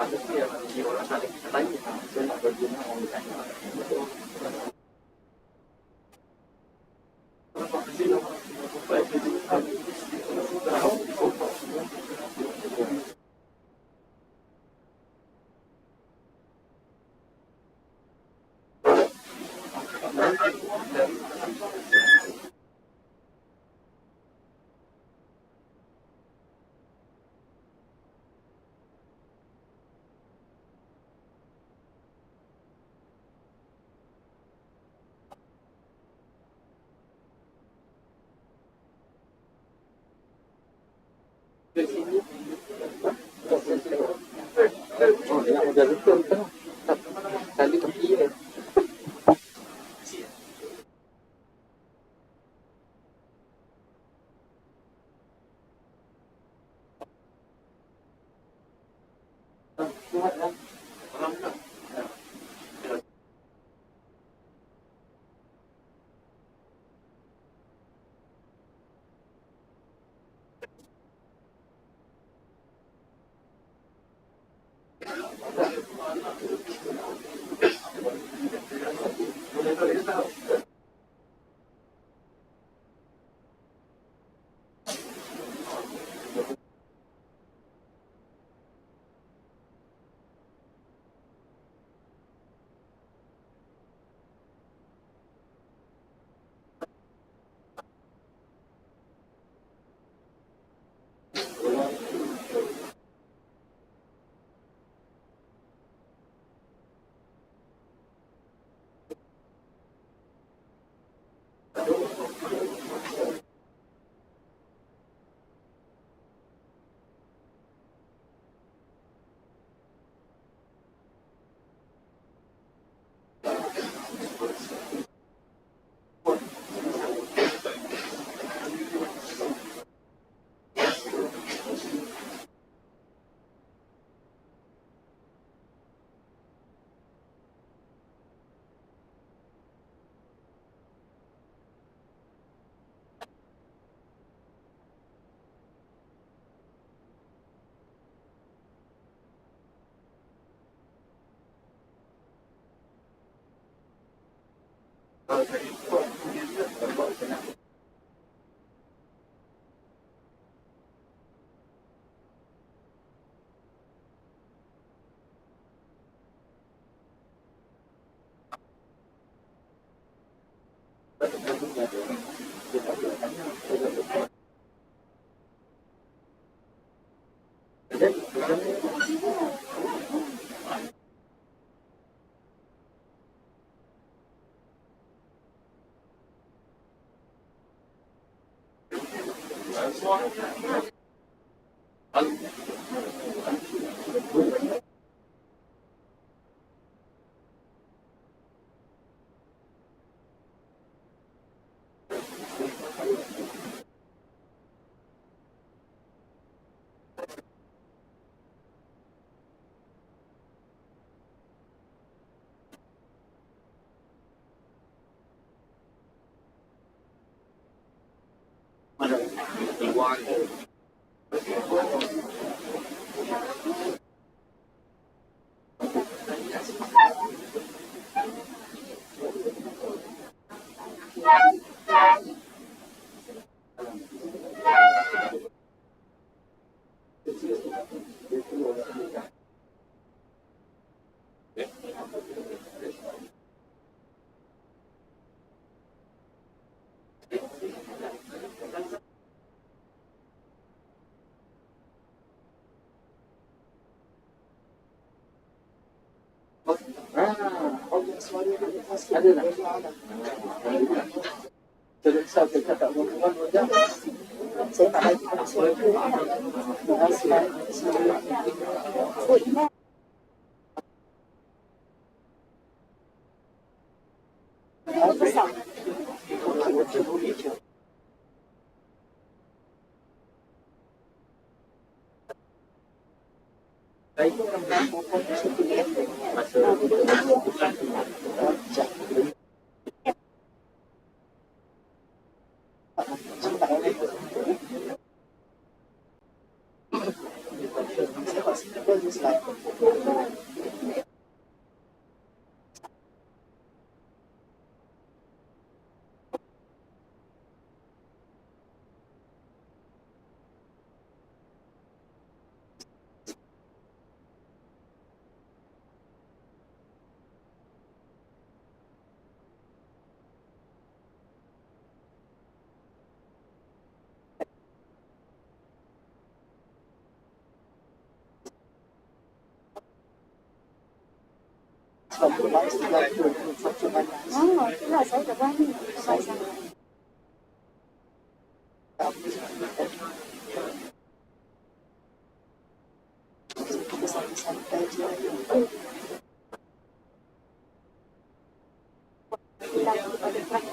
mesti orang saling tanya, saya nak berguna orang tanya. Oh, nak modal betul kan? Kali pergi je. Ada tak? Saya tak berhubungan dengan saya tak lagi suara tu. bagus kan. Oh, itulah saya tak berani nak pakai sangat. Lagi pada Kraf.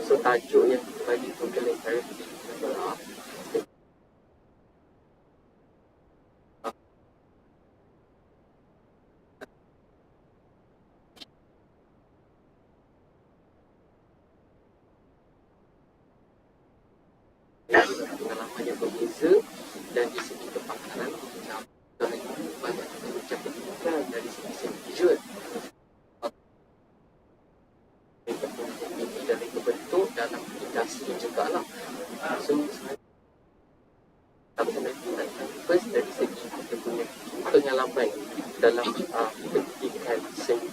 So tajuk yang bagi tu Kelestarian adalah pengalaman yang berbeza dan di segi kepakaran macam banyak macam pendidikan dari segi visual dari kebentuk dalam industri juga lah. So first dari segi kita punya pengalaman dalam pendidikan seni,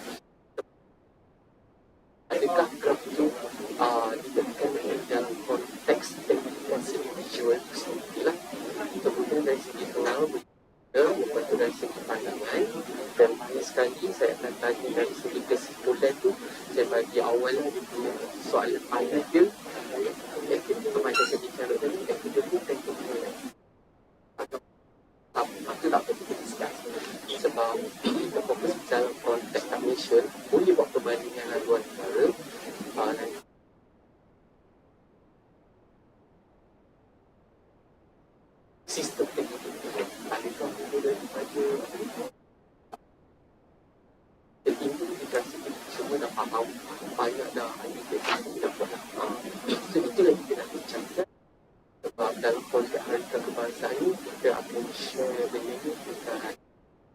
adakah Kraf tu diberikan dalam konteks pendidikan seni visual itu sendiri lah. Kemudian dari segi pengalaman lepas tu dari segi pandangan, dan banyak sekali saya akan tanya dari segi kesimpulan tu. Saya bagi awal dia punya soalan ayat dia macam saya bicara tadi, akademik dan kemulayan atau itu tak perlu kita discuss sebab kita fokus dalam konteks admission boleh buat perbandingan laluan negara nanti sistem pendidikan adakah mudah daripada teridentifikasi semua dah faham banyak dah identifikasi dah pernah so itulah kita nak bincangkan sebab dalam konteks Hari Kebangsaan ni kita akan share dengan kita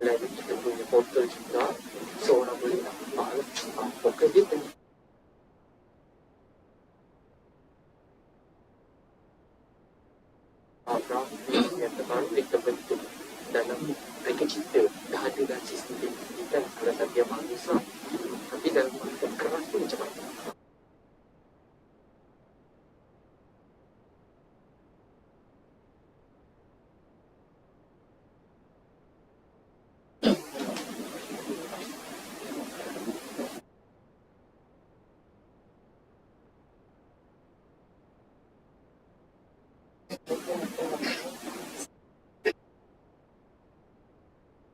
lalu kita punya portal juga, so orang boleh nampak lah. Fokus dia yang terbaru kita bentuk dalam mereka cerita dah ada dalam sistem pendidikan, salah satu yang bagus lah. Tapi dalam konteks Kraf tu macam mana?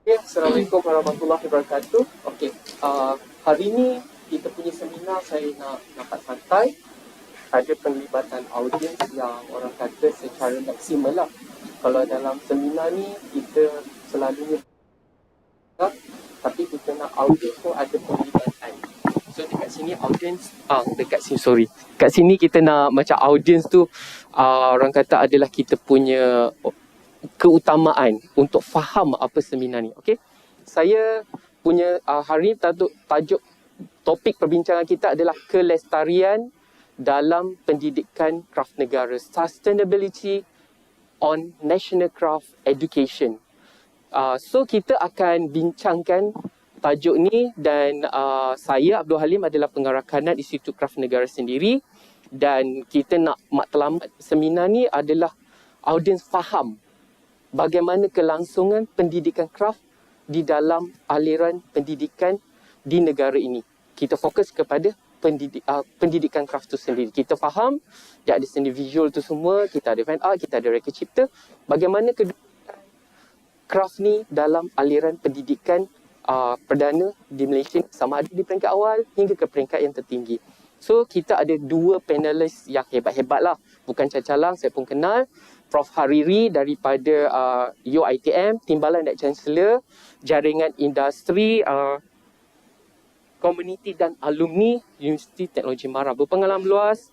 Assalamualaikum warahmatullahi wabarakatuh. Okey, hari ni kita punya seminar saya nak nampak santai. Ada penglibatan audiens yang orang kata secara maksimal lah. Kalau dalam seminar ni kita selalunya tapi kita nak audiens tu ada penglibatan. So dekat sini audiens Kat sini kita nak macam audiens tu orang kata adalah kita punya keutamaan untuk faham apa seminar ni. Okey. Saya punya hari ni tajuk topik perbincangan kita adalah Kelestarian dalam pendidikan Kraf negara, Sustainability on National Kraf Education. So kita akan bincangkan tajuk ni dan saya Abdul Halim adalah pengarah kanan Institut Kraf Negara sendiri, dan kita nak matlamat seminar ni adalah audiens faham bagaimana kelangsungan pendidikan Kraf di dalam aliran pendidikan di negara ini. Kita fokus kepada pendidikan Kraf tu sendiri. Kita faham dia ada seni visual tu semua, kita ada fan art, kita ada reka cipta. Bagaimana kedudukan Kraf ni dalam aliran pendidikan perdana di Malaysia, sama ada di peringkat awal hingga ke peringkat yang tertinggi. So kita ada dua panelis yang hebat-hebat lah. Bukan cacalang, saya pun kenal. Prof Hariri daripada UiTM, Timbalan dan Chancellor, Jaringan Industri, Komuniti dan Alumni Universiti Teknologi Mara. Berpengalaman luas.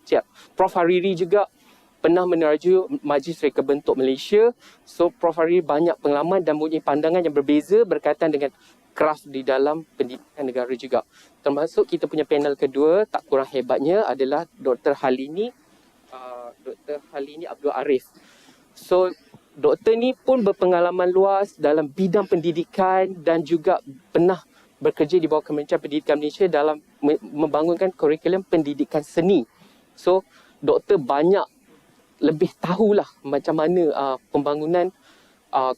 Prof Hariri juga pernah meneraju Majlis Reka Bentuk Malaysia. So Prof Hariri banyak pengalaman dan mempunyai pandangan yang berbeza berkaitan dengan Kraf di dalam pendidikan negara juga. Termasuk kita punya panel kedua, tak kurang hebatnya adalah Dr. Halini Abdul Arif. So doktor ni pun berpengalaman luas dalam bidang pendidikan dan juga pernah bekerja di bawah Kementerian Pendidikan Malaysia dalam membangunkan kurikulum pendidikan seni. So doktor banyak lebih tahulah macam mana pembangunan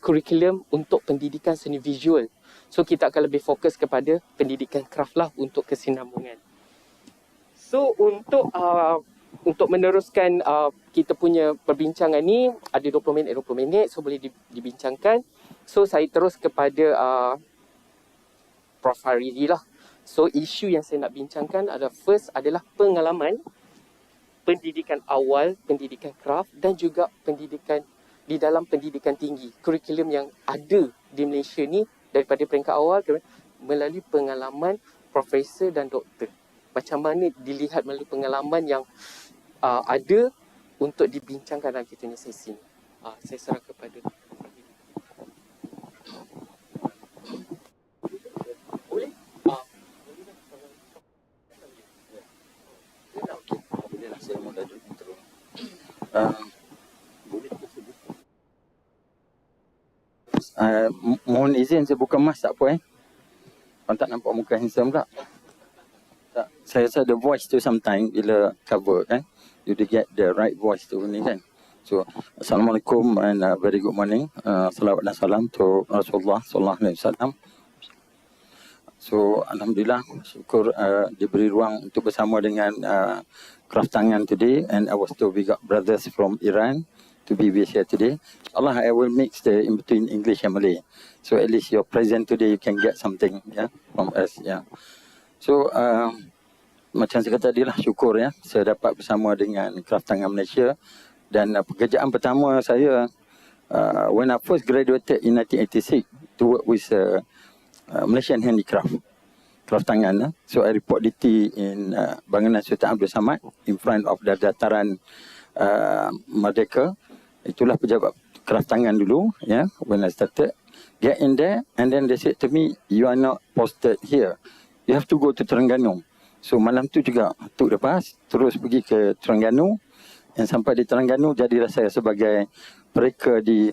kurikulum untuk pendidikan seni visual. So kita akan lebih fokus kepada pendidikan Kraf lah untuk kesinambungan. So untuk meneruskan kita punya perbincangan ni, ada 20 minit, so boleh dibincangkan. So saya terus kepada Prof Hariri lah. So isu yang saya nak bincangkan adalah first adalah pengalaman pendidikan awal, pendidikan Kraf dan juga pendidikan di dalam pendidikan tinggi. Kurikulum yang ada di Malaysia ni daripada peringkat awal melalui pengalaman profesor dan doktor. Macam mana dilihat melalui pengalaman yang ada untuk dibincangkan dalam kita punya sesi. Saya serah kepada boleh? Bolehlah saya mau tajuk terus. Boleh mohon izin saya buka mask tak apa Orang tak nampak muka handsome tak? Tak. Saya rasa the voice tu sometimes bila cover kan, you get the right voice tu ni kan. So Assalamualaikum and very good morning. Salawat dan salam to Rasulullah sallallahu alaihi wasallam. So alhamdulillah, syukur diberi ruang untuk bersama dengan Kraf Tangan today, and I was told we got brothers from Iran to be with here today. Allah, I will mix the in between English and Malay. So at least you're present today, you can get something from us. So macam saya kata tadi lah, syukur saya dapat bersama dengan Kraf Tangan Malaysia. Dan pekerjaan pertama saya when I first graduated in 1986 to work with Malaysian Handicraft, Kraf Tangan. So I report DT in bangunan Sultan Abdul Samad in front of the dataran Merdeka. Itulah pejabat kraft tangan dulu, yeah, when I started. Get in there, and then they said to me, you are not posted here. You have to go to Terengganu. So malam tu juga took the bus, terus pergi ke Terengganu. Dan sampai di Terengganu, jadilah saya sebagai pereka di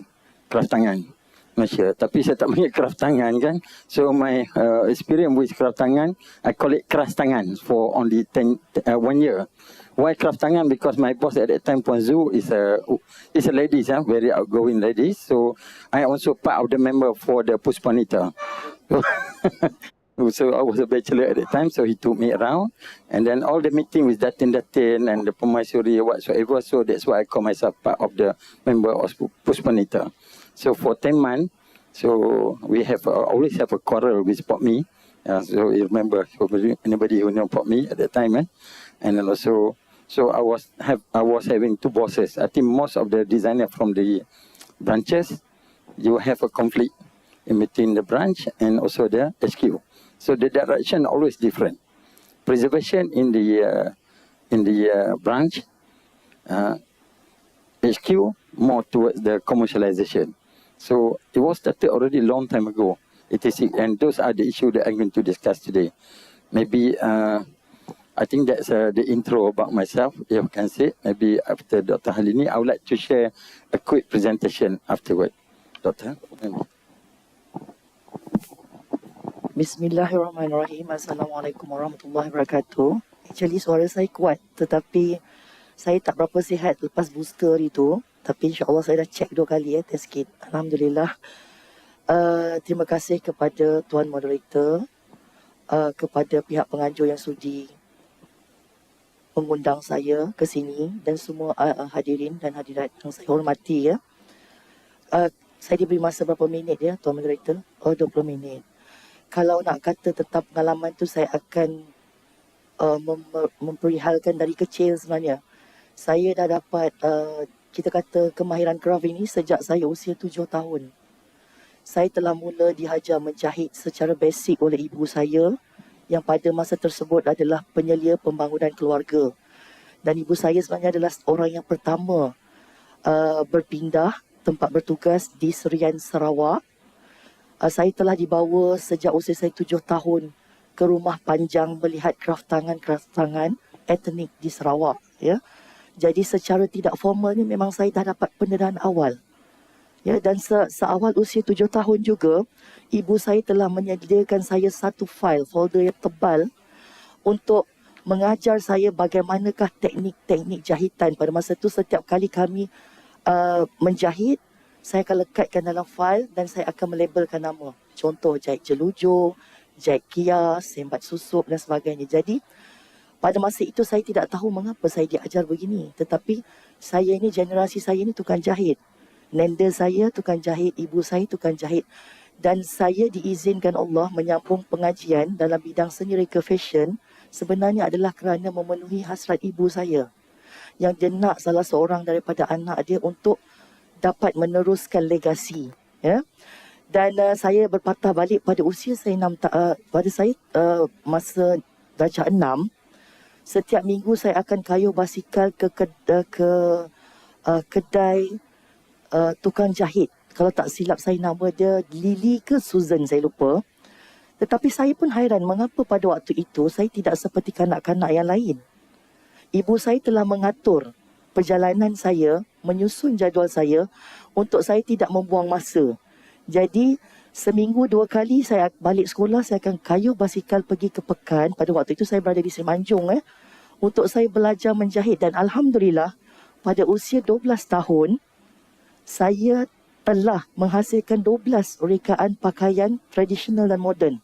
kraft tangan Malaysia. Tapi saya tak panggil kraft tangan kan. So my experience with kraft tangan, I call it kraft tangan for only 1 year. Why kraft tangan? Because my boss at that time, Puan Zhu, is a ladies, very outgoing ladies. So I also part of the member for the Puspanita. So I was a bachelor at that time, so he took me around. And then all the meeting with Datin and the Pemaisuri whatsoever. So that's why I call myself part of the member of Puspanita. So for 10 months, so we have always have a quarrel with Pop Me. So you remember anybody who know Pop Me at that time, and then also, so I was having 2 bosses. I think most of the designers from the branches, you have a conflict in between the branch and also the HQ. So the direction always different. Preservation in the branch, HQ more towards the commercialization. So it was started already a long time ago. And those are the issues that I'm going to discuss today. Maybe I think that's the intro about myself, if you can say. Maybe after Dr. Halini, I would like to share a quick presentation afterward. Doctor? Bismillahirrahmanirrahim. Assalamualaikum warahmatullahi wabarakatuh. Actually suara saya kuat, tetapi saya tak berapa sihat lepas booster itu. Tapi insyaAllah saya dah check 2 kali test kit. Alhamdulillah. Terima kasih kepada Tuan Moderator, kepada pihak pengajar yang sudi mengundang saya ke sini, dan semua hadirin dan hadirat yang saya hormati, ya. Saya diberi masa berapa minit, ya Tuan Moderator? 20 minit. Kalau nak kata tentang pengalaman tu, saya akan memperihalkan dari kecil sebenarnya. Saya dah dapat kita kata kemahiran kraft ini sejak saya usia 7 tahun. Saya telah mula diajar menjahit secara basic oleh ibu saya, yang pada masa tersebut adalah penyelia pembangunan keluarga. Dan ibu saya sebenarnya adalah orang yang pertama berpindah tempat bertugas di Serian Sarawak. Saya telah dibawa sejak usia saya 7 tahun ke rumah panjang melihat kraft tangan etnik di Sarawak, ya. Jadi secara tidak formal ni memang saya dah dapat pendedahan awal. Ya, dan seawal usia 7 tahun juga, ibu saya telah menyediakan saya satu folder yang tebal untuk mengajar saya bagaimanakah teknik-teknik jahitan. Pada masa itu setiap kali kami menjahit, saya akan lekatkan dalam file dan saya akan melabelkan nama. Contoh jahit jelujur, jahit kias, sembat susuk dan sebagainya. Jadi pada masa itu saya tidak tahu mengapa saya diajar begini. Tetapi saya ini, generasi saya ini tukang jahit. Nenda saya tukang jahit, ibu saya tukang jahit. Dan saya diizinkan Allah menyambung pengajian dalam bidang seni reka fashion sebenarnya adalah kerana memenuhi hasrat ibu saya, yang dia nak salah seorang daripada anak dia untuk dapat meneruskan legasi. Ya? Dan saya berpatah balik pada usia saya masa darjah 6. Setiap minggu saya akan kayuh basikal ke kedai tukang jahit. Kalau tak silap saya nama dia Lily ke Susan, saya lupa. Tetapi saya pun hairan mengapa pada waktu itu saya tidak seperti kanak-kanak yang lain. Ibu saya telah mengatur perjalanan saya, menyusun jadual saya untuk saya tidak membuang masa. Jadi seminggu 2 kali saya balik sekolah, saya akan kayuh basikal pergi ke Pekan. Pada waktu itu saya berada di Semenanjung untuk saya belajar menjahit. Dan Alhamdulillah pada usia 12 tahun saya telah menghasilkan 12 rekaan pakaian tradisional dan moden.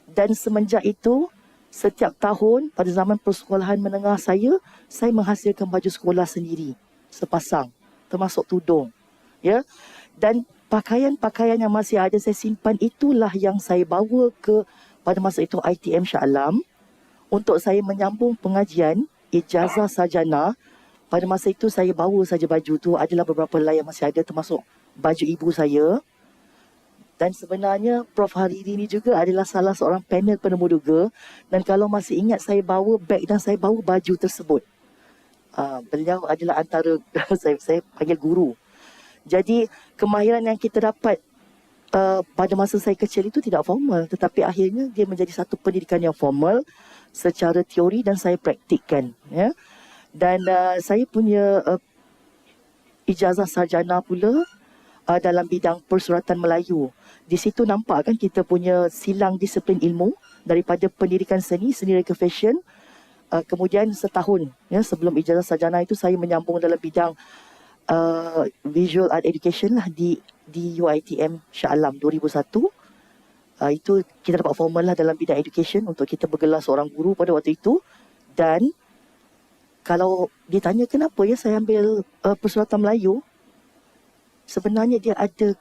Dan semenjak itu setiap tahun pada zaman persekolahan menengah saya menghasilkan baju sekolah sendiri sepasang, termasuk tudung. Ya. Dan pakaian-pakaian yang masih ada saya simpan, itulah yang saya bawa ke pada masa itu ITM Shah Alam untuk saya menyambung pengajian ijazah sarjana. Pada masa itu saya bawa saja baju tu, adalah beberapa helai yang masih ada termasuk baju ibu saya. Dan sebenarnya Prof Hariri ni juga adalah salah seorang panel penemu duga, dan kalau masih ingat saya bawa beg dan saya bawa baju tersebut. Beliau adalah antara saya panggil guru. Jadi kemahiran yang kita dapat pada masa saya kecil itu tidak formal, tetapi akhirnya dia menjadi satu pendidikan yang formal secara teori dan saya praktikkan, ya. Dan saya punya ijazah sarjana pula dalam bidang persuratan Melayu. Di situ nampak kan kita punya silang disiplin ilmu daripada pendidikan seni ke fashion. Kemudian setahun, ya, sebelum ijazah sarjana itu saya menyambung dalam bidang visual art education lah di UiTM Shah Alam 2001. Itu kita dapat formal lah dalam bidang education untuk kita bergelar seorang guru pada waktu itu. Dan kalau ditanya kenapa ya saya ambil persuratan Melayu, sebenarnya dia ada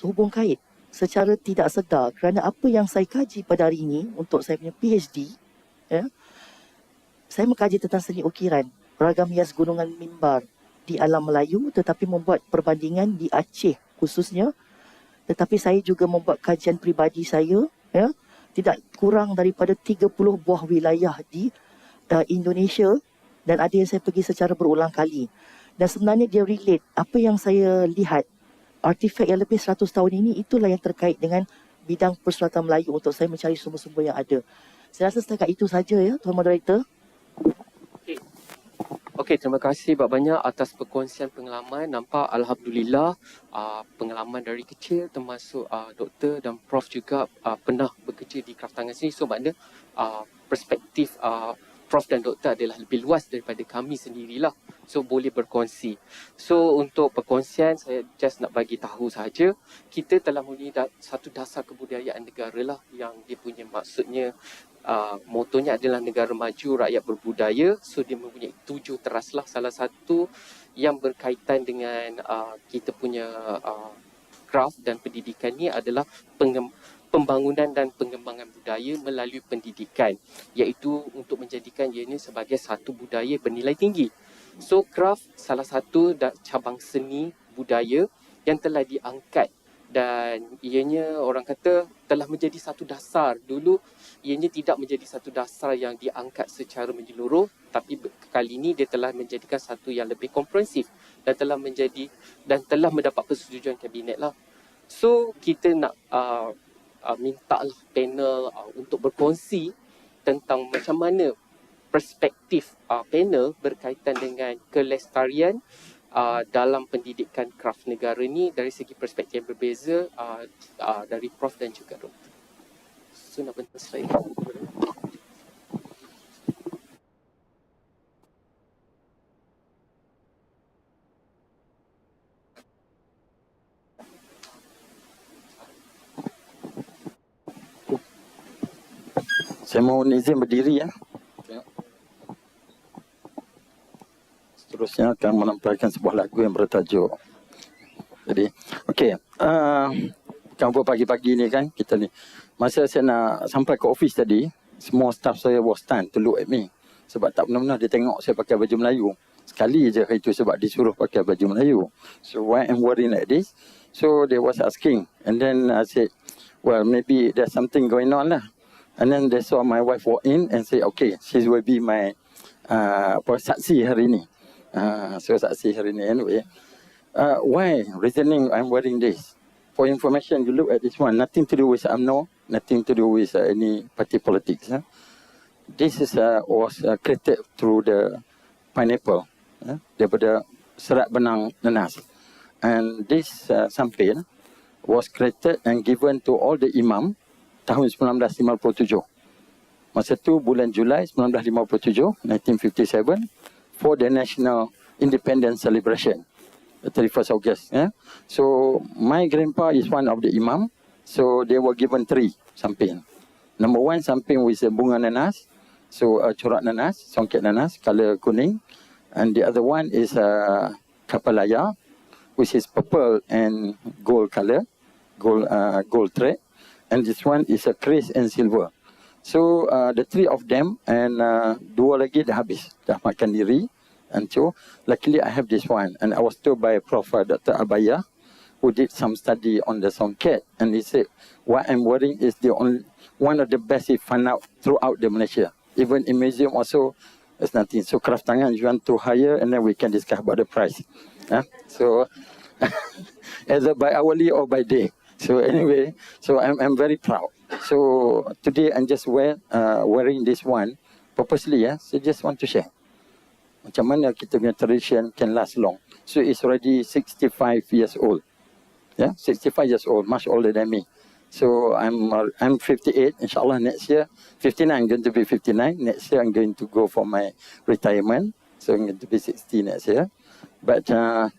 hubung kait secara tidak sedar kerana apa yang saya kaji pada hari ini untuk saya punya PhD, ya, saya mengkaji tentang seni ukiran, ragam hias gunungan mimbar di alam Melayu, tetapi membuat perbandingan di Aceh khususnya. Tetapi saya juga membuat kajian peribadi saya, ya, tidak kurang daripada 30 buah wilayah di Indonesia, dan ada yang saya pergi secara berulang kali. Dan sebenarnya dia relate apa yang saya lihat, artifak yang lebih 100 tahun ini, itulah yang terkait dengan bidang persuratan Melayu untuk saya mencari sumber-sumber yang ada. Saya rasa setakat itu saja, ya, Tuan Moderator. Okey, terima kasih banyak atas perkongsian pengalaman. Nampak Alhamdulillah pengalaman dari kecil, termasuk doktor dan Prof juga pernah bekerja di Kraf tangan sini. So maknanya perspektif Prof dan Doktor adalah lebih luas daripada kami sendirilah. So boleh berkongsi. So untuk perkongsian saya just nak bagi tahu saja, kita telah mempunyai satu dasar kebudayaan negara lah yang dia punya maksudnya motonya adalah negara maju, rakyat berbudaya. So dia mempunyai 7 teras lah. Salah satu yang berkaitan dengan kita punya craft dan pendidikan ni adalah pembangunan dan pengembangan budaya melalui pendidikan, iaitu untuk menjadikan ianya sebagai satu budaya bernilai tinggi. So craft salah satu cabang seni budaya yang telah diangkat dan ianya orang kata telah menjadi satu dasar. Dulu ianya tidak menjadi satu dasar yang diangkat secara menyeluruh, tapi kali ini dia telah menjadikan satu yang lebih komprehensif dan telah mendapat persetujuan kabinet lah. So kita nak minta lah panel untuk berkongsi tentang macam mana perspektif panel berkaitan dengan kelestarian dalam pendidikan Kraf negara ni dari segi perspektif yang berbeza dari Prof dan juga Doktor. So nak bentuk slide. Saya mohon izin berdiri, ya. Seterusnya akan menampilkan sebuah lagu yang bertajuk. Jadi, okey. Kan pagi-pagi ni kan kita ni. Masa saya nak sampai ke office tadi, semua staff saya was stand to look at me. Sebab tak pernah-pernah dia tengok saya pakai baju Melayu. Sekali je itu sebab disuruh pakai baju Melayu. So why I'm wearing like this? So they was asking. And then I said, well, maybe there's something going on lah. And then they saw my wife walk in and say, okay, she will be my saksi hari ni. So saksi hari ni anyway. Why? Reasoning I'm wearing this. For information, you look at this one. Nothing to do with UMNO. Nothing to do with any party politics. This is was created through the pineapple. Daripada serat benang nanas. And this sampai was created and given to all the imam tahun 1957. Masa tu bulan Julai 1957, 1957, for the National Independence Celebration, the 31st August. So my grandpa is one of the imam. So they were given 3 samping. Number 1 samping with bunga nanas, so corak nanas, songket nanas, color kuning, and the other one is kapalaya, which is purple and gold color, gold thread. And this one is a crease and silver. So the 3 of them and 2 lagi dah habis, dah makan diri. And so luckily I have this one, and I was told by Prof. Dr. Abaya, who did some study on the songket, and he said what I'm wearing is the only one of the best he found out throughout the Malaysia. Even in museum also, there's nothing. So Kraf tangan, you want to hire, and then we can discuss about the price. So either by hourly or by day. So anyway, so I'm very proud. So today I'm just wearing this one purposely, so just want to share. Macam mana kita punya tradition can last long. So it's already 65 years old. 65 years old, much older than me. So I'm 58, inshallah next year, 59, I'm going to be 59. Next year I'm going to go for my retirement. So I'm going to be 60 next year. But I'm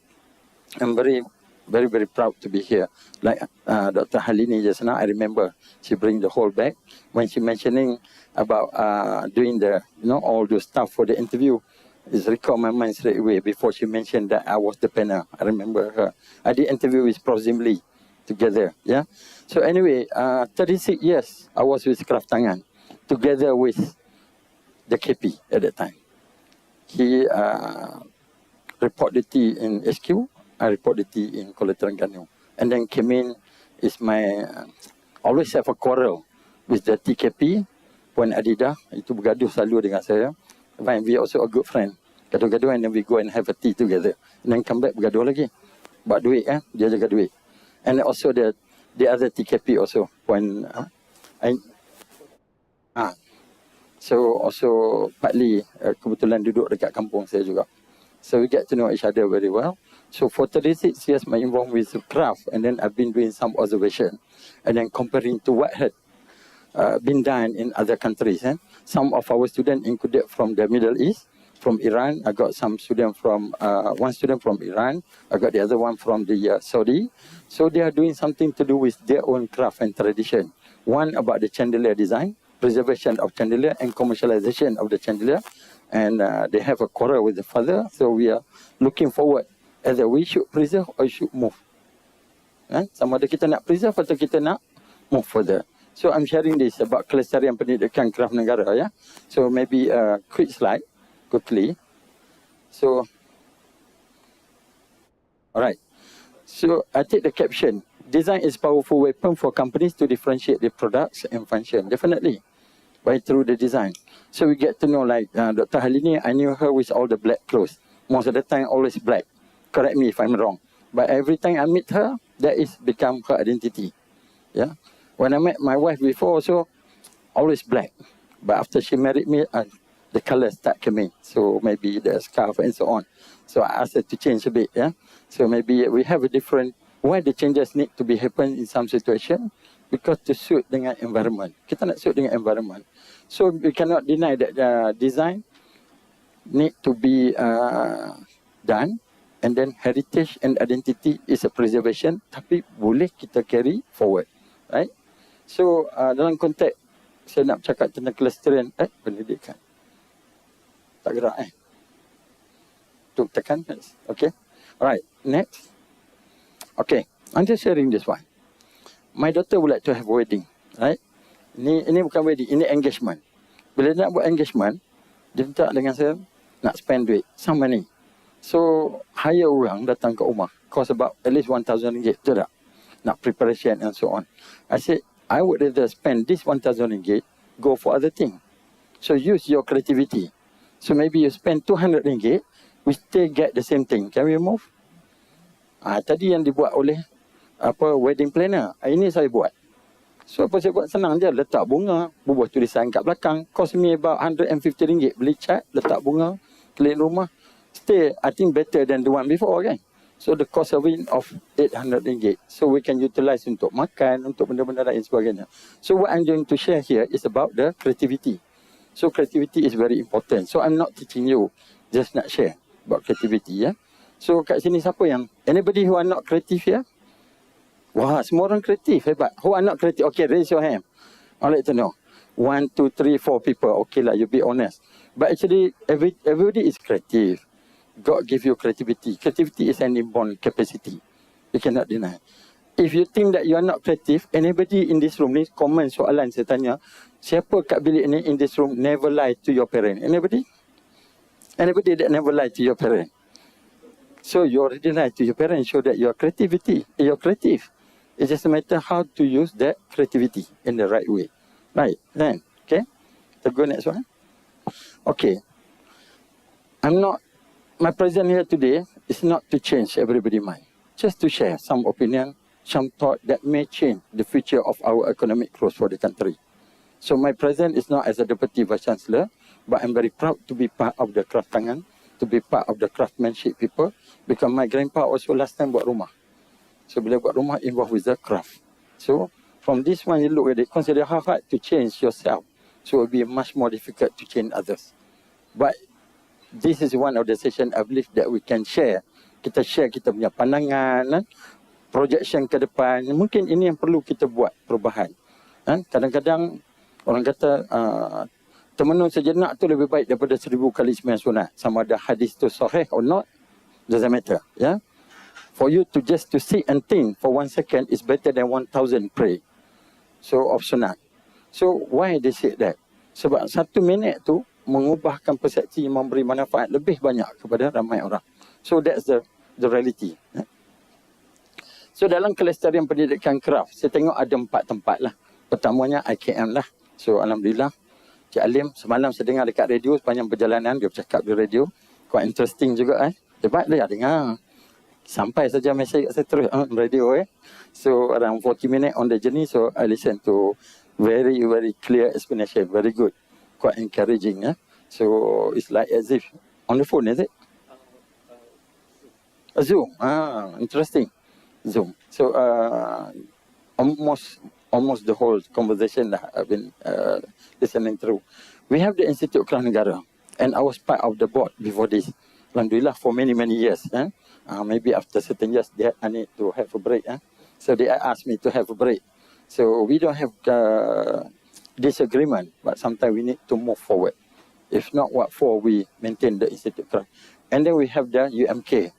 very, very, very proud to be here. Like Dr. Halini just now, I remember she bring the whole bag. When she mentioning about doing the, all the stuff for the interview, it's recalled my mind straight away before she mentioned that I was the panel. I remember her. I did interview with Prozim Lee together, So anyway, 36 years I was with Kraf Tangan together with the KP at that time. He reported T in SQ, I reported T in Kelestarian. And then came in, is my, always have a quarrel with the TKP, Puan Adidah, itu bergaduh selalu dengan saya. And we also a good friend. Gaduh-gaduh and then we go and have a tea together. And then come back bergaduh lagi. Buat duit dia jaga duit. And also the other TKP also. When so also partly kebetulan duduk dekat kampung saya juga. So we get to know each other very well. So for 36 years my involved with Kraf, and then I've been doing some observation and then comparing to what had been done in other countries. Some of our students included from the Middle East, from Iran. I got some student from, one student from Iran. I got the other one from the Saudi. So they are doing something to do with their own craft and tradition. One about the chandelier design, preservation of chandelier and commercialization of the chandelier. And they have a quarrel with the father. So we are looking forward either we should preserve or should move. Sama ada kita nak preserve atau kita nak move further. So I'm sharing this about Kelestarian Pendidikan Kraf Negara, So maybe a quick slide, quickly. So, alright. So I take the caption. Design is powerful weapon for companies to differentiate their products and function. Definitely, by through the design. So we get to know like Dr. Halini, I knew her with all the black clothes. Most of the time always black. Correct me if I'm wrong. But every time I meet her, that is become her identity. When I met my wife before also, always black. But after she married me, the color start coming. So maybe the scarf and so on. So I asked her to change a bit, So maybe we have a different, why the changes need to be happen in some situation? Because to suit dengan environment. Kita nak suit dengan environment. So we cannot deny that the design need to be done. And then heritage and identity is a preservation. Tapi boleh kita carry forward. Right? So dalam konteks saya nak cakap tentang Kelestarian pendidikan. Tak gerak tu tekan. Okay. Alright, next. Okay, I'm just sharing this one. My daughter would like to have wedding, right? Ini bukan wedding, ini engagement. Bila nak buat engagement, dia minta dengan saya nak spend duit, some money. So hire orang datang ke rumah, cost about at least RM1,000, betul tak? Nak preparation and so on. I said, I would rather spend this RM1,000, go for other thing. So use your creativity. So maybe you spend RM200, we still get the same thing. Can we move? Tadi yang dibuat oleh wedding planner, ini saya buat. So apa saya buat senang je, letak bunga, bubuh tulisan kat belakang. Cost me about RM150, beli cat, letak bunga, keliling rumah. Still, I think better than the one before, kan? So the cost of it of RM800. So we can utilize untuk makan, untuk benda-benda lain sebagainya. So what I'm going to share here is about the creativity. So creativity is very important. So I'm not teaching you, just nak share about creativity, So kat sini siapa yang, anybody who are not creative here? Wah, semua orang kreatif, hebat. Who are not creative? Okay, raise your hand. I'd like to know. 1, 2, 3, 4 people. Okay lah, you be honest. But actually, everybody is creative. God give you creativity. Creativity is an inborn capacity. You cannot deny. If you think that you are not creative, anybody in this room ni, comment soalan saya tanya, siapa kat bilik ni in this room never lie to your parent? Anybody? Anybody that never lie to your parent? So you already lie to your parents, show that you're creative. It's just a matter how to use that creativity in the right way. Right, then, okay? So go next one. Okay. My presence here today is not to change everybody's mind. just to share some opinion, some thought that may change the future of our economic growth for the country. So my presence is not as a Deputy Vice Chancellor, but I'm very proud to be part of the craft tangan, to be part of the craftsmanship people, because my grandpa also last time buat rumah. So bila buat rumah involved with the craft. So from this one you look at it, consider how hard to change yourself. So it will be much more difficult to change others. But this is one of the session I believe that we can share. Kita share kita punya pandangan, projection ke depan. Mungkin ini yang perlu kita buat perubahan. Kadang-kadang orang kata termenung sejenak tu lebih baik daripada 1000 kali sembahyang sunat. Sama ada hadis tu sahih or not, doesn't matter. Yeah? For you to just to sit and think for 1 second is better than 1000 pray. So of sunat. So why they say that? Sebab 1 minit tu mengubahkan persepsi, memberi manfaat lebih banyak kepada ramai orang. So that's the reality. So dalam Kelestarian Pendidikan Kraf, saya tengok ada 4 tempat lah. Pertamanya IKM lah. So alhamdulillah, Cik Alim semalam saya dengar dekat radio sepanjang perjalanan, dia bercakap di radio. Quite interesting juga Cepat dia dengar. Sampai saja mesej saya terus on radio So around 40 minutes on the journey, so I listen to very clear explanation, very good, quite encouraging. So it's like as if on the phone, is it? Zoom. Interesting. Zoom. So almost the whole conversation that I've been listening through. We have the Institute Kraf Negara, and I was part of the board before this. Alhamdulillah for many years. Maybe after certain years, I need to have a break. So they asked me to have a break. So we don't have disagreement, but sometimes we need to move forward. If not, what for we maintain the Institute Kraf. And then we have the UMK,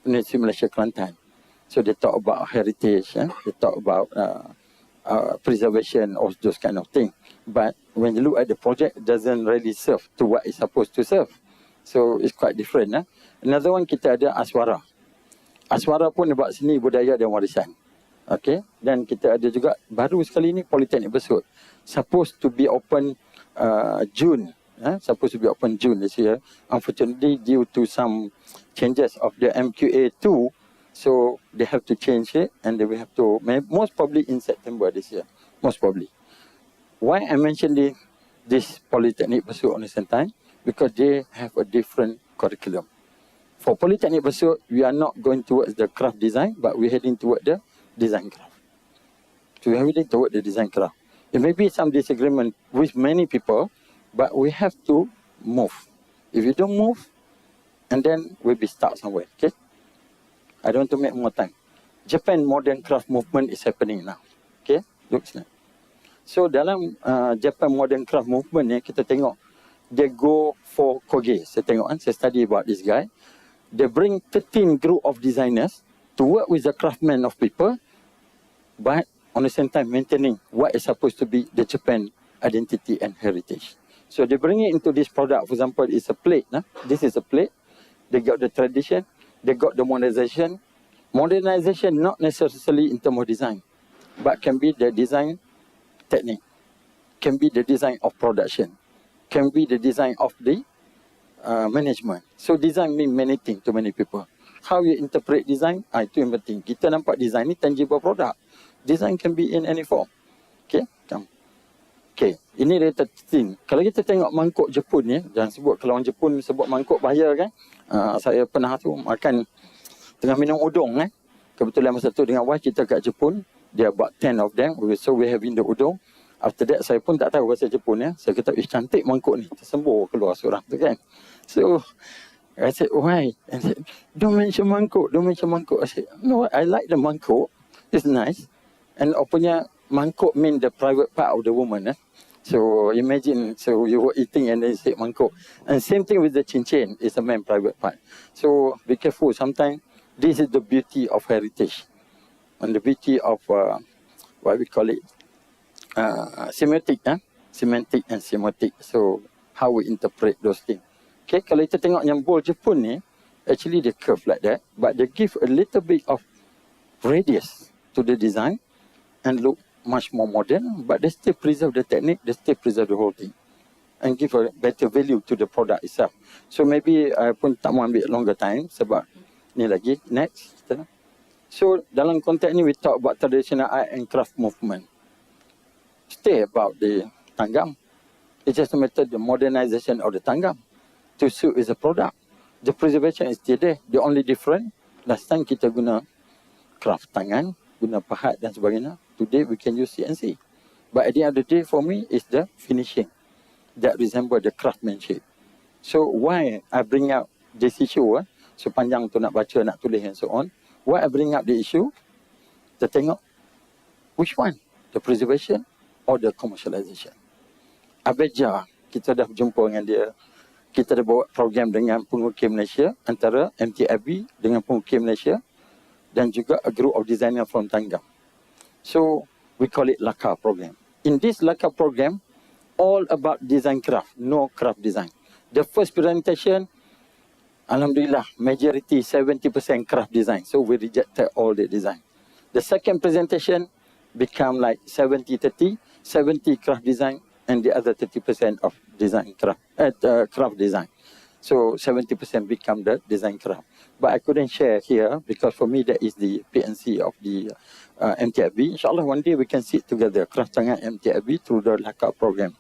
University Malaysia Kelantan. So they talk about heritage, they talk about preservation of those kind of things. But when you look at the project, it doesn't really serve to what it's supposed to serve. So it's quite different. Another one, kita ada Aswara. Aswara pun buat seni budaya dan warisan. Okay. Dan kita ada juga baru sekali ni Politeknik Besut. Supposed to be open June. Supposed to be open June this year. Unfortunately, due to some changes of the MQA2, so they have to change it, and they will have to, most probably in September this year. Most probably. Why I mentioned this Politeknik Besut on the same time? Because they have a different curriculum. For Politeknik Besut, we are not going towards the craft design, but we're heading toward the design craft. So we're heading toward the design craft. There may be some disagreement with many people, but we have to move. If you don't move, and then we'll be stuck somewhere. Okay? I don't want to make more time. Japan modern craft movement is happening now. Okay? Looks like. So dalam Japan modern craft movement ni, kita tengok, they go for Koge. Saya tengok saya study about this guy. They bring 13 group of designers to work with the craftsmen of people, but on the same time maintaining what is supposed to be the Japan identity and heritage. So they bring it into this product. For example, it's a plate. This is a plate. They got the tradition. They got the modernization. Modernization not necessarily in terms of design, but can be the design technique, can be the design of production, can be the design of the management. So design mean many things to many people. How you interpret design, itu yang penting. Kita nampak design ni tangible product. Design can be in any form. Okay, come. Okay, ini dia 13. Kalau kita tengok mangkuk Jepun ni, jangan sebut, kalau orang Jepun sebut mangkuk bahaya kan. Saya pernah tu makan, tengah minum udong Kebetulan masa tu dengan wife kita kat Jepun, dia buat 10 of them, so we having the udong. After that, saya pun tak tahu bahasa Jepun Saya kata, cantik mangkuk ni. Tersembur keluar seorang tu kan. So, I said, why? I said, don't mention mangkuk, don't mention mangkuk. I said, no, I like the mangkuk. It's nice. And punya mangkuk mean the private part of the woman. So, imagine, so you were eating and then you say mangkuk. And same thing with the cincin, it's a man private part. So, be careful. Sometimes, this is the beauty of heritage. And the beauty of, what we call it, semiotic, semantic and semiotic. So, how we interpret those things. Okay, kalau kita tengok yang bowl Jepun ni, actually they curve like that, but they give a little bit of radius to the design and look much more modern, but they still preserve the technique, they still preserve the whole thing and give a better value to the product itself. So maybe I pun tak mau ambil longer time sebab ni lagi, next. So dalam konteks ni we talk about traditional art and craft movement. Stay about the tanggam. It's just a method the modernization of the tanggam to suit is a product. The preservation is still there. The only different, last time kita guna craft tangan, guna pahat dan sebagainya. Today we can use CNC. But at the end of the day for me is the finishing that resemble the craftsmanship. So why I bring up this issue, sepanjang tu nak baca, nak tulis and so on. Why I bring up the issue? Kita tengok which one? The preservation or the commercialization? Abeja, kita dah berjumpa dengan dia. Kita dah buat program dengan pengukir Malaysia, antara MTIB dengan pengukir Malaysia dan juga a group of designer from Tanggam. So, we call it LACA program. In this LACA program, all about design craft, no craft design. The first presentation, Alhamdulillah, majority 70% craft design. So, we rejected all the design. The second presentation become like 70-30, 70 craft design, and the other 30% of design craft, craft design. So 70% become the design craft. But I couldn't share here because for me that is the PNC of the MTIB. Inshallah one day we can sit together, craft tangan MTIB through the LACA program.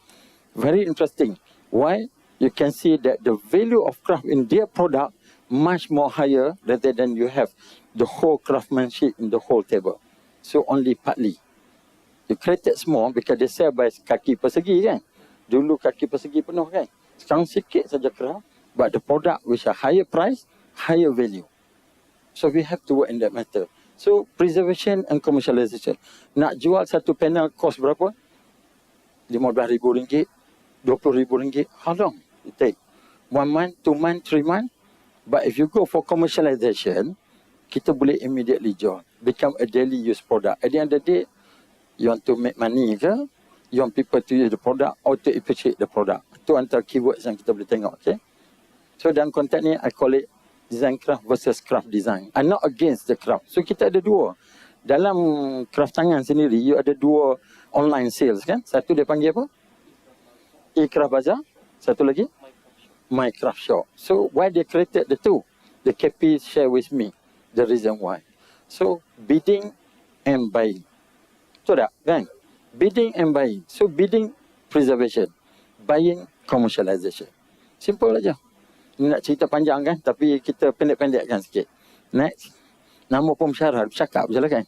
Very interesting. Why? You can see that the value of craft in their product much more higher rather than you have the whole craftsmanship in the whole table. So only partly. You created small because they sell by kaki persegi kan. Dulu kaki persegi penuh kan. Sekarang sikit saja craft. But the product which are higher price, higher value. So we have to work in that matter. So preservation and commercialization. Nak jual satu panel cost berapa? RM15,000, RM20,000. How long it take? 1 month, 2 months, 3 months? But if you go for commercialization, kita boleh immediately jual. Become a daily use product. At the end of the day, you want to make money ke? You want people to use the product or to appreciate the product? Itu antara keywords yang kita boleh tengok. Okay? So dalam konteks ni, I call it design craft versus craft design. I'm not against the craft. So kita ada dua. Dalam craft tangan sendiri, you ada dua online sales kan? Satu dia panggil apa? E-Craft Bazaar. Satu lagi? My Craft Shop. So why they created the two? The KP share with me the reason why. So bidding and buying. Betul tak? Kan? Bidding and buying. So bidding, preservation. Buying, commercialization. Simple aja. Ini nak cerita panjang kan? Tapi kita pendek-pendekkan sikit. Next. Nama pemesyarah, bercakap je lah kan?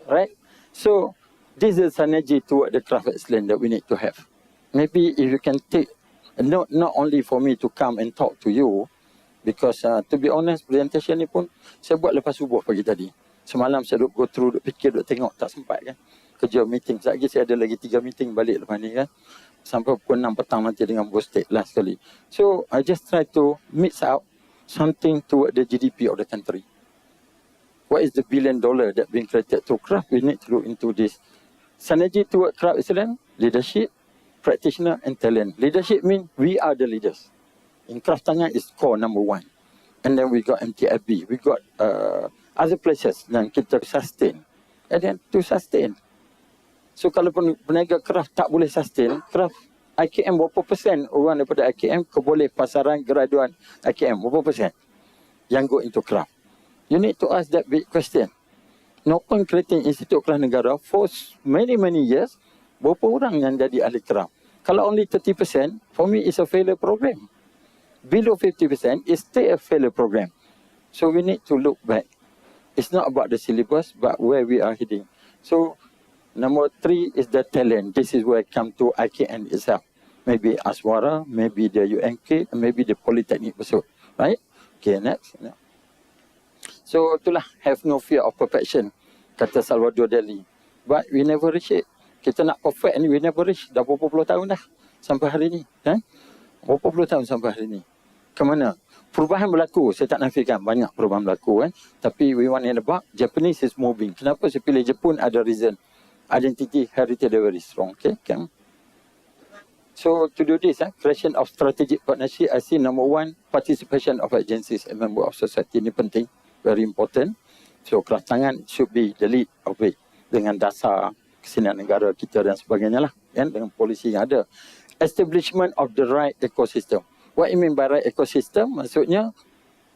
Right? So, this is synergy toward the craft excellence that we need to have. Maybe if you can take, not only for me to come and talk to you, because to be honest, presentation ni pun saya buat lepas subuh pagi tadi. Semalam saya duk go through, duk fikir, duk tengok, tak sempat kan? Kerja meeting. Sekejap lagi saya ada lagi 3 meeting balik lepas ni kan. Sampai pukul 6 petang nanti dengan bos state last kali. So, I just try to mix out something toward the GDP of the country. What is the $1 billion that being created through craft? We need to look into this. Synergy toward craft excellence, leadership, practitioner and talent. Leadership means we are the leaders. In craft tangan is core number 1. And then we got MTIB. We got other places yang kita sustain. And then to sustain. So kalau peniaga craft tak boleh sustain, craft IKM berapa persen orang daripada IKM keboleh pasaran graduan IKM berapa persen yang go into craft? You need to ask that big question. No point creating Institute Craft Negara for many years, berapa orang yang jadi ahli craft? Kalau only 30%, for me is a failure program. Below 50% is still a failure program. So we need to look back. It's not about the syllabus, but where we are heading. So number 3 is the talent. This is where I come to IKN itself. Maybe Aswara, maybe the UNK, maybe the Polytechnic Besut. Right? Okay, next. So itulah, have no fear of perfection, kata Salvador Dali. But we never reach it. Kita nak perfect ni, we never reach. Dah berapa puluh tahun dah sampai hari ni. Berapa puluh tahun sampai hari ni. Kemana? Perubahan berlaku, saya tak nafikan banyak perubahan berlaku. Tapi we want in the back, Japanese is moving. Kenapa saya pilih Jepun? Ada reason. Identity, heritage very strong. Okay, can. So to do this, creation of strategic partnership, I see number 1, participation of agencies and member of society. Ini penting, very important. So craft tangan should be the lead of it. Dengan dasar kesenian negara kita dan sebagainya lah. Dengan polisi yang ada. Establishment of the right ecosystem. What you mean by right ecosystem? Maksudnya,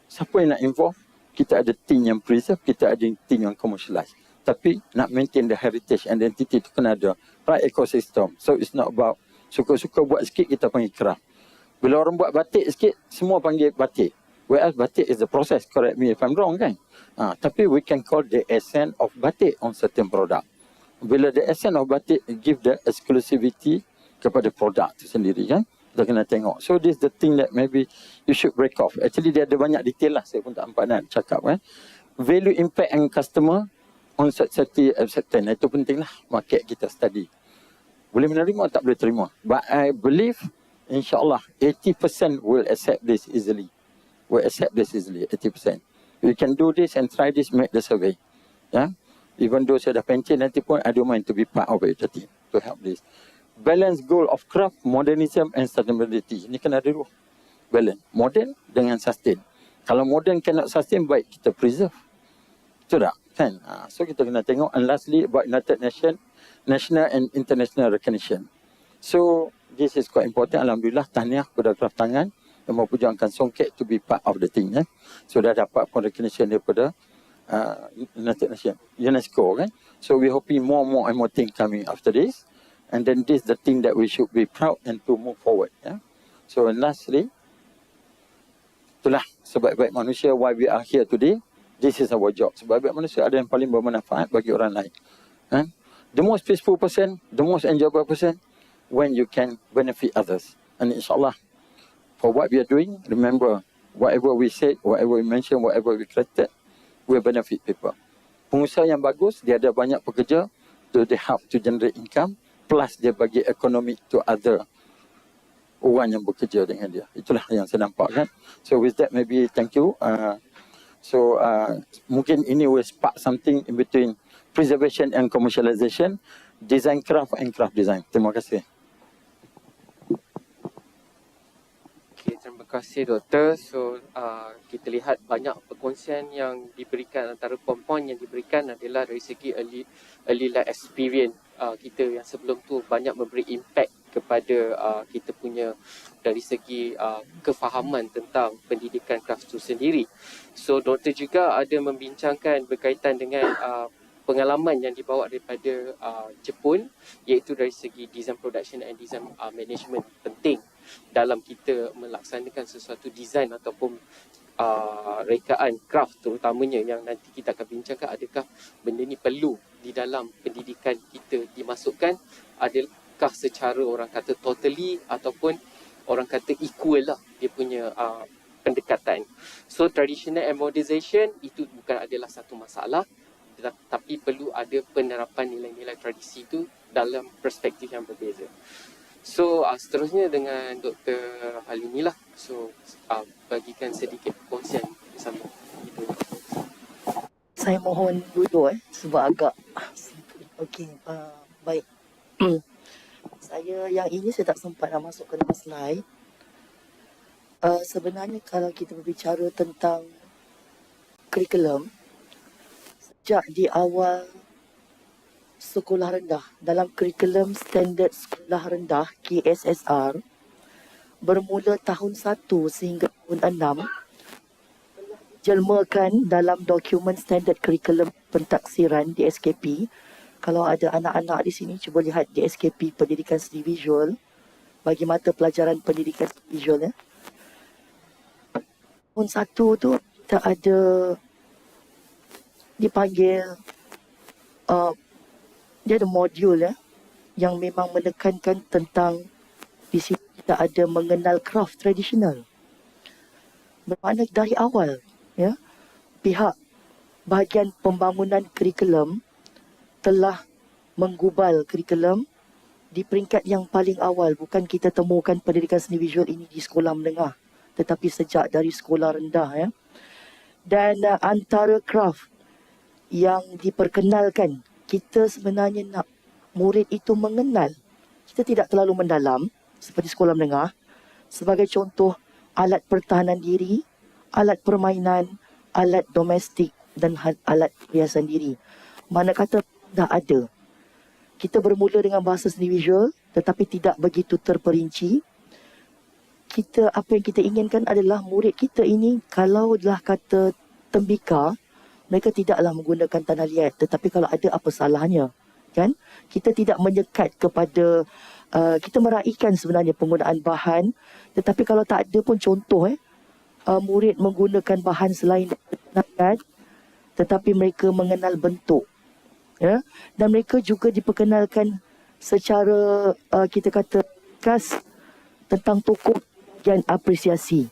siapa yang nak involve? Kita ada team yang preserve, kita ada team yang commercialize. Tapi nak maintain the heritage identity tu kena ada right ecosystem. So it's not about suka-suka buat sikit kita panggil craft. Bila orang buat batik sikit, semua panggil batik. Whereas batik is the process, correct me if I'm wrong kan. Tapi we can call the essence of batik on certain product. Bila the essence of batik give the exclusivity kepada produk tu sendiri kan. Kita kena tengok. So this the thing that maybe you should break off. Actually dia ada banyak detail lah. Saya pun tak nampak nak cakap kan. Value impact and customer on society acceptance. Itu penting lah. Market kita study. Boleh menerima tak boleh terima. But I believe insyaAllah 80% will accept this easily. Will accept this easily. 80%. We can do this and try this, make the survey. Yeah. Even though saya dah pension nanti pun I don't mind to be part of it. To help this. Balance goal of craft, modernism and sustainability. Ini kena ada dua. Balance. Modern dengan sustain. Kalau modern cannot sustain, baik kita preserve. Betul tak? Kan? So kita kena tengok. And lastly, about United Nations, national and international recognition. So this is quite important. Alhamdulillah, tahniah kepada craft tangan yang memperjuangkan songket to be part of the thing. So dah dapat pun recognition daripada United Nations, UNESCO kan. So we hoping more and more things coming after this. And then this is the thing that we should be proud and to move forward. Yeah? So and lastly, itulah sebaik-baik manusia why we are here today. This is our job. Sebaik-baik manusia ada yang paling bermanfaat bagi orang lain. The most peaceful person, the most enjoyable person, when you can benefit others. And insyaAllah, for what we are doing, remember, whatever we said, whatever we mentioned, whatever we created, will benefit people. Pengusaha yang bagus, dia ada banyak pekerja, so they have to generate income, plus dia bagi ekonomi to other orang yang bekerja dengan dia. Itulah yang saya nampak kan. So with that, maybe thank you. Mungkin ini will spark something in between preservation and commercialization, design craft and craft design. Terima kasih. Okay, terima kasih Doktor. So kita lihat banyak perkongsian yang diberikan, antara poin-poin yang diberikan adalah dari segi early life experience kita yang sebelum tu banyak memberi impact kepada kita punya dari segi kefahaman tentang pendidikan craft itu sendiri. So Doktor juga ada membincangkan berkaitan dengan pengalaman yang dibawa daripada Jepun, iaitu dari segi design production and design management penting dalam kita melaksanakan sesuatu design ataupun rekaan craft terutamanya yang nanti kita akan bincangkan, adakah benda ni perlu di dalam pendidikan kita dimasukkan, adakah secara orang kata totally ataupun orang kata equal lah dia punya pendekatan. So traditional and modernization itu bukan adalah satu masalah, tapi perlu ada penerapan nilai-nilai tradisi itu dalam perspektif yang berbeza. So seterusnya dengan Dr. Halimi lah. So bagikan sedikit perkongsian bersama itu. Saya mohon duduk sebab agak okey, baik. Saya yang ini saya tak sempat nak masuk ke dalam slide. Sebenarnya kalau kita berbicara tentang kurikulum, sejak di awal sekolah rendah, dalam kurikulum standard sekolah rendah KSSR, bermula tahun 1 sehingga tahun 6, jelmakan dalam dokumen standard kurikulum pentaksiran di SKP. Kalau ada anak-anak di sini, cuba lihat di SKP Pendidikan Seni Visual bagi mata pelajaran pendidikan seni visual. Tahun 1 tu kita ada dipanggil dia ada modul yang memang menekankan tentang di sini kita ada mengenal craft tradisional. Bermakna dari awal pihak bahagian pembangunan kurikulum telah menggubal kurikulum di peringkat yang paling awal. Bukan kita temukan pendidikan seni visual ini di sekolah menengah, tetapi sejak dari sekolah rendah. Dan antara craft yang diperkenalkan, kita sebenarnya nak murid itu mengenal. Kita tidak terlalu mendalam seperti sekolah menengah. Sebagai contoh, alat pertahanan diri, alat permainan, alat domestik dan alat perhiasan diri. Mana kata dah ada. Kita bermula dengan bahasa seni visual tetapi tidak begitu terperinci. Apa yang kita inginkan adalah murid kita ini kalaulah kata tembikar, mereka tidaklah menggunakan tanah liat. Tetapi kalau ada, apa salahnya? Kan? Kita tidak menyekat kepada, kita meraihkan sebenarnya penggunaan bahan. Tetapi kalau tak ada pun contoh, murid menggunakan bahan selain tanah liat, tetapi mereka mengenal bentuk. Ya? Dan mereka juga diperkenalkan secara, kita kata, khas tentang tokoh dan apresiasi.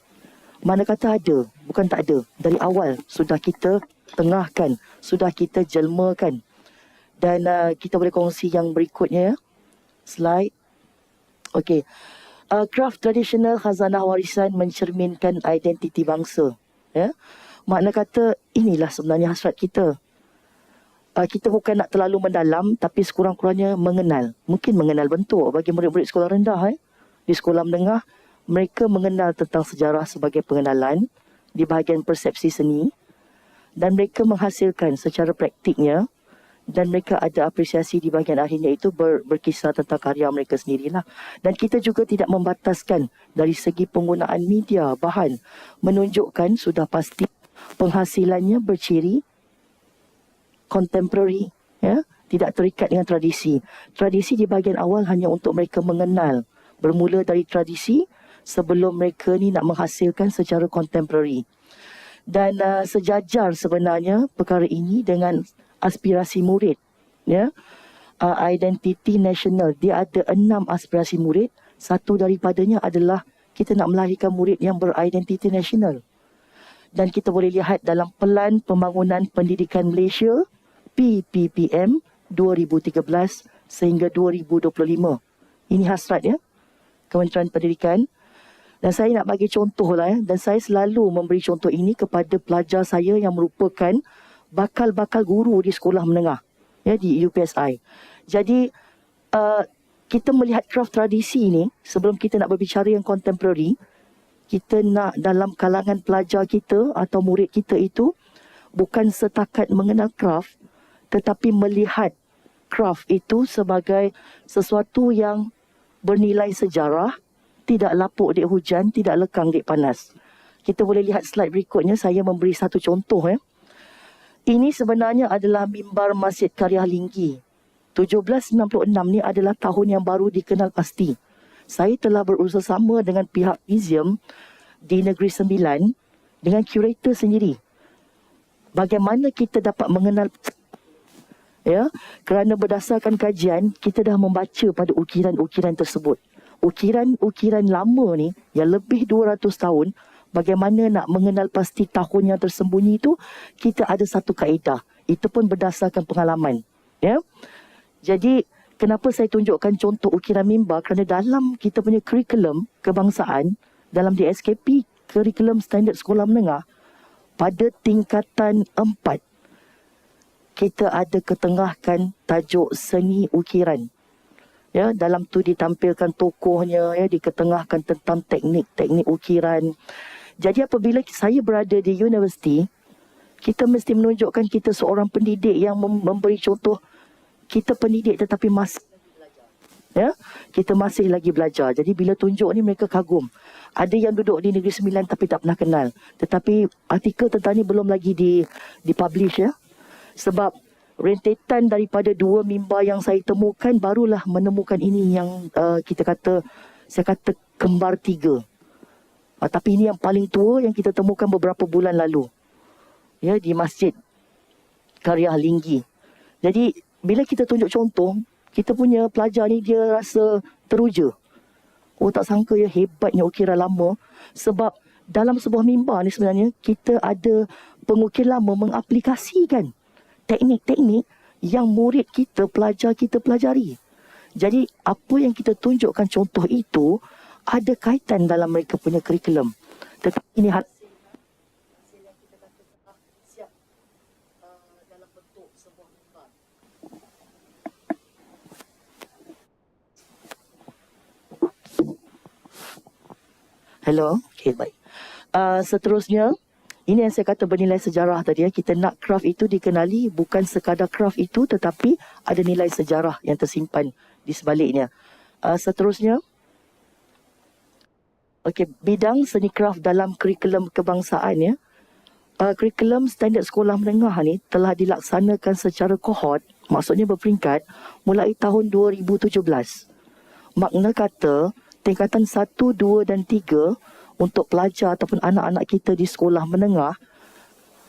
Mana kata ada, bukan tak ada. Dari awal sudah kita tengahkan, sudah kita jelmakan. Dan kita boleh kongsi yang berikutnya. Slide. Okey. Kraf tradisional khazanah warisan mencerminkan identiti bangsa. Ya? Makna kata, inilah sebenarnya hasrat kita. Kita bukan nak terlalu mendalam, tapi sekurang-kurangnya mengenal. Mungkin mengenal bentuk bagi murid-murid sekolah rendah. Di sekolah menengah, mereka mengenal tentang sejarah sebagai pengenalan di bahagian persepsi seni, dan mereka menghasilkan secara praktiknya, dan mereka ada apresiasi di bahagian akhirnya itu berkisar tentang karya mereka sendirilah. Dan kita juga tidak membataskan dari segi penggunaan media, bahan, menunjukkan sudah pasti penghasilannya berciri contemporary, ya, tidak terikat dengan tradisi. Tradisi di bahagian awal hanya untuk mereka mengenal, bermula dari tradisi sebelum mereka ni nak menghasilkan secara contemporary. Dan sejajar sebenarnya perkara ini dengan aspirasi murid, ya. Identiti nasional, dia ada 6 aspirasi murid. Satu daripadanya adalah kita nak melahirkan murid yang beridentiti nasional. Dan kita boleh lihat dalam Pelan Pembangunan Pendidikan Malaysia PPPM 2013 sehingga 2025. Ini hasrat, ya, Kementerian Pendidikan. Dan saya nak bagi contoh lah, dan saya selalu memberi contoh ini kepada pelajar saya yang merupakan bakal-bakal guru di sekolah menengah, ya, di UPSI. Jadi kita melihat kraf tradisi ini, sebelum kita nak berbicara yang contemporary, kita nak dalam kalangan pelajar kita atau murid kita itu bukan setakat mengenal kraf, tetapi melihat kraf itu sebagai sesuatu yang bernilai sejarah, tidak lapuk dek hujan, tidak lekang dek panas. Kita boleh lihat slide berikutnya, saya memberi satu contoh. Ini sebenarnya adalah mimbar Masjid Karya Linggi. 1796 ni adalah tahun yang baru dikenal pasti. Saya telah berusaha dengan pihak museum di Negeri Sembilan dengan curator sendiri. Bagaimana kita dapat mengenal, ya, kerana berdasarkan kajian kita dah membaca pada ukiran-ukiran tersebut. Ukiran-ukiran lama ni yang lebih 200 tahun, bagaimana nak mengenal pasti tahun yang tersembunyi itu, kita ada satu kaedah. Itu pun berdasarkan pengalaman, ya. Jadi kenapa saya tunjukkan contoh ukiran mimbar, kerana dalam kita punya kurikulum kebangsaan, dalam DSKP kurikulum standard sekolah menengah, pada tingkatan 4 kita ada ketengahkan tajuk seni ukiran. Ya, dalam tu ditampilkan tokohnya, ya, diketengahkan tentang teknik-teknik ukiran. Jadi apabila saya berada di universiti, kita mesti menunjukkan kita seorang pendidik yang memberi contoh. Kita pendidik tetapi masih belajar. Ya, kita masih lagi belajar. Jadi bila tunjuk ni mereka kagum. Ada yang duduk di Negeri Sembilan tapi tak pernah kenal. Tetapi artikel tentang ni belum lagi dipublish, ya. Sebab rentetan daripada 2 mimbar yang saya temukan, barulah menemukan ini yang saya kata kembar 3. Tapi ini yang paling tua yang kita temukan beberapa bulan lalu, ya, di Masjid Karya Linggi. Jadi bila kita tunjuk contoh, kita punya pelajar ni dia rasa teruja. Oh, tak sangka ya hebatnya ukiran lama. Sebab dalam sebuah mimbar ni sebenarnya kita ada pengukir lama mengaplikasikan teknik-teknik yang murid kita, pelajar kita pelajari. Jadi apa yang kita tunjukkan contoh itu ada kaitan dalam mereka punya kurikulum. Tetapi ini hasil yang kita kata siap dalam bentuk sebuah mimbar. Hello, okay, baik. Seterusnya, ini yang saya kata bernilai sejarah tadi, ya. Kita nak kraf itu dikenali, bukan sekadar kraf itu, tetapi ada nilai sejarah yang tersimpan di sebaliknya. Seterusnya, okey, bidang seni kraf dalam kurikulum kebangsaan, ya. Kurikulum standard sekolah menengah ni telah dilaksanakan secara kohort, maksudnya berperingkat, mulai tahun 2017. Makna kata, tingkatan 1, 2 dan 3 untuk pelajar ataupun anak-anak kita di sekolah menengah,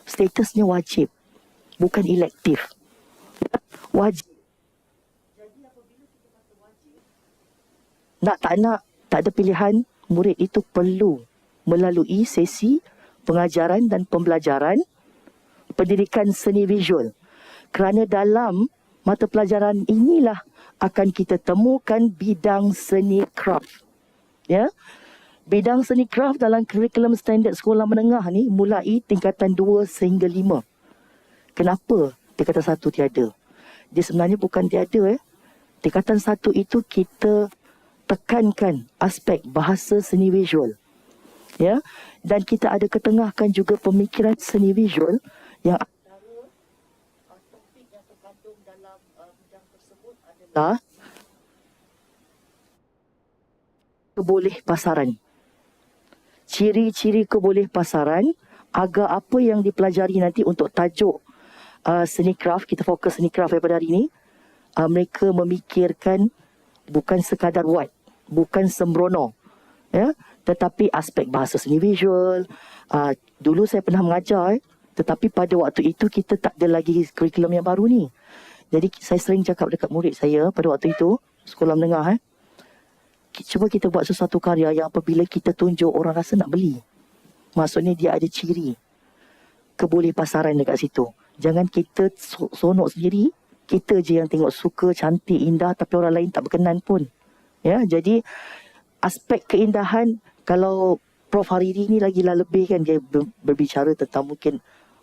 statusnya wajib, bukan elektif. Wajib. Nak tak nak, tak ada pilihan, murid itu perlu melalui sesi pengajaran dan pembelajaran pendidikan seni visual. Kerana dalam mata pelajaran inilah akan kita temukan bidang seni craft. Ya. Bidang seni craft dalam kurikulum standard sekolah menengah ni mulai tingkatan 2 sehingga 5. Kenapa tingkatan 1 tiada? Dia sebenarnya bukan tiada. Tingkatan 1 itu kita tekankan aspek bahasa seni visual. Ya, dan kita ada ketengahkan juga pemikiran seni visual yang antara topik yang terkandung dalam bidang tersebut adalah kebolehpasaran. Ciri-ciri kebolehpasaran, agak apa yang dipelajari nanti untuk tajuk seni craft, kita fokus seni craft daripada hari ini. Mereka memikirkan bukan sekadar buat, bukan sembrono, ya, tetapi aspek bahasa seni visual. Dulu saya pernah mengajar, tetapi pada waktu itu kita tak ada lagi kurikulum yang baru ni. Jadi saya sering cakap dekat murid saya pada waktu itu, sekolah menengah, cuba kita buat sesuatu karya yang apabila kita tunjuk, orang rasa nak beli. Maksudnya dia ada ciri kebolehpasaran dekat situ. Jangan kita sonok sendiri, kita je yang tengok suka, cantik, indah, tapi orang lain tak berkenan pun. Ya, jadi aspek keindahan, kalau Prof Hariri ni lagi lah lebih kan, dia berbicara tentang mungkin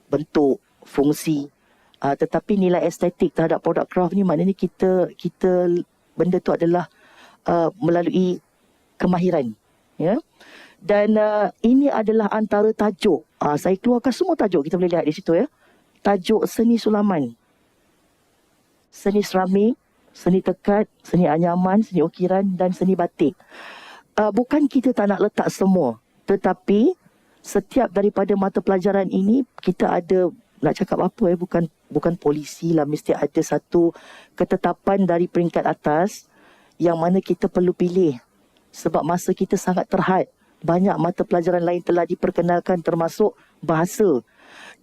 bentuk, fungsi, tetapi nilai estetik terhadap produk craft ni maknanya kita benda tu adalah melalui kemahiran, ya. Dan ini adalah antara tajuk, saya keluarkan semua tajuk, kita boleh lihat di situ, ya. Tajuk seni sulaman, seni seramik, seni tekat, seni anyaman, seni ukiran dan seni batik. Bukan kita tak nak letak semua, tetapi setiap daripada mata pelajaran ini kita ada, nak cakap apa, bukan polisi lah, mesti ada satu ketetapan dari peringkat atas yang mana kita perlu pilih. Sebab masa kita sangat terhad, banyak mata pelajaran lain telah diperkenalkan termasuk bahasa.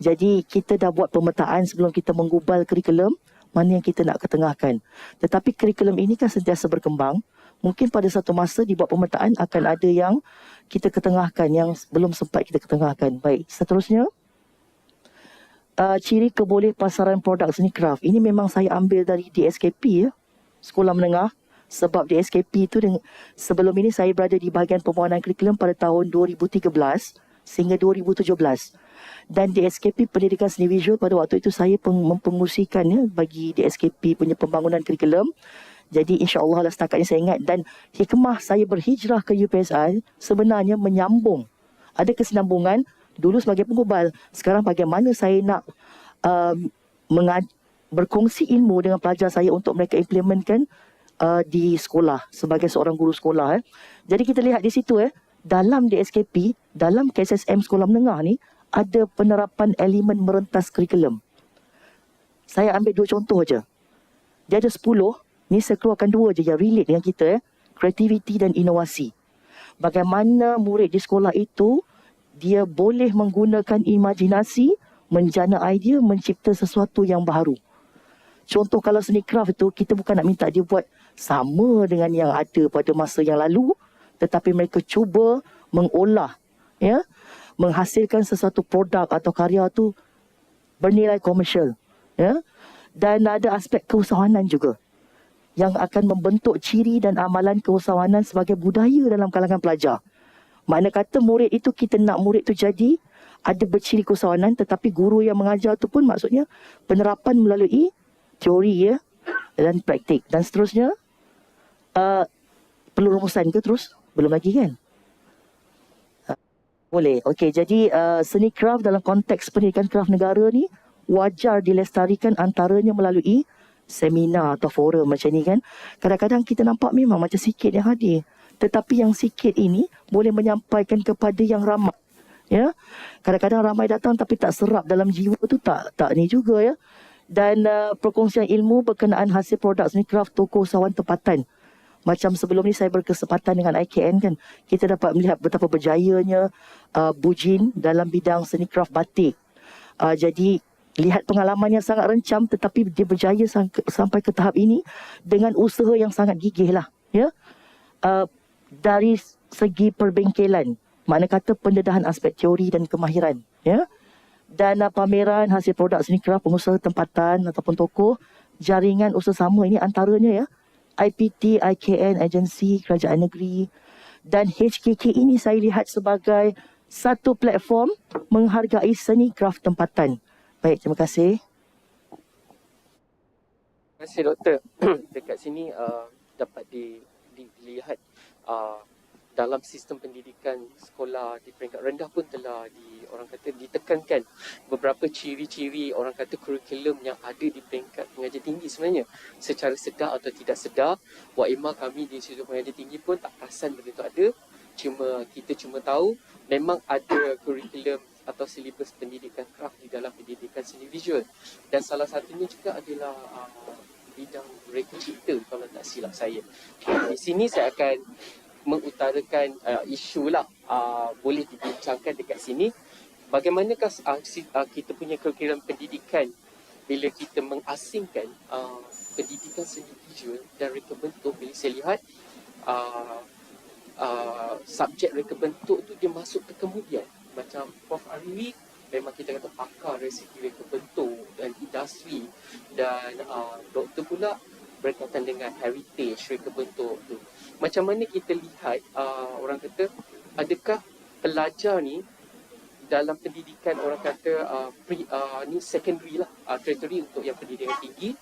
Jadi kita dah buat pemetaan sebelum kita menggubal kurikulum, mana yang kita nak ketengahkan. Tetapi kurikulum ini kan sentiasa berkembang. Mungkin pada satu masa dibuat pemetaan akan ada yang kita ketengahkan, yang belum sempat kita ketengahkan. Baik, seterusnya. Ciri kebolehpasaran produk seni craft. Ini memang saya ambil dari DSKP, ya, sekolah menengah. Sebab DSKP itu sebelum ini saya berada di bahagian pembuanan kurikulum pada tahun 2013 sehingga 2017. Dan DSKP Pendidikan Seni Visual pada waktu itu saya mempengurusikannya bagi DSKP punya pembangunan kurikulum. Jadi insya-Allah lah setakat ini saya ingat, dan hikmah saya berhijrah ke UPSI sebenarnya menyambung. Ada kesinambungan dulu sebagai penggubal, sekarang bagaimana saya nak berkongsi ilmu dengan pelajar saya untuk mereka implementkan di sekolah sebagai seorang guru sekolah. Jadi kita lihat di situ, dalam DSKP, dalam KSSM sekolah menengah ni ada penerapan elemen merentas kurikulum. Saya ambil 2 contoh je. Dia ada 10, ni saya keluarkan 2 je yang relate dengan kita, kreativiti dan inovasi. Bagaimana murid di sekolah itu dia boleh menggunakan imajinasi, menjana idea, mencipta sesuatu yang baru. Contoh kalau seni craft itu, kita bukan nak minta dia buat sama dengan yang ada pada masa yang lalu, tetapi mereka cuba mengolah, ya, menghasilkan sesuatu produk atau karya tu bernilai komersial, ya. Dan ada aspek keusahawanan juga yang akan membentuk ciri dan amalan keusahawanan sebagai budaya dalam kalangan pelajar. Makna kata murid itu, kita nak murid tu jadi ada berciri keusahawanan, tetapi guru yang mengajar tu pun maksudnya penerapan melalui teori, ya, dan praktik dan seterusnya. Perlu rumusan ke terus? Belum lagi kan? Boleh. Okey, jadi seni craft dalam konteks pendidikan craft negara ni wajar dilestarikan antaranya melalui seminar atau forum macam ni kan. Kadang-kadang kita nampak memang macam sikit yang hadir, tetapi yang sikit ini boleh menyampaikan kepada yang ramai. Ya, kadang-kadang ramai datang tapi tak serap dalam jiwa tu, tak ni juga ya. Dan perkongsian ilmu berkenaan hasil produk seni kraft toko usahawan tempatan. Macam sebelum ni saya berkesempatan dengan IKN kan, kita dapat melihat betapa berjayanya Bujin dalam bidang seni kraft batik. Jadi lihat pengalaman yang sangat rencam tetapi dia berjaya sampai ke tahap ini dengan usaha yang sangat gigih lah ya. Dari segi perbengkelan, makna kata pendedahan aspek teori dan kemahiran ya, dan pameran hasil produk seni kraft pengusaha tempatan ataupun toko, jaringan usaha sama ini antaranya ya, IPT, IKN, agensi, kerajaan negeri, dan HKK ini saya lihat sebagai satu platform menghargai seni kraft tempatan. Baik, terima kasih. Terima kasih Doktor. Dekat sini dapat dilihat dalam sistem pendidikan sekolah di peringkat rendah pun telah orang kata ditekankan beberapa ciri-ciri orang kata kurikulum yang ada di peringkat pengajian tinggi sebenarnya. Secara sedar atau tidak sedar, Wak kami di Institut Pengajian Tinggi pun tak perasan benda itu ada. Kita cuma tahu memang ada kurikulum atau silibus pendidikan kraft di dalam pendidikan seni visual. Dan salah satunya juga adalah bidang reka cipta kalau tak silap saya. Di sini saya akan mengutarakan isu lah, boleh dibincangkan dekat sini. Bagaimanakah kita punya kurikulum pendidikan bila kita mengasingkan pendidikan seni visual dan reka bentuk. Bila saya lihat subjek reka bentuk tu dia masuk ke kemudian. Macam Prof. Ariwi memang kita kata pakar dari segi reka bentuk dan industri, dan doktor pula berkaitan dengan heritage reka bentuk tu. Macam mana kita lihat orang kata, adakah pelajar ni dalam pendidikan orang kata ni secondary lah, tertiary untuk yang pendidikan tinggi,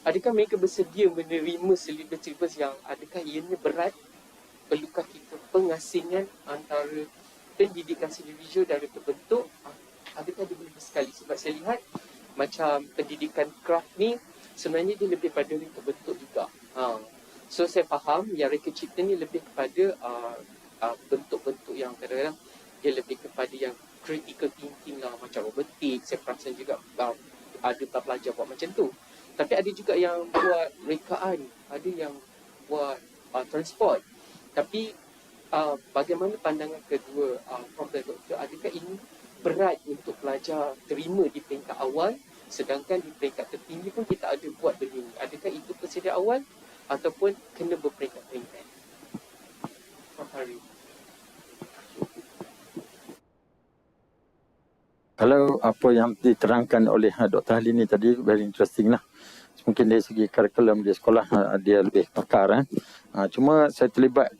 adakah mereka bersedia menerima silibus-silibus yang adakah ianya berat? Perlukah kita pengasingan antara pendidikan seni visual dan reka bentuk? Adakah dia boleh sekali? Sebab saya lihat macam pendidikan kraft ni sebenarnya dia lebih pada reka bentuk juga. So saya faham yang reka cipta ni lebih kepada bentuk-bentuk yang kadang-kadang dia lebih kepada yang critical thinking lah, macam robotik. Saya perasan juga ada pelajar buat macam tu. Tapi ada juga yang buat rekaan, ada yang buat transport. Tapi bagaimana pandangan kedua Prof dan Doktor? Adakah ini berat untuk pelajar terima di peringkat awal, sedangkan di peringkat tertinggi pun kita ada buat benda ni? Adakah itu persedia awal ataupun kena berperingkat-peringkat? Prof Hari. Kalau apa yang diterangkan oleh Dr. Halini tadi, very interesting lah. Mungkin dari segi kurikulum di sekolah dia lebih pakar. Cuma saya terlibat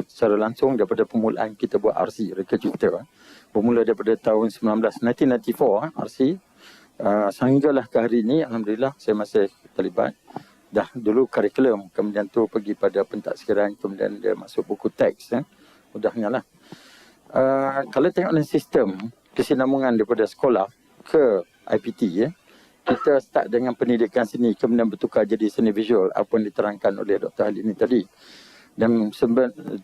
secara langsung daripada permulaan kita buat RC, reka cipta. Bermula daripada tahun 1994 RC. Sehinggalah ke hari ini, Alhamdulillah saya masih terlibat. Dah dulu kurikulum, kemudian tu pergi pada pentaksiran, kemudian dia masuk buku teks. Mudahnya lah. Kalau tengok dalam sistem kesinambungan daripada sekolah ke IPT, kita start dengan pendidikan seni, kemudian bertukar jadi seni visual, apa yang diterangkan oleh Dr. Halini tadi. Dan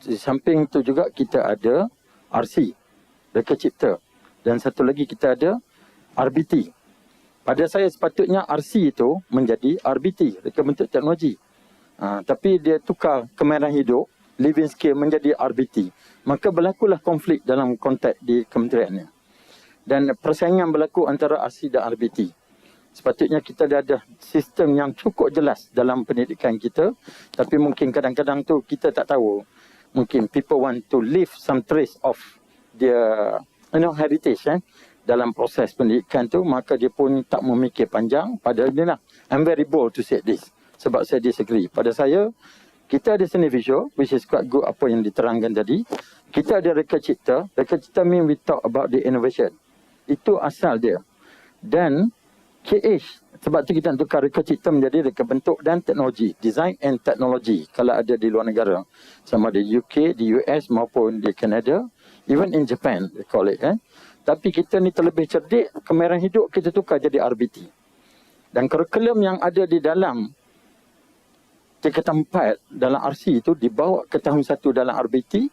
di samping itu juga kita ada RC, reka cipta. Dan satu lagi kita ada RBT. Pada saya sepatutnya RC itu menjadi RBT, reka bentuk teknologi. Tapi dia tukar kemahiran hidup, living skill menjadi RBT. Maka berlakulah konflik dalam konteks di kementeriannya. Dan persaingan berlaku antara RC dan RBT. Sepatutnya kita ada sistem yang cukup jelas dalam pendidikan kita, tapi mungkin kadang-kadang tu kita tak tahu. Mungkin people want to leave some trace of their heritage dalam proses pendidikan tu, maka dia pun tak memikir panjang. Padahal inilah, I'm very bold to say this, sebab saya disagree. Pada saya, kita ada seni visual, which is quite good apa yang diterangkan tadi. Kita ada reka cipta. Reka cipta mean we talk about the innovation. Itu asal dia. Dan KH, sebab tu kita nak tukar reka cipta menjadi reka bentuk dan teknologi, design and technology. Kalau ada di luar negara, sama di UK, di US maupun di Canada, even in Japan they call it. Tapi kita ni terlebih cerdik, kemahiran hidup kita tukar jadi RBT. Dan kurikulum yang ada di dalam tingkatan 4 dalam RC itu dibawa ke tahun 1 dalam RBT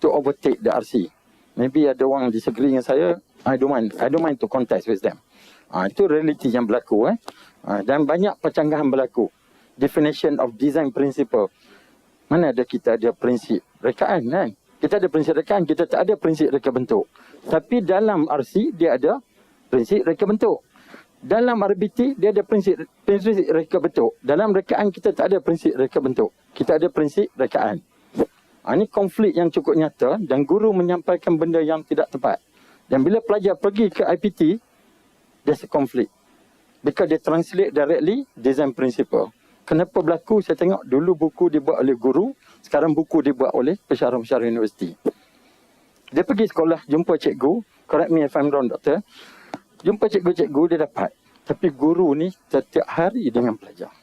to overtake the RC. Maybe ada orang disagree dengan saya, I don't mind to contest with them. Itu realiti yang berlaku. Dan banyak percanggahan berlaku. Definition of design principle. Mana ada kita ada prinsip rekaan kan? Kita ada prinsip rekaan, kita tak ada prinsip reka bentuk. Tapi dalam RC dia ada prinsip reka bentuk. Dalam RBT dia ada prinsip reka bentuk. Dalam rekaan kita tak ada prinsip reka bentuk. Kita ada prinsip rekaan. Ini konflik yang cukup nyata dan guru menyampaikan benda yang tidak tepat. Dan bila pelajar pergi ke IPT, there's a conflict. Because they translate directly design principle. Kenapa berlaku? Saya tengok dulu buku dibuat oleh guru, sekarang buku dibuat oleh pensyarah-pensyarah universiti. Dia pergi sekolah, jumpa cikgu, correct me if I'm wrong, doktor. Jumpa cikgu-cikgu, dia dapat. Tapi guru ni setiap hari dengan pelajar.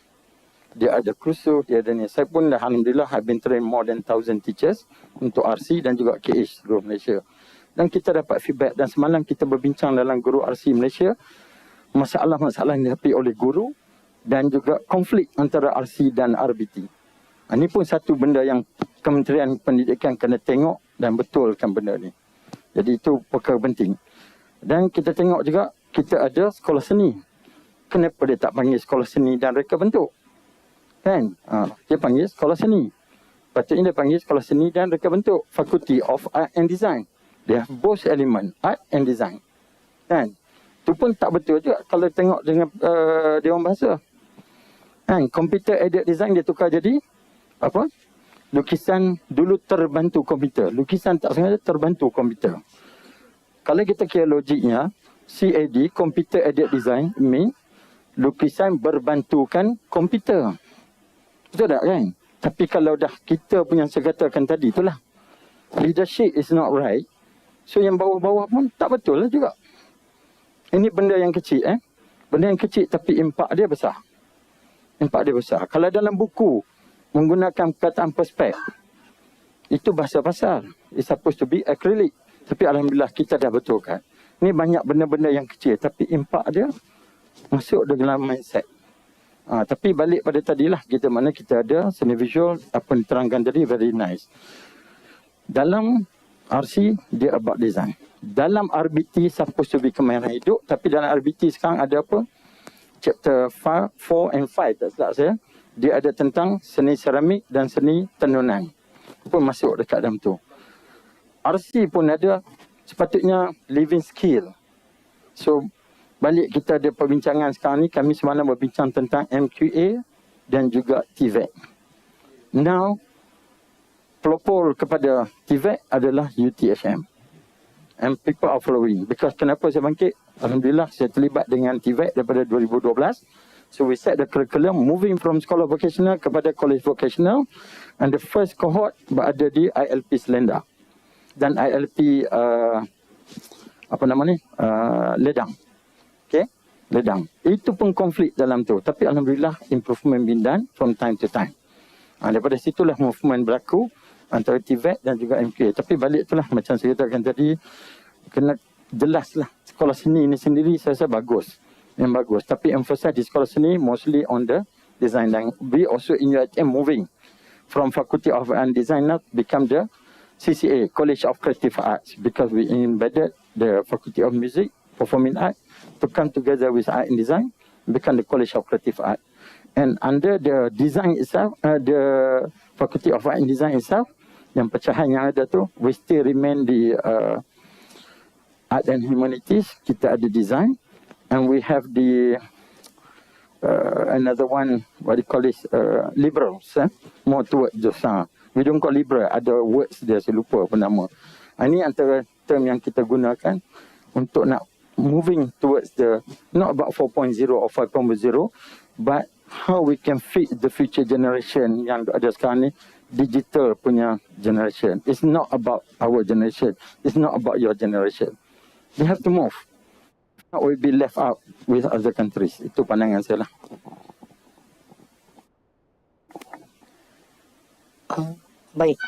Dia ada kursus, dia ada ni. Saya pun dah, alhamdulillah, I've been trained more than 1,000 teachers untuk RC dan juga KH seluruh Malaysia. Dan kita dapat feedback. Dan semalam kita berbincang dalam guru RC Malaysia, masalah-masalah yang dihadapi oleh guru dan juga konflik antara RC dan RBT. Ini pun satu benda yang Kementerian Pendidikan kena tengok dan betulkan benda ni. Jadi itu perkara penting. Dan kita tengok juga kita ada sekolah seni. Kenapa dia tak panggil sekolah seni dan reka bentuk? Kan? Dia panggil sekolah seni. Patutnya dia panggil sekolah seni dan reka bentuk. Faculty of Art and Design. They have both element, art and design. Kan? Itu pun tak betul juga kalau tengok dengan Dewan Bahasa. Kan? Computer aided design dia tukar jadi apa? Lukisan dulu terbantu komputer. Lukisan tak sengaja terbantu komputer. Kalau kita kira logiknya, CAD, computer aided design, mean lukisan berbantukan komputer. Betul tak kan? Tapi kalau dah kita punya saya katakan tadi itulah, leadership is not right. So yang bawah-bawah pun tak betul lah juga. Ini benda yang kecil Benda yang kecil tapi impak dia besar. Impak dia besar. Kalau dalam buku menggunakan perkataan perspek, itu bahasa pasar. It's supposed to be acrylic. Tapi alhamdulillah kita dah betulkan. Ini banyak benda-benda yang kecil tapi impak dia masuk dalam mindset. Tapi balik pada tadilah mana kita ada seni visual, apa yang diterangkan tadi very nice. Dalam RC dia about design. Dalam RBT supposed to be kemahiran hidup, tapi dalam RBT sekarang ada apa? Chapter 4 and 5 tak silap saya. Dia ada tentang seni seramik dan seni tenunan. Pun masuk dekat dalam tu. RC pun ada sepatutnya living skill. So balik kita ada perbincangan sekarang ni, kami semalam berbincang tentang MQA dan juga TVET. Now pelopor kepada TVET adalah UTHM. And people are following. Because kenapa saya bangkit? Alhamdulillah saya terlibat dengan TVET daripada 2012. So we set the curriculum moving from sekolah vocational kepada college vocational. And the first cohort berada di ILP Selenda. Dan ILP Ledang. Okay? Ledang. Itu pun konflik dalam tu. Tapi alhamdulillah improvement been done from time to time. Daripada situlah movement berlaku antara TVET dan juga MQA. Tapi balik itulah macam saya katakan tadi, kena jelaslah sekolah seni ini sendiri saya rasa bagus. Yang bagus. Tapi emphasize di sekolah seni mostly on the design. Dan we also in UiTM moving from Faculty of Art and Design now become the CCA, College of Creative Arts, because we embedded the Faculty of Music, Performing Art to come together with Art and Design, become the College of Creative Art. And under the design itself, the Faculty of Art and Design itself, yang pecahan yang ada tu, we still remain the Art and Humanities, kita ada design, and we have the another one, what do you call this, liberals, more towards those. We don't call liberal, ada words dia, saya lupa apa nama. Ini antara term yang kita gunakan untuk nak moving towards the, not about 4.0 or 5.0, but how we can fit the future generation yang ada sekarang ni, digital punya generation. It's not about our generation. It's not about your generation. We have to move. Not will be left out with other countries. Itu pandangan saya lah. Baik.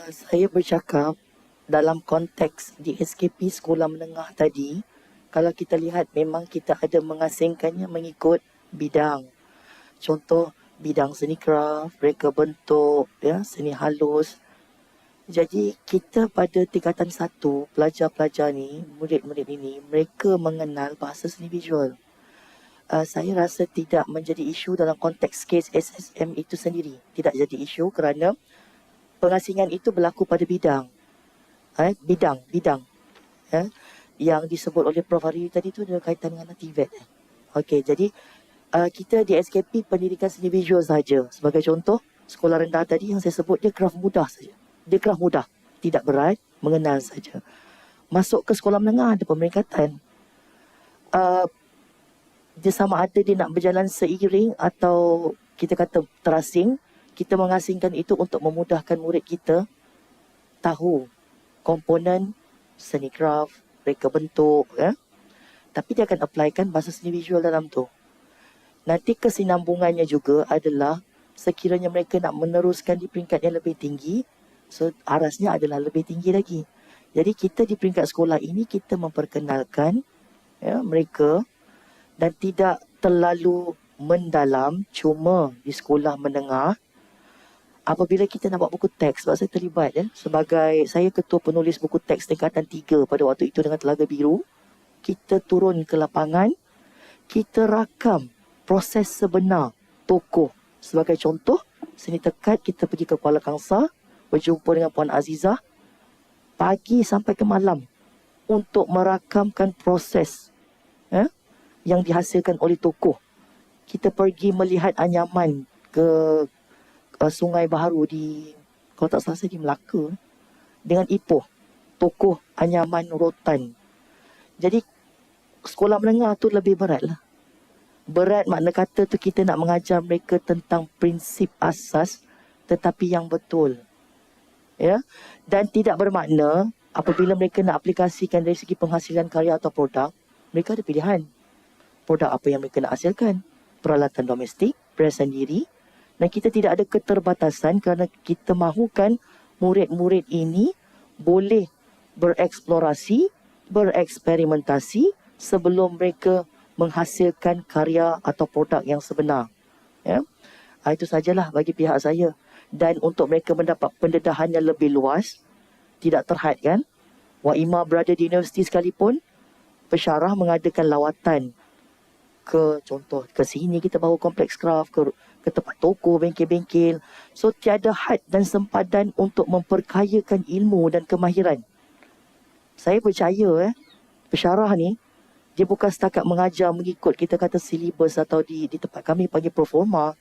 Saya bercakap dalam konteks di SKP sekolah menengah tadi. Kalau kita lihat memang kita ada mengasingkannya mengikut bidang. Contoh bidang seni kraf, reka bentuk, ya, seni halus. Jadi kita pada tingkatan 1, pelajar-pelajar ni, murid-murid ini, mereka mengenal bahasa seni visual. Saya rasa tidak menjadi isu dalam konteks kes SSM itu sendiri. Tidak jadi isu kerana pengasingan itu berlaku pada bidang. Bidang. Yang disebut oleh Prof. Hari tadi tu ada kaitan dengan TVET. Okey, jadi kita di SKP pendidikan seni visual saja. Sebagai contoh, sekolah rendah tadi yang saya sebut dia Kraf mudah saja. Dia Kraf mudah, tidak berat, mengenal saja. Masuk ke sekolah menengah ada pemeringkatan. Dia sama ada dia nak berjalan seiring atau kita kata terasing. Kita mengasingkan itu untuk memudahkan murid kita tahu komponen seni craft, reka bentuk, tapi dia akan applykan bahasa seni visual dalam tu. Nanti kesinambungannya juga adalah sekiranya mereka nak meneruskan di peringkat yang lebih tinggi, so arasnya adalah lebih tinggi lagi. Jadi kita di peringkat sekolah ini kita memperkenalkan mereka dan tidak terlalu mendalam, cuma di sekolah menengah. Apabila kita nak buat buku teks, sebab saya terlibat sebagai saya ketua penulis buku teks tingkatan 3 pada waktu itu dengan Telaga Biru, kita turun ke lapangan, kita rakam proses sebenar tokoh. Sebagai contoh, seni tekat kita pergi ke Kuala Kangsar, berjumpa dengan Puan Azizah pagi sampai ke malam untuk merakamkan proses yang dihasilkan oleh tokoh. Kita pergi melihat anyaman ke Sungai Baharu di, kalau tak salah saya di Melaka, dengan Ipoh, tokoh anyaman rotan. Jadi sekolah menengah tu lebih berat lah. Berat makna kata tu kita nak mengajar mereka tentang prinsip asas tetapi yang betul. Dan tidak bermakna apabila mereka nak aplikasikan dari segi penghasilan karya atau produk, mereka ada pilihan. Produk apa yang mereka nak hasilkan. Peralatan domestik, perhiasan diri. Dan kita tidak ada keterbatasan kerana kita mahukan murid-murid ini boleh bereksplorasi, bereksperimentasi sebelum mereka menghasilkan karya atau produk yang sebenar. Itu sajalah bagi pihak saya. Dan untuk mereka mendapat pendedahan yang lebih luas, tidak terhad kan. Waimah berada di universiti sekalipun, pensyarah mengadakan lawatan ke contoh ke sini kita bawa kompleks Kraf, ke tempat toko, bengkel-bengkel. So tiada had dan sempadan untuk memperkayakan ilmu dan kemahiran. Saya percaya pensyarah ni dia bukan setakat mengajar mengikut kita kata silibus atau di tempat kami panggil proforma.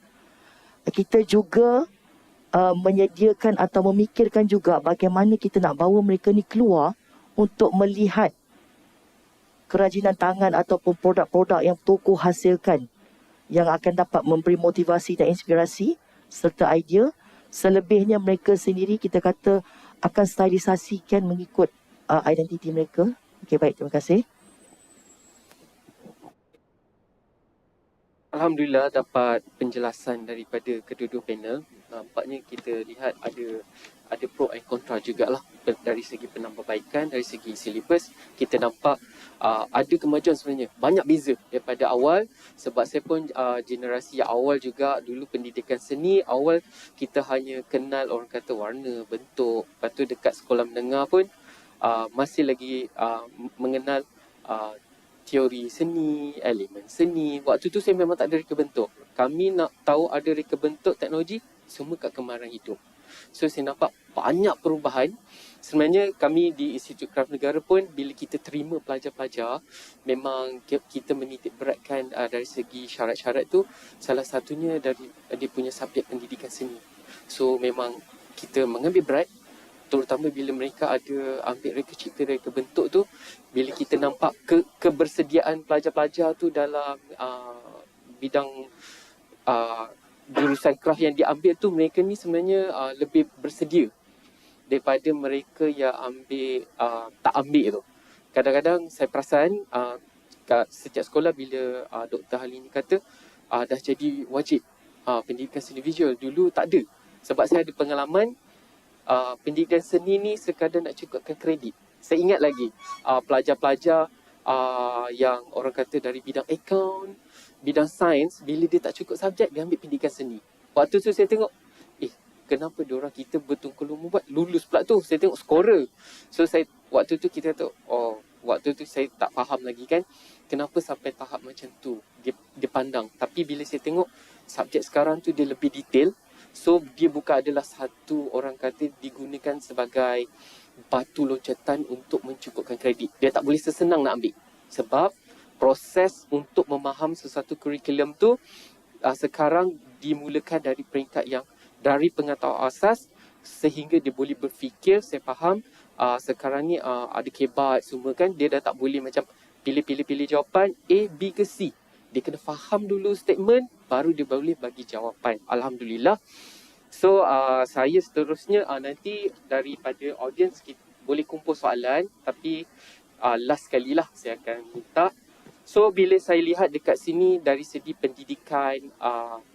Kita juga menyediakan atau memikirkan juga bagaimana kita nak bawa mereka ni keluar untuk melihat kerajinan tangan ataupun produk-produk yang tokoh hasilkan yang akan dapat memberi motivasi dan inspirasi serta idea. Selebihnya mereka sendiri kita kata akan stylisasikan mengikut identiti mereka. Okey, baik, terima kasih. Alhamdulillah dapat penjelasan daripada kedua-dua panel. Nampaknya kita lihat ada pro and kontra jugalah dari segi penambahbaikan, dari segi silibus. Kita nampak ada kemajuan sebenarnya. Banyak beza daripada awal. Sebab saya pun generasi yang awal juga, dulu pendidikan seni, awal kita hanya kenal orang kata warna, bentuk. Lepas tu dekat sekolah menengah pun masih lagi mengenal teori seni, elemen seni. Waktu tu saya memang tak ada reka bentuk. Kami nak tahu ada reka bentuk teknologi, semua kat kemaran hidup. So saya nampak banyak perubahan. Sebenarnya kami di Institut Kraf Negara pun bila kita terima pelajar-pelajar, memang kita menitik beratkan dari segi syarat-syarat tu. Salah satunya dari dia punya subjek pendidikan seni. So memang kita mengambil berat, terutama bila mereka ada ambil reka cipta, reka bentuk tu. Bila kita nampak kebersediaan pelajar-pelajar tu dalam bidang jurusan craft yang diambil tu, mereka ni sebenarnya lebih bersedia daripada mereka yang ambil tak ambil tu. Kadang-kadang saya perasan sejak sekolah bila Dr. Halini kata dah jadi wajib pendidikan seni visual. Dulu tak ada. Sebab saya ada pengalaman pendidikan seni ni sekadar nak cukupkan kredit. Saya ingat lagi pelajar-pelajar yang orang kata dari bidang akaun, bidang sains, bila dia tak cukup subjek, dia ambil pendidikan seni. Waktu tu saya tengok, kenapa diorang kita bertungkul lumu buat lulus pula tu. Saya tengok scorer. So saya waktu tu kita kata, waktu tu saya tak faham lagi kan kenapa sampai tahap macam tu dia pandang. Tapi bila saya tengok subjek sekarang tu dia lebih detail. So dia bukan adalah satu orang kata digunakan sebagai batu loncatan untuk mencukupkan kredit. Dia tak boleh sesenang nak ambil. Sebab proses untuk memaham sesuatu kurikulum tu sekarang dimulakan dari peringkat yang dari pengetahuan asas sehingga dia boleh berfikir. Saya faham sekarang ni ada kebat semua kan, dia dah tak boleh macam pilih jawapan A, B ke C. Dia kena faham dulu statement baru dia boleh bagi jawapan. Alhamdulillah. So saya seterusnya nanti daripada audience boleh kumpul soalan, tapi last sekali lah saya akan minta. So bila saya lihat dekat sini dari segi pendidikan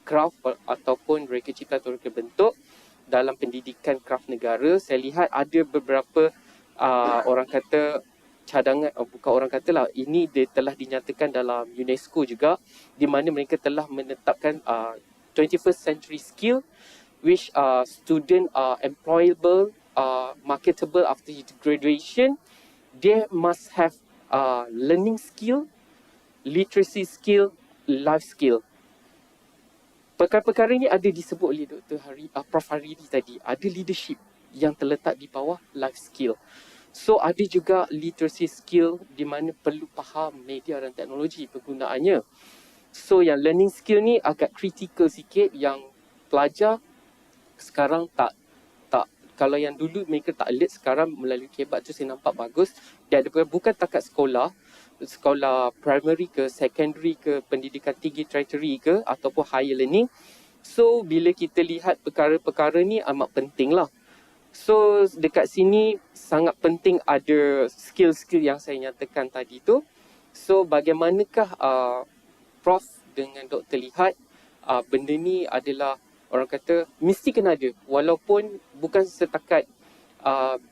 Kraf ataupun reka cipta atau reka bentuk dalam pendidikan Kraf negara, saya lihat ada beberapa orang kata cadangan, bukan orang kata lah, ini dia telah dinyatakan dalam UNESCO juga, di mana mereka telah menetapkan 21st century skill which student are employable, marketable after graduation. They must have learning skill, literacy skill, life skill. Perkara-perkara ini ada disebut oleh Prof. Hariri tadi. Ada leadership yang terletak di bawah life skill. So ada juga literacy skill di mana perlu faham media dan teknologi penggunaannya. So yang learning skill ni agak kritikal sikit, yang pelajar sekarang tak kalau yang dulu mereka tak alert, sekarang melalui kebat tu saya nampak bagus. Dia ada bukan takat sekolah primary ke secondary ke pendidikan tinggi tertiary ke ataupun higher learning. So bila kita lihat perkara-perkara ni amat penting lah. So dekat sini sangat penting ada skill-skill yang saya nyatakan tadi tu. So bagaimanakah Prof dengan Dr. lihat benda ni adalah orang kata mesti kena ada, walaupun bukan setakat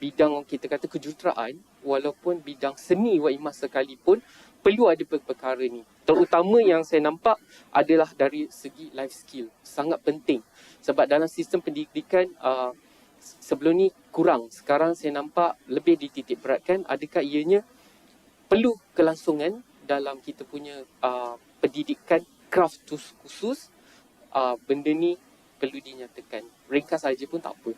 bidang kita kata kejuruteraan, walaupun bidang seni wa imas sekalipun perlu ada perkara ni. Terutama yang saya nampak adalah dari segi life skill, sangat penting. Sebab dalam sistem pendidikan sebelum ni kurang, sekarang saya nampak lebih dititik beratkan. Adakah ianya perlu kelangsungan dalam kita punya pendidikan Kraf khusus? Benda ni perlu dinyatakan. Ringkas saja pun tak apa.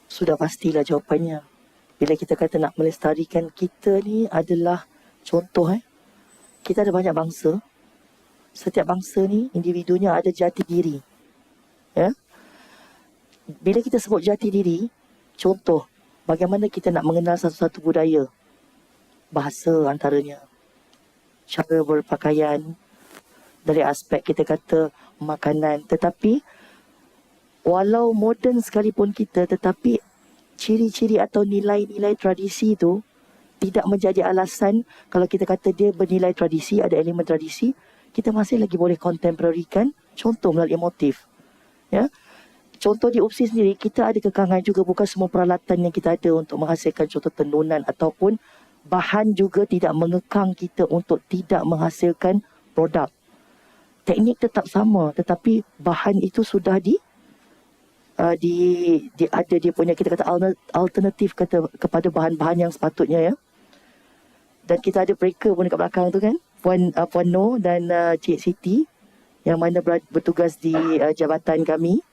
Sudah pastilah jawapannya. Bila kita kata nak melestarikan kita ni adalah contoh kita ada banyak bangsa. Setiap bangsa ni individunya ada jati diri. Ya. Bila kita sebut jati diri, contoh bagaimana kita nak mengenal satu-satu budaya. Bahasa antaranya, cara berpakaian, dari aspek kita kata makanan. Tetapi walau moden sekalipun kita, tetapi ciri-ciri atau nilai-nilai tradisi itu tidak menjadi alasan. Kalau kita kata dia bernilai tradisi, ada elemen tradisi, kita masih lagi boleh contemporary-kan. Contoh melalui motif. Ya. Contoh di UPSI sendiri, kita ada kekangan juga, bukan semua peralatan yang kita ada untuk menghasilkan contoh tenunan ataupun bahan juga tidak mengekang kita untuk tidak menghasilkan produk. Teknik tetap sama, tetapi bahan itu sudah ada dia punya kita kata alternatif kepada bahan-bahan yang sepatutnya, ya. Dan kita ada breaker pun dekat belakang tu kan, Puan Noh dan Cik Siti yang mana bertugas di jabatan kami.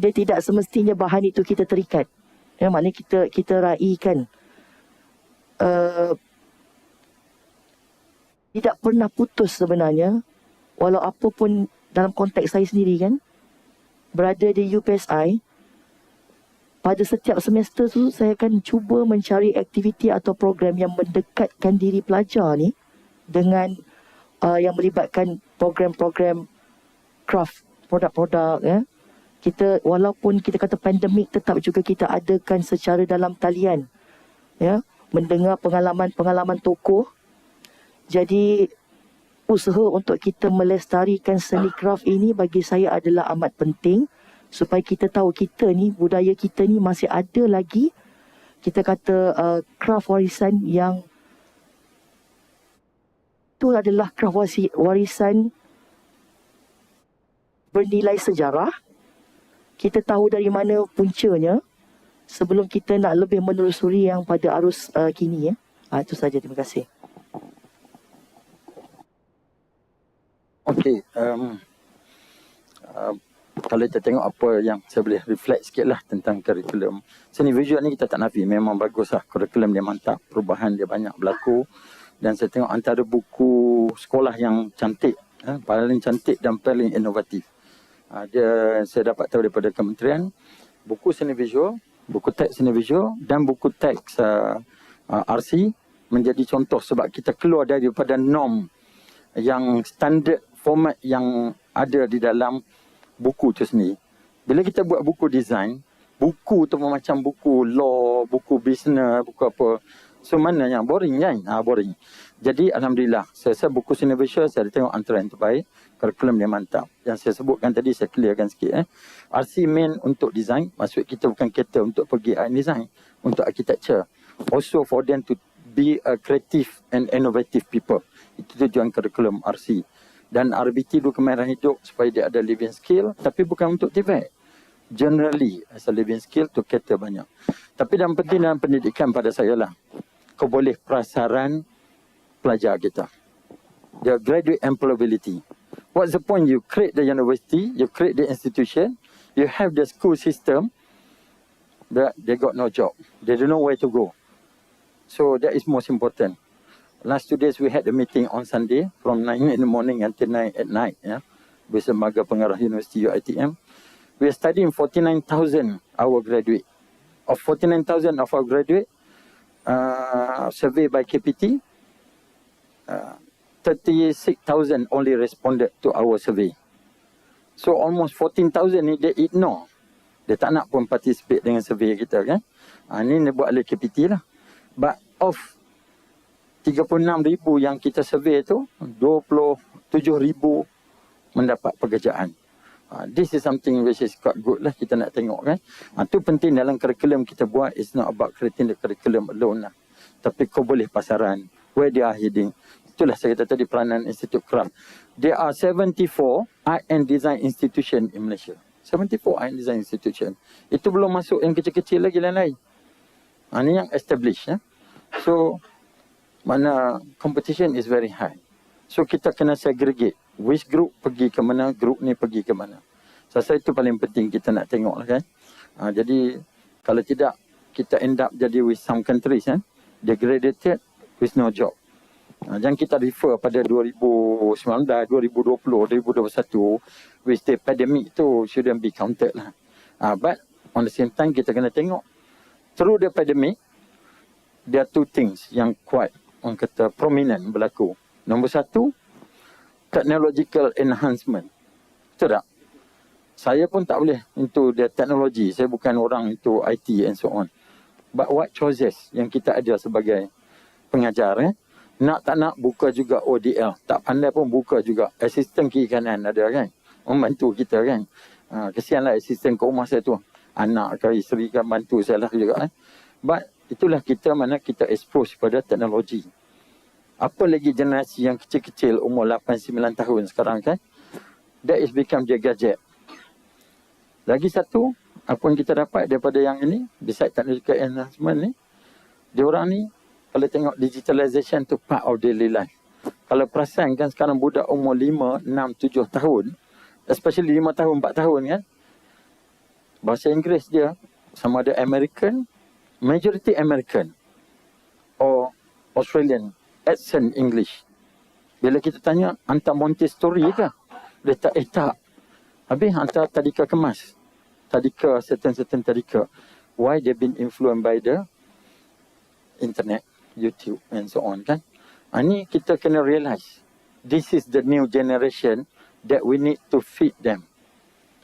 Dia tidak semestinya bahan itu kita terikat. Ya, maknanya kita raikan. Tidak pernah putus sebenarnya. Walau apa pun dalam konteks saya sendiri kan, berada di UPSI, pada setiap semester tu saya akan cuba mencari aktiviti atau program yang mendekatkan diri pelajar ni dengan yang melibatkan program-program craft, produk-produk, ya. Kita walaupun kita kata pandemik, tetap juga kita adakan secara dalam talian, ya, mendengar pengalaman-pengalaman tokoh. Jadi usaha untuk kita melestarikan seni craft ini bagi saya adalah amat penting, supaya kita tahu kita ni, budaya kita ni masih ada lagi kita kata Kraf warisan yang itu adalah Kraf warisan bernilai sejarah. Kita tahu dari mana puncanya sebelum kita nak lebih menelusuri yang pada arus kini ya. Itu saja, terima kasih. Okey, kalau kita tengok apa yang saya boleh reflect sikit lah tentang kurikulum. Seni visual ni kita tak nafi, memang bagus lah. Kurikulum dia mantap, perubahan dia banyak berlaku. Dan saya tengok antara buku sekolah yang cantik, paling cantik dan paling inovatif. Saya dapat tahu daripada kementerian, buku seni visual, buku teks seni visual dan buku teks RC menjadi contoh sebab kita keluar daripada norm yang standard format yang ada di dalam buku tu sendiri. Bila kita buat buku design, buku tu macam buku law, buku business, buku apa. So mana yang boring kan? Boring. Jadi Alhamdulillah, saya rasa buku seni visual saya tengok antara yang terbaik. Kurikulum dia mantap. Yang saya sebutkan tadi saya clearkan sikit. RC main untuk design, maksud kita bukan cater untuk pergi art design, untuk architecture. Also for them to be a creative and innovative people. Itu tujuan kurikulum RC. Dan RBT dua kemahiran hidup supaya dia ada living skill, tapi bukan untuk TVET. Generally as a living skill to cater banyak. Tapi yang penting dalam pendidikan pada saya lah, kau boleh prasaran pelajar kita. The graduate employability. What's the point? You create the university, you create the institution, you have the school system, but they got no job. They don't know where to go. So that is most important. Last 2 days we had a meeting on Sunday from 9 in the morning until 9 at night. With Lembaga Pengarah Universiti UiTM. We are studying 49,000 our graduate. Of 49,000 of our graduate, survey by KPT, 36,000 only responded to our survey. So almost 14,000 ni dia ignore. Dia tak nak pun participate dengan survey kita kan. Ni dia buat oleh KPT lah. But of 36,000 yang kita survey tu, 27,000 mendapat pekerjaan. This is something which is quite good lah, kita nak tengok kan. Itu penting dalam kurikulum kita buat. It's not about creating the curriculum alone lah. Tapi kau boleh pasaran. Where they are heading. Itulah saya kata tadi peranan Institute Kraf. There are 74 art and design institution in Malaysia. 74 art and design institution. Itu belum masuk yang kecil-kecil lagi lain-lain. Ini yang established. So, mana competition is very high. So kita kena segregate. Which group pergi ke mana, group ni pergi ke mana. Saya itu paling penting kita nak tengok lah kan. Jadi kalau tidak, kita end up jadi with some countries degraded with no job. Jangan kita refer pada 2019, 2020, 2021 with the pandemic tu shouldn't be counted lah. But on the same time kita kena tengok through the pandemic, there are two things yang quite orang kata prominent berlaku. Nombor satu, technological enhancement. Betul tak? Saya pun tak boleh into the technology. Saya bukan orang into IT and so on. But what choices yang kita ada sebagai pengajar nak tak nak buka juga ODL. Tak pandai pun buka juga. Assistant kiri kanan ada kan. Membantu kita kan. Kesianlah assistant ke rumah saya tu. Anak ke isteri ke bantu saya lah juga. But itulah kita mana kita expose pada teknologi. Apa lagi generasi yang kecil-kecil umur 8-9 tahun sekarang kan. That is become dia gadget. Lagi satu, apa yang kita dapat daripada yang ini, beside technological enhancement ni, diorang ni, kalau tengok digitalization tu part of daily life. Kalau perasan kan sekarang budak umur 5, 6, 7 tahun, especially 5 tahun, 4 tahun kan, bahasa Inggeris dia sama ada American, majority American, or Australian, accent English. Bila kita tanya, hantar Montessori ke? Dia tak, tak. Habis hantar tadika kemas. Tadika, certain tadika. Why they been influenced by the internet, YouTube and so on kan. Ini kita kena realize. This is the new generation that we need to feed them.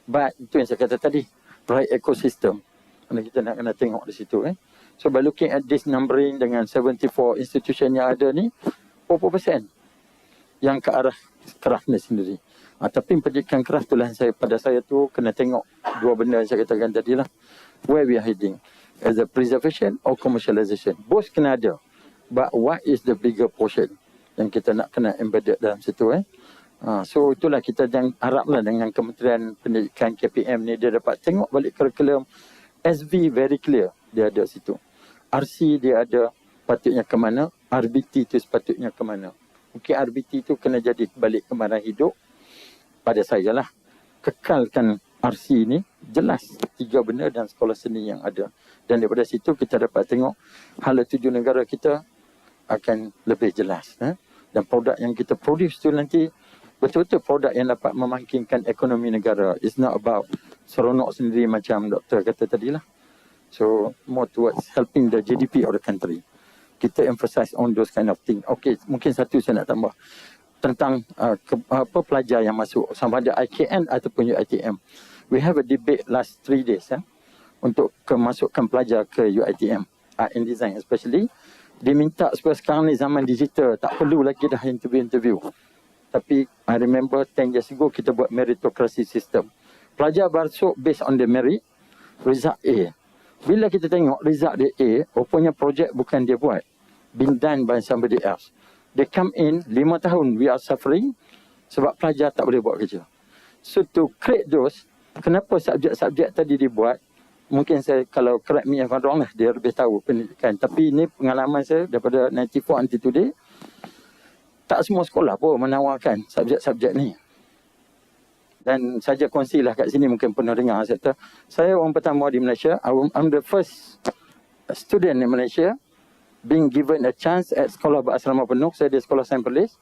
But itu yang saya kata tadi. Right ecosystem. Karena kita nak kena tengok di situ kan. So by looking at this numbering dengan 74 institution yang ada ni, berapa persen yang ke arah Kraf ni sendiri. Tapi pendidikan Kraf tu lah pada saya tu kena tengok dua benda yang saya katakan tadi lah. Where we are heading. as a preservation or commercialization. Both kena ada. But what is the bigger portion yang kita nak kena embedded dalam situ so itulah kita haraplah dengan Kementerian Pendidikan KPM ni dia dapat tengok balik kurikulum. SV very clear dia ada situ. RC dia ada patutnya ke mana, RBT tu sepatutnya ke mana. Mungkin RBT tu kena jadi balik kemarahan hidup pada saya lah. Kekalkan RC ni jelas 3 benda dan sekolah seni yang ada. Dan daripada situ kita dapat tengok hala tuju negara kita akan lebih jelas. Dan produk yang kita produce tu nanti betul-betul produk yang dapat memangkinkan ekonomi negara. It's not about seronok sendiri macam doktor kata tadi lah. So more towards helping the GDP of the country. Kita emphasize on those kind of thing. Okay, mungkin satu saya nak tambah tentang pelajar yang masuk sama ada IKN ataupun UiTM. We have a debate last 3 days untuk kemasukkan pelajar ke UiTM, Art and Design especially. Diminta supaya sekarang ni zaman digital, tak perlu lagi dah interview. Tapi I remember 10 years ago kita buat meritocracy system. Pelajar masuk based on the merit, result A. Bila kita tengok result dia A, rupanya projek bukan dia buat, been done by somebody else. They come in 5 tahun, we are suffering sebab pelajar tak boleh buat kerja. So to create those, kenapa subjek-subjek tadi dibuat, mungkin saya kalau correct me if I'm wrong lah, dia lebih tahu pendidikan. Tapi ini pengalaman saya daripada 94 until today, tak semua sekolah pun menawarkan subjek-subjek ni. Dan saja kongsilah kat sini mungkin pernah dengar saya orang pertama di Malaysia. I'm the first student in Malaysia being given a chance at sekolah berasrama penuh. Saya di sekolah Saint Perlis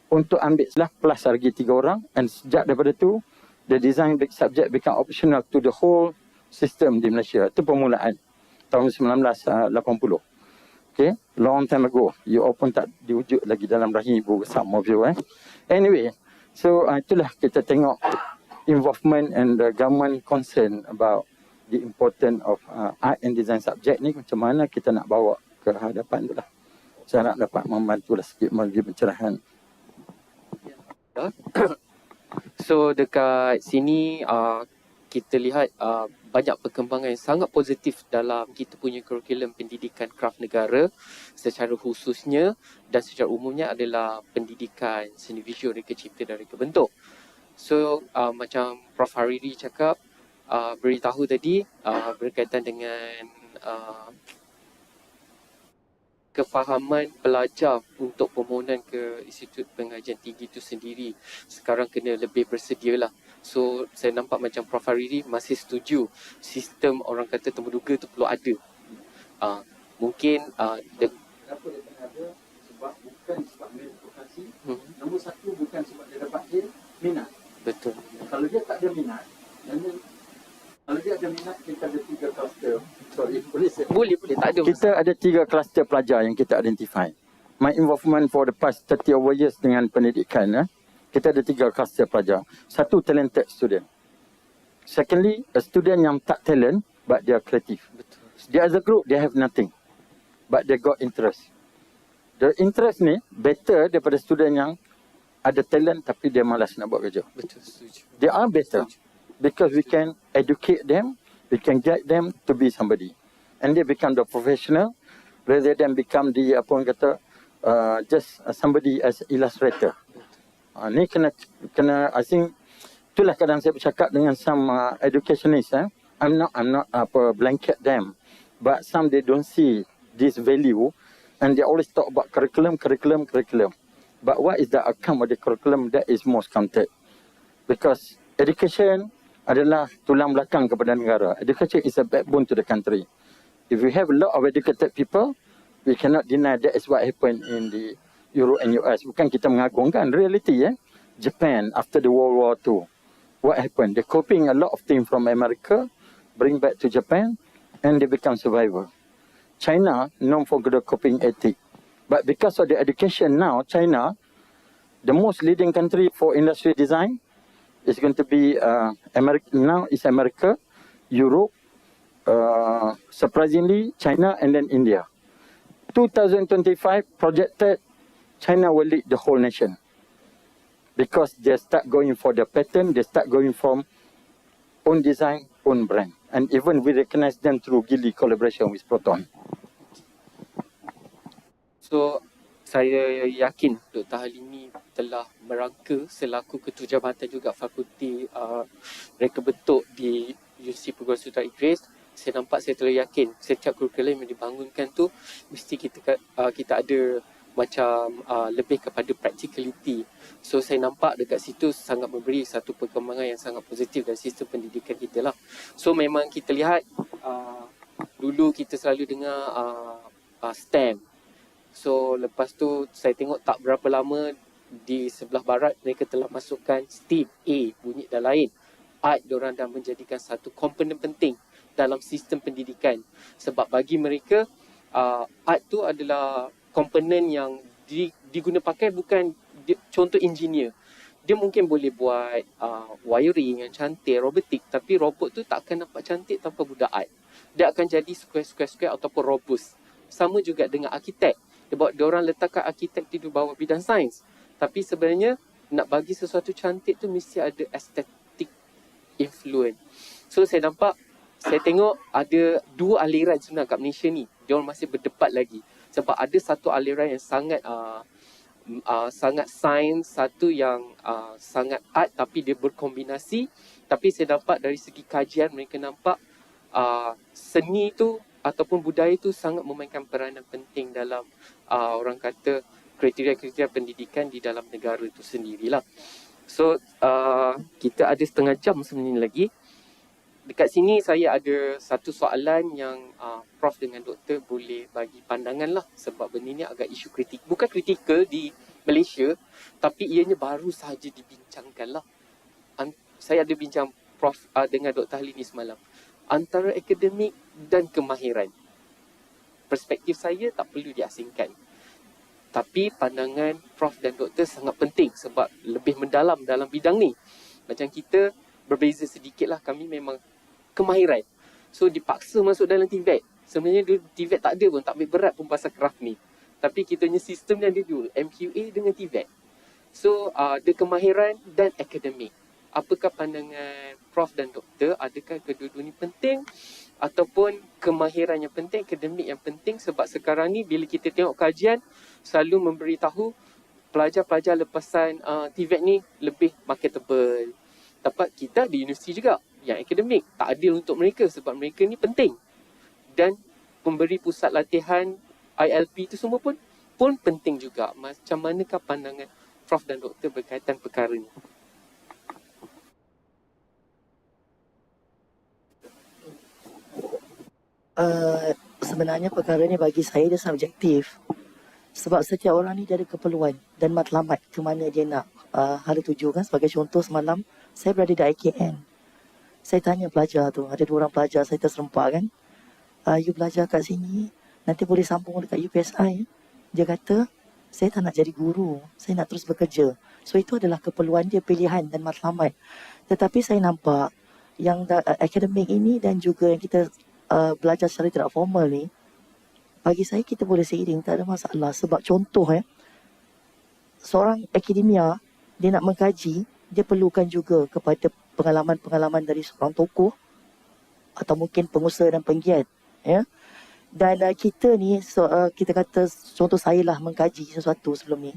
untuk ambil plus lagi 3 orang. And sejak daripada tu, the design subject become optional to the whole system di Malaysia. Itu permulaan tahun 1980. Okay, long time ago. You all pun tak diwujud lagi dalam rahim ibu, some of you. Anyway, so itulah kita tengok involvement and the government concern about the importance of art and design subject ni, macam mana kita nak bawa ke hadapan tu lah. Saya nak dapat membantu lah sikit bagi pencerahan. So dekat sini kita lihat banyak perkembangan yang sangat positif dalam kita punya kurikulum pendidikan Kraf negara secara khususnya dan secara umumnya adalah pendidikan seni visual reka cipta dan reka bentuk. So macam Prof Hariri cakap, beritahu tadi berkaitan dengan kefahaman pelajar untuk permohonan ke Institut Pengajian Tinggi itu sendiri sekarang kena lebih bersedialah. So saya nampak macam Prof Hariri masih setuju sistem orang kata temuduga itu perlu ada. Mungkin Kenapa dia kena ada? Sebab bukan sebab meritokrasi. Nombor satu bukan sebab dia dapat A, minat. betul. Kalau dia tak ada minat, kalau dia ada minat, kita ada 3 kluster. Sorry, boleh Tak ada. Kita ada 3 kluster pelajar yang kita identify. My involvement for the past 30 over years dengan pendidikan, kita ada 3 kluster pelajar. Satu, talented student. Secondly, a student yang tak talent, but they are creative. Betul. Dia as a group, they have nothing, but they got interest. The interest ni better daripada student yang ada talent tapi dia malas nak buat kerja. Betul, setuju. They are better because we can educate them, we can guide them to be somebody, and they become the professional rather than become the apa orang kata just somebody as illustrator. Ni kena I think itulah kadang saya bercakap dengan some educationists. I'm not blanket them, but some they don't see this value, and they always talk about curriculum. But what is the outcome of the curriculum that is most counted? Because education adalah tulang belakang kepada negara. Education is a backbone to the country. If we have a lot of educated people, we cannot deny that is what happened in the Europe and US. Bukan kita mengagungkan reality. Japan after the World War II, what happened? They're copying a lot of things from America, bring back to Japan, and they become survivor. China, known for the copying ethic. But because of the education now, China, the most leading country for industrial design is going to be America. Now is America, Europe, surprisingly China, and then India. 2025 projected China will lead the whole nation because they start going for the pattern, they start going from own design, own brand. And even we recognize them through Gili collaboration with Proton. So, saya yakin Dr. Halimi telah merangka selaku Ketua Jabatan juga Fakulti Reka Bentuk di Universiti Perguruan Sultan Idris. Saya nampak, saya telah yakin setiap kurikulum yang dibangunkan tu mesti kita ada macam lebih kepada practicality. So saya nampak dekat situ sangat memberi satu perkembangan yang sangat positif dalam sistem pendidikan kita lah. So memang kita lihat dulu kita selalu dengar STEM. So lepas tu saya tengok tak berapa lama di sebelah barat mereka telah masukkan STEAM A, bunyi dan lain. Art diorang dah menjadikan satu komponen penting dalam sistem pendidikan. Sebab bagi mereka art tu adalah komponen yang diguna pakai bukan contoh engineer. Dia mungkin boleh buat wiring yang cantik, robotik, tapi robot tu tak akan nampak cantik tanpa budak art. Dia akan jadi square ataupun robust. Sama juga dengan arkitek. Dia orang letakkan arkitek di bawah bidang sains. Tapi sebenarnya nak bagi sesuatu cantik tu mesti ada estetik influence. So saya tengok ada dua aliran sebenarnya kat Malaysia ni. Dia orang masih berdebat lagi. Sebab ada satu aliran yang sangat sains, satu yang sangat art tapi dia berkombinasi. Tapi saya nampak dari segi kajian mereka nampak seni tu ataupun budaya tu sangat memainkan peranan penting dalam orang kata kriteria-kriteria pendidikan di dalam negara itu sendirilah. So kita ada setengah jam sebenarnya lagi. Dekat sini saya ada satu soalan yang Prof dengan Doktor boleh bagi pandangan lah. Sebab benda ni agak isu kritik. Bukan kritikal di Malaysia, tapi ianya baru sahaja dibincangkan lah. Saya ada bincang Prof dengan Dr. Halimi semalam. Antara akademik dan kemahiran. Perspektif saya tak perlu diasingkan. Tapi pandangan Prof dan Doktor sangat penting sebab lebih mendalam dalam bidang ni. Macam kita berbeza sedikit lah, kami memang kemahiran. So dipaksa masuk dalam TVET. Sebenarnya TVET tak ada pun, tak ambil berat pun pasal Kraf ni. Tapi kita punya sistem ni ada dua, MQA dengan TVET. So ada kemahiran dan akademik. Apakah pandangan Prof dan Doktor? Adakah kedua-dua ni penting? Ataupun kemahiran yang penting, akademik yang penting? Sebab sekarang ni bila kita tengok kajian, selalu memberitahu pelajar-pelajar lepasan TVET ni lebih marketable. Dapat kita di universiti juga yang akademik tak adil untuk mereka sebab mereka ni penting. Dan pemberi pusat latihan ILP tu semua pun penting juga. Macam manakah pandangan Prof dan Doktor berkaitan perkara ni? Sebenarnya perkara ni bagi saya dia subjektif. Sebab setiap orang ni dia ada keperluan dan matlamat ke mana dia nak hala tuju kan. Sebagai contoh semalam saya berada di IKN. Saya tanya pelajar tu, ada 2 orang pelajar saya terserempak kan. You belajar kat sini, nanti boleh sambung dekat UPSI. Dia kata, saya tak nak jadi guru, saya nak terus bekerja. So itu adalah keperluan dia, pilihan dan matlamat. Tetapi saya nampak yang akademik ini dan juga yang kita belajar secara tidak formal ni, bagi saya kita boleh seiring, tak ada masalah. Sebab contoh seorang akademia, dia nak mengkaji, dia perlukan juga kepada pengalaman-pengalaman dari seorang tokoh atau mungkin pengusaha dan penggiat. Ya? Dan kita ni, kita kata contoh saya lah mengkaji sesuatu sebelum ni.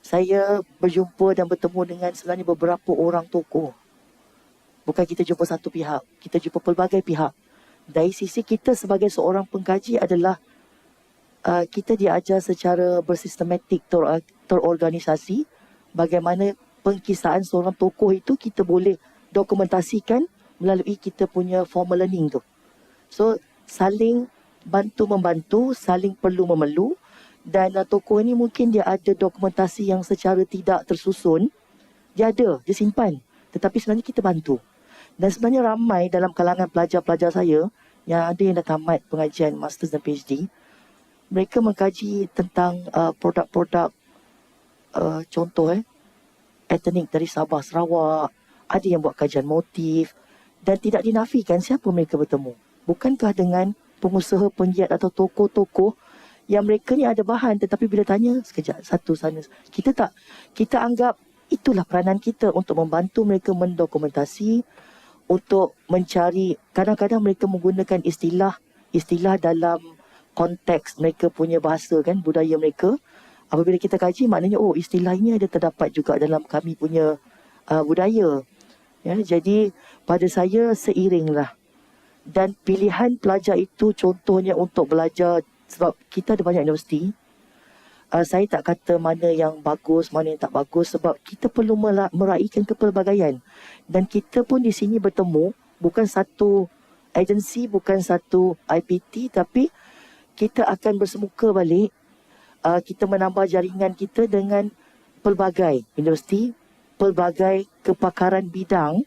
Saya berjumpa dan bertemu dengan sebenarnya beberapa orang tokoh. Bukan kita jumpa satu pihak, kita jumpa pelbagai pihak. Dari sisi kita sebagai seorang pengkaji adalah kita diajar secara bersistematik, terorganisasi bagaimana pengkisaan seorang tokoh itu kita boleh dokumentasikan melalui kita punya formal learning tu. So saling bantu-membantu, saling perlu-memelu. Dan tokoh ini mungkin dia ada dokumentasi yang secara tidak tersusun. Dia ada, dia simpan. Tetapi sebenarnya kita bantu. Dan sebenarnya ramai dalam kalangan pelajar-pelajar saya yang ada yang dah tamat pengajian Masters dan PhD. Mereka mengkaji tentang produk-produk contoh etnik dari Sabah, Sarawak. Ada yang buat kajian motif. Dan tidak dinafikan siapa mereka bertemu. Bukankah dengan pengusaha, penggiat atau tokoh-tokoh yang mereka ni ada bahan, tetapi bila tanya sekejap satu sana, kita anggap itulah peranan kita untuk membantu mereka mendokumentasi, untuk mencari, kadang-kadang mereka menggunakan istilah dalam konteks mereka punya bahasa kan, budaya mereka. Apabila kita kaji, maknanya oh istilah ini ada terdapat juga dalam kami punya budaya. Ya, jadi pada saya seiringlah. Dan pilihan pelajar itu contohnya untuk belajar, sebab kita ada banyak universiti. Saya tak kata mana yang bagus, mana yang tak bagus, sebab kita perlu meraihkan kepelbagaian. Dan kita pun di sini bertemu, bukan satu agensi, bukan satu IPT, tapi kita akan bersemuka balik. Kita menambah jaringan kita dengan pelbagai universiti, pelbagai kepakaran bidang.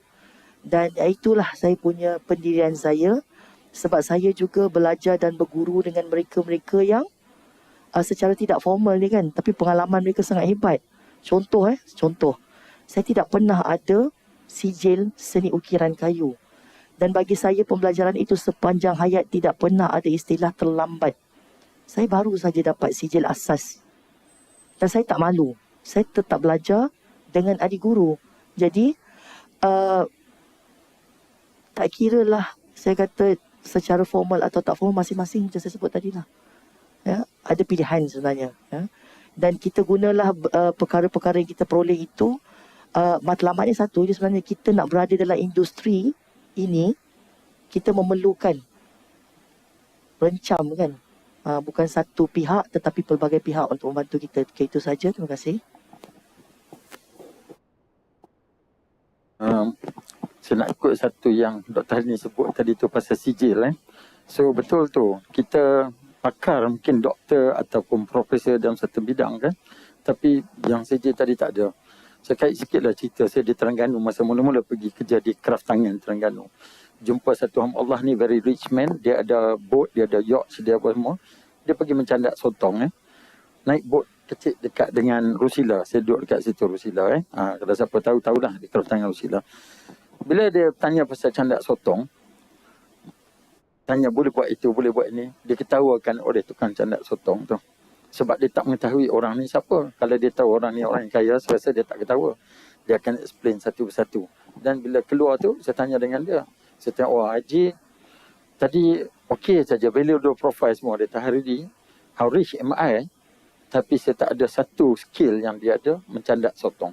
Dan itulah saya punya pendirian saya, sebab saya juga belajar dan berguru dengan mereka-mereka yang secara tidak formal ni kan, tapi pengalaman mereka sangat hebat. Contoh, saya tidak pernah ada sijil seni ukiran kayu. Dan bagi saya pembelajaran itu sepanjang hayat tidak pernah ada istilah terlambat. Saya baru saja dapat sijil asas. Dan saya tak malu. Saya tetap belajar dengan adik guru. Jadi, tak kira lah saya kata secara formal atau tak formal, masing-masing macam saya sebut tadi lah. Ya, ada pilihan sebenarnya. Ya. Dan kita gunalah perkara-perkara yang kita peroleh itu, matlamatnya satu je sebenarnya, kita nak berada dalam industri ini, kita memerlukan rencam kan. Bukan satu pihak tetapi pelbagai pihak untuk membantu kita. Okay, itu saja, terima kasih. Saya nak ikut satu yang Dr. Halini sebut tadi tu pasal sijil. So betul tu, kita pakar mungkin doktor ataupun profesor dalam satu bidang kan, tapi yang sijil tadi tak ada. Saya kait sikit lah cerita saya di Terengganu masa mula-mula pergi kerja di Kraf tangan Terengganu. Jumpa satu hamba Allah ni, very rich man, dia ada boat, dia ada yacht, dia apa semua. Dia pergi mencandak sotong naik boat kecil dekat dengan Rusila. Saya duduk dekat situ Rusila kalau siapa tahu-tahulah di Kraf tangan Rusila. Bila dia tanya pasal candak sotong, tanya boleh buat itu, boleh buat ini, dia ketawakan oleh tukang candak sotong tu. Sebab dia tak mengetahui orang ni siapa. Kalau dia tahu orang ni orang yang kaya, saya rasa dia tak ketawa. Dia akan explain satu persatu. Dan bila keluar tu, saya tanya dengan dia. Saya tanya, oh Haji, tadi okey saja, value the profile semua. Dia tahu hari how rich am I? Tapi saya tak ada satu skill yang dia ada, mencandak sotong.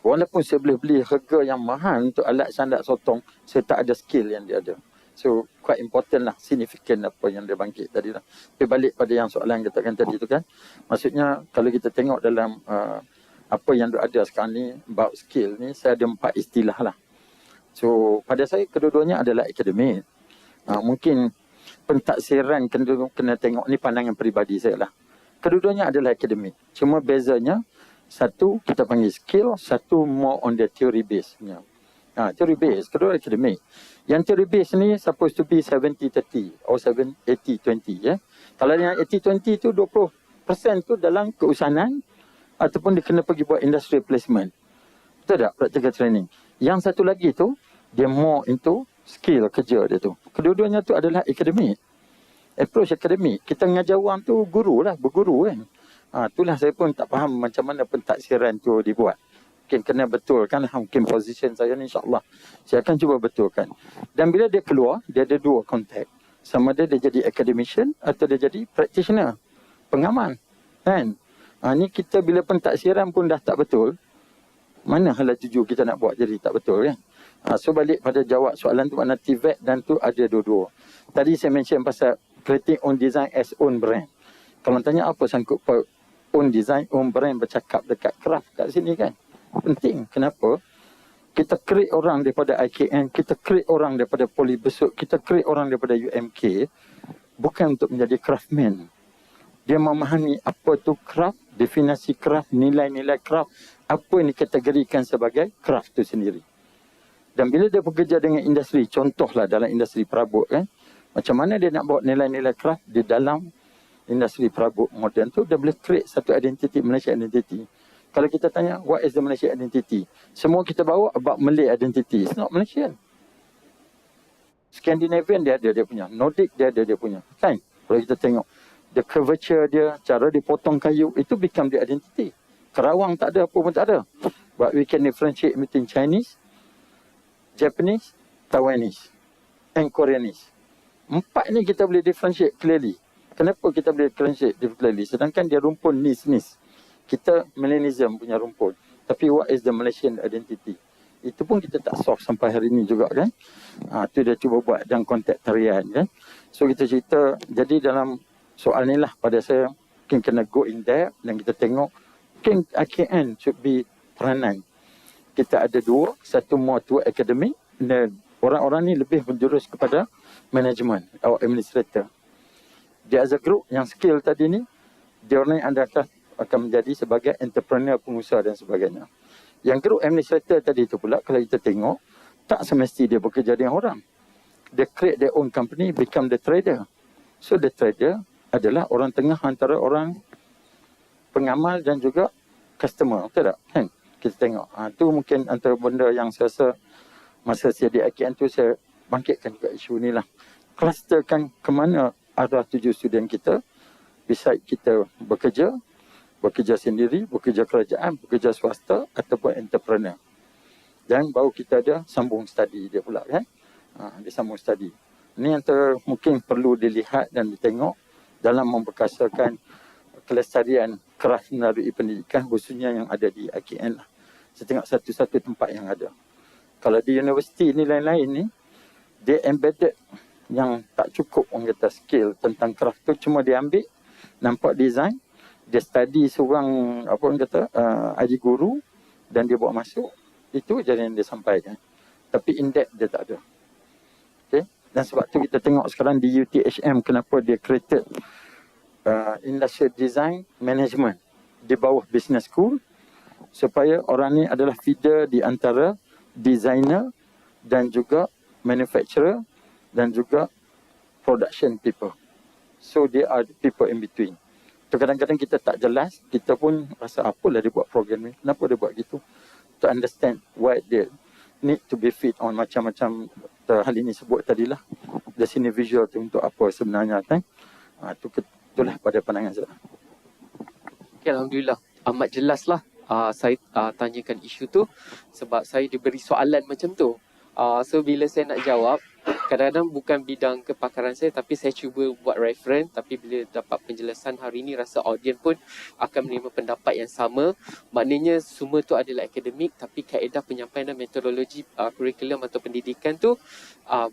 Walaupun saya boleh beli harga yang mahal untuk alat candak sotong, saya tak ada skill yang dia ada. So, quite important lah, significant apa yang dia bangkit tadi lah. Tapi balik pada yang soalan yang katakan tadi tu kan. Maksudnya, kalau kita tengok dalam apa yang ada sekarang ni, about skill ni, saya ada 4 istilah lah. So, pada saya, kedua-duanya adalah akademik. Mungkin pentaksiran kena tengok, ni pandangan peribadi saya lah. Kedua-duanya adalah akademik. Cuma bezanya, satu kita panggil skill, satu more on the theory base. Theory base, kedua akademik. Yang theory base ni supposed to be 70-30 or 80-20 ya. Kalau yang 80-20 tu 20% tu dalam keusahanan ataupun dia kena pergi buat industry placement. Betul tak? Practical training. Yang satu lagi tu dia more into skill kerja dia tu. Kedua-duanya tu adalah akademik. Approach akademik. Kita mengajar orang tu guru lah, berguru kan. Itulah saya pun tak faham macam mana pentaksiran tu dibuat. Mungkin kena betulkan, mungkin position saya ni insyaAllah. Saya akan cuba betulkan. Dan bila dia keluar, dia ada 2 kontak. Sama dia jadi academician atau dia jadi practitioner. Pengamal. Kan? Ni kita bila pentaksiran pun dah tak betul. Mana hala tuju kita nak buat jadi tak betul kan? So balik pada jawab soalan tu, mana TVET dan tu ada dua-dua. Tadi saya mention pasal creating own design as own brand. Kalau tanya apa sangkut own design, own brand bercakap dekat Kraf kat sini kan? Penting. Kenapa? Kita create orang daripada IKN, kita create orang daripada Poli Besut, kita create orang daripada UMK, bukan untuk menjadi craftsman. Dia memahami apa tu craft, definisi craft, nilai-nilai craft, apa yang dikategorikan sebagai craft tu sendiri. Dan bila dia bekerja dengan industri, contohlah dalam industri perabot kan, macam mana dia nak bawa nilai-nilai craft di dalam industri perabot moden tu, dia boleh create satu identity, Malaysia identity. Kalau kita tanya, what is the Malaysia identity? Semua kita bawa about Malay identity. It's not Malaysian. Scandinavian dia ada dia punya. Nordic dia ada dia punya. Kan? Kalau kita tengok, the curvature dia, cara dia potong kayu, itu become the identity. Kerawang tak ada, apa pun tak ada. But we can differentiate between Chinese, Japanese, Taiwanese, and Koreanese. 4 ni kita boleh differentiate clearly. Kenapa kita boleh differentiate clearly? Sedangkan dia rumpun nis. Kita Melanism punya rumpun. Tapi what is the Malaysian identity? Itu pun kita tak solve sampai hari ni juga kan. Tu dia cuba buat dalam konteks tarian kan. So kita cerita, jadi dalam soal ni lah pada saya mungkin kena go in depth dan kita tengok mungkin AKN should be peranan. Kita ada 2, satu more to academic dan orang-orang ni lebih menjurus kepada management atau administrator. Dia as a group yang skill tadi ni, dia orang yang akan menjadi sebagai entrepreneur, pengusaha dan sebagainya. Yang grup administrator tadi tu pula, kalau kita tengok, tak semesti dia bekerja dengan orang. Dia create their own company, become the trader. So the trader adalah orang tengah antara orang pengamal dan juga customer. Betul tak? Kan? Kita tengok. Tu mungkin antara benda yang saya rasa masa saya di AKN tu saya bangkitkan juga isu ni lah. Clusterkan ke mana arah tuju student kita. Beside kita bekerja sendiri, bekerja kerajaan, bekerja swasta ataupun entrepreneur. Dan baru kita ada sambung study dia pula kan. Dia sambung study. Ini antara mungkin perlu dilihat dan ditengok dalam memperkasakan kelestarian Kraf melalui pendidikan khususnya yang ada di AKN lah. Saya tengok satu-satu tempat yang ada. Kalau di universiti ni lain-lain ni, dia embedded yang tak cukup orang kata skill tentang Kraf tu, cuma dia ambil, nampak design, dia study seorang apa orang kata aji guru dan dia bawa masuk, itu je yang dia sampaikan. Tapi in depth dia tak ada. Okay? Dan sebab tu kita tengok sekarang di UTHM kenapa dia created industrial design management di bawah business school, supaya orang ni adalah feeder di antara designer dan juga manufacturer dan juga production people. So they are the people in between. So, kadang-kadang kita tak jelas, kita pun rasa apalah dia buat program ni, kenapa dia buat gitu. To understand why they need to be fit on macam-macam hal ini sebut tadilah. Dari sini visual tu untuk apa sebenarnya kan. Itulah pada pandangan saya. Okay, Alhamdulillah. Amat jelas lah saya tanyakan isu tu sebab saya diberi soalan macam tu. So bila saya nak jawab, kadang-kadang bukan bidang kepakaran saya tapi saya cuba buat reference, tapi bila dapat penjelasan hari ini rasa audiens pun akan menerima pendapat yang sama. Maknanya semua tu adalah akademik tapi kaedah penyampaian dan metodologi kurikulum atau pendidikan tu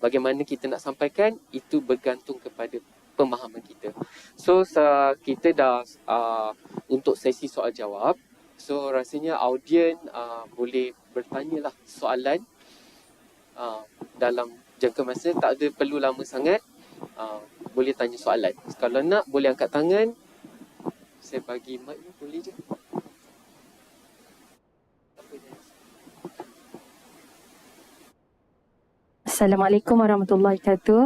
bagaimana kita nak sampaikan itu bergantung kepada pemahaman kita. So kita dah untuk sesi soal jawab. So rasanya audiens boleh bertanyalah soalan dalam jangka masa, tak ada perlu lama sangat. Boleh tanya soalan. Kalau nak boleh angkat tangan. Saya bagi mic ni, boleh je. Assalamualaikum warahmatullahi wabarakatuh.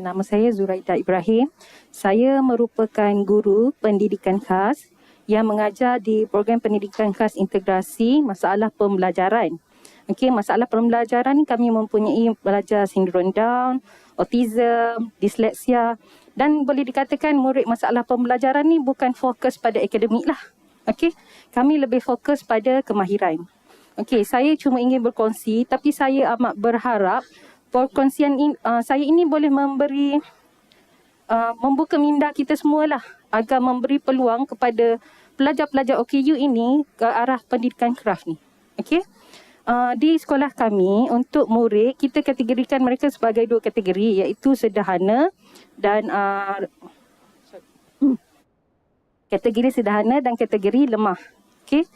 Nama saya Zuraida Ibrahim. Saya merupakan guru pendidikan khas yang mengajar di program pendidikan khas integrasi masalah pembelajaran. Okey, masalah pembelajaran ni kami mempunyai pelajar sindrom Down, autism, disleksia dan boleh dikatakan murid masalah pembelajaran ni bukan fokus pada akademik lah. Okey, kami lebih fokus pada kemahiran. Okey, saya cuma ingin berkongsi tapi saya amat berharap perkongsian saya ini boleh memberi membuka minda kita semualah agar memberi peluang kepada pelajar-pelajar OKU ini ke arah pendidikan Kraf ni. Okey. Di sekolah kami untuk murid kita kategorikan mereka sebagai 2 kategori iaitu sederhana dan kategori sederhana dan kategori lemah. Okey.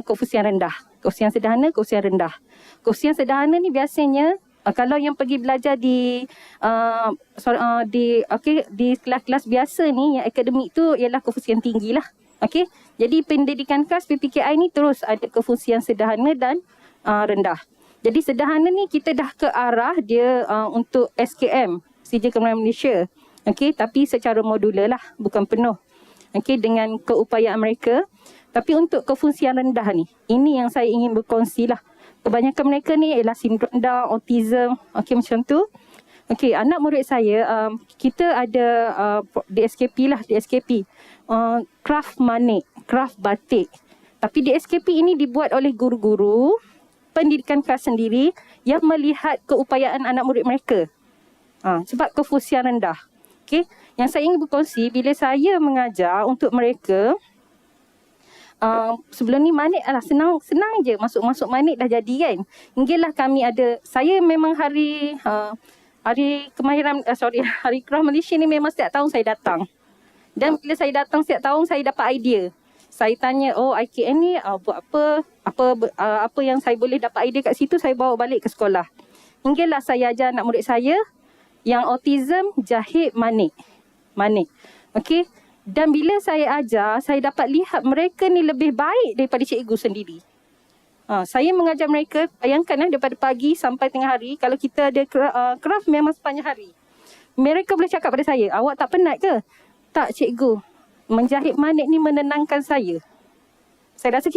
Koefisien rendah. Koefisien sederhana, koefisien rendah. Koefisien sederhana ni biasanya kalau yang pergi belajar di kelas-kelas biasa ni yang akademik tu ialah koefisien tinggi lah. Okey. Jadi pendidikan khas PPKI ni terus ada koefisien sederhana dan rendah. Jadi sederhana ni kita dah ke arah dia untuk SKM, Sijil Kemenangan Malaysia. Okey, tapi secara modular lah, bukan penuh. Okey, dengan keupayaan mereka. Tapi untuk kefungsian rendah ni, ini yang saya ingin berkongsi lah. Kebanyakan mereka ni ialah sindrom Down, autism, okey macam tu. Okey, anak murid saya, kita ada DSKP lah, DSKP. Kraf manik, Kraf batik. Tapi DSKP ini dibuat oleh guru-guru pendidikan khas sendiri yang melihat keupayaan anak murid mereka. Sebab kefusian rendah. Okay. Yang saya ingin berkongsi, bila saya mengajar untuk mereka, sebelum ni manik lah, senang je masuk manik dah jadi kan. Hinggalah kami ada, saya memang hari kemahiran, hari Kraf Malaysia ni memang setiap tahun saya datang. Dan bila saya datang setiap tahun, saya dapat idea. Saya tanya, IKN ni buat apa yang saya boleh dapat idea kat situ, saya bawa balik ke sekolah. Hinggalah saya ajar anak murid saya yang autism jahit manik. Okey. Dan bila saya ajar, saya dapat lihat mereka ni lebih baik daripada cikgu sendiri. Saya mengajar mereka, bayangkan daripada pagi sampai tengah hari, kalau kita ada craft memang sepanjang hari. Mereka boleh cakap pada saya, awak tak penat ke? Tak cikgu, menjahit manik ni menenangkan saya. Saya rasa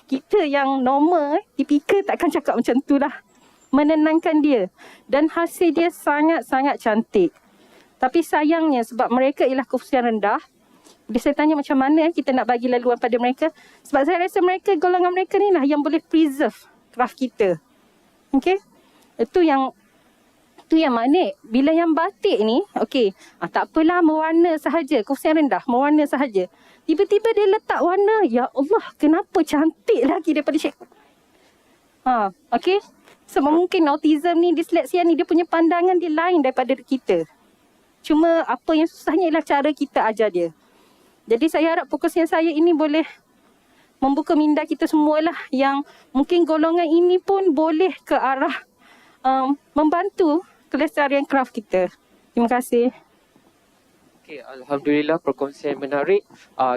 kita yang normal, tipikal takkan cakap macam tu lah. Menenangkan dia. Dan hasil dia sangat-sangat cantik. Tapi sayangnya sebab mereka ialah kefusian rendah, bila saya tanya macam mana kita nak bagi laluan pada mereka, sebab saya rasa golongan mereka ni lah yang boleh preserve craft kita. Okey? Itu yang manik. Bila yang batik ni, okey, tak apalah mewarna sahaja, kefusian rendah, mewarna sahaja. Tiba-tiba dia letak warna, ya Allah, kenapa cantik lagi daripada cikgu. Okey? Sebab mungkin autism ni, disleksia ni, dia punya pandangan dia lain daripada kita. Cuma apa yang susahnya ialah cara kita ajar dia. Jadi saya harap fokusnya saya ini boleh membuka minda kita semualah yang mungkin golongan ini pun boleh ke arah membantu kelestarian craft kita. Terima kasih. Okay, Alhamdulillah perkongsian menarik.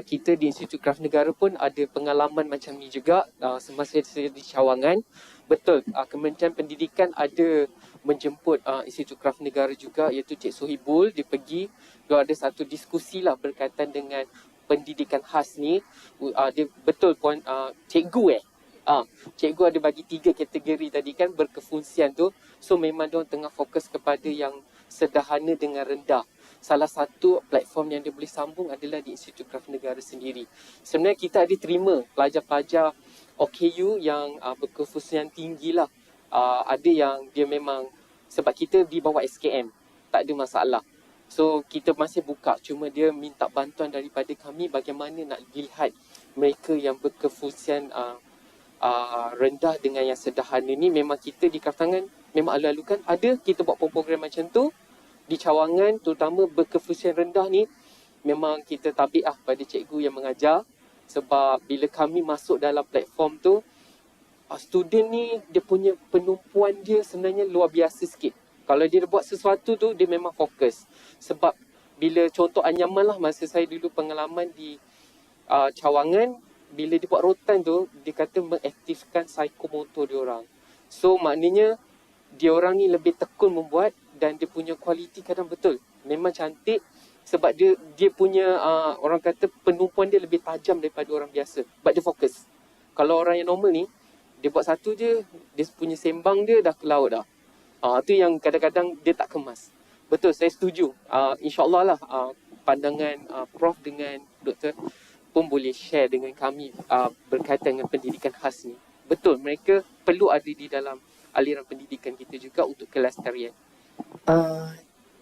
Kita di Institut Kraf Negara pun ada pengalaman macam ni juga semasa saya di cawangan. Betul, Kementerian Pendidikan ada menjemput Institut Kraf Negara juga, iaitu Cik Sohibul. Dia pergi, dia ada satu diskusi lah berkaitan dengan pendidikan khas ni. Dia betul puan cikgu cikgu ada bagi 3 kategori tadi kan, berkefungsian tu. So memang dia tengah fokus kepada yang sederhana dengan rendah. Salah satu platform yang dia boleh sambung adalah di Institut Kraf Negara sendiri. Sebenarnya kita ada terima pelajar-pelajar OKU yang berkefungsian tinggi lah. Ada yang dia memang, sebab kita di bawah SKM, tak ada masalah. So kita masih buka, cuma dia minta bantuan daripada kami bagaimana nak lihat mereka yang berkefungsian rendah dengan yang sederhana ni. Memang kita di Kraftangan memang alu-alukan ada, kita buat program macam tu. Di cawangan terutama berkefungsian rendah ni, memang kita tabi'ah pada cikgu yang mengajar. Sebab bila kami masuk dalam platform tu, student ni dia punya penumpuan dia sebenarnya luar biasa sikit. Kalau dia buat sesuatu tu, dia memang fokus. Sebab bila contoh anyaman lah, masa saya dulu pengalaman di cawangan, bila dia buat rotan tu, dia kata mengaktifkan psikomotor dia orang. So maknanya dia orang ni lebih tekun membuat, dan dia punya kualiti kadang betul. Memang cantik sebab dia punya orang kata penumpuan dia lebih tajam daripada orang biasa. Sebab dia fokus. Kalau orang yang normal ni, dia buat satu je, dia punya sembang dia dah ke laut dah. Tu yang kadang-kadang dia tak kemas. Betul, saya setuju. InsyaAllah lah pandangan Prof dengan Doktor pun boleh share dengan kami berkaitan dengan pendidikan khas ni. Betul, mereka perlu ada di dalam aliran pendidikan kita juga untuk kelestarian.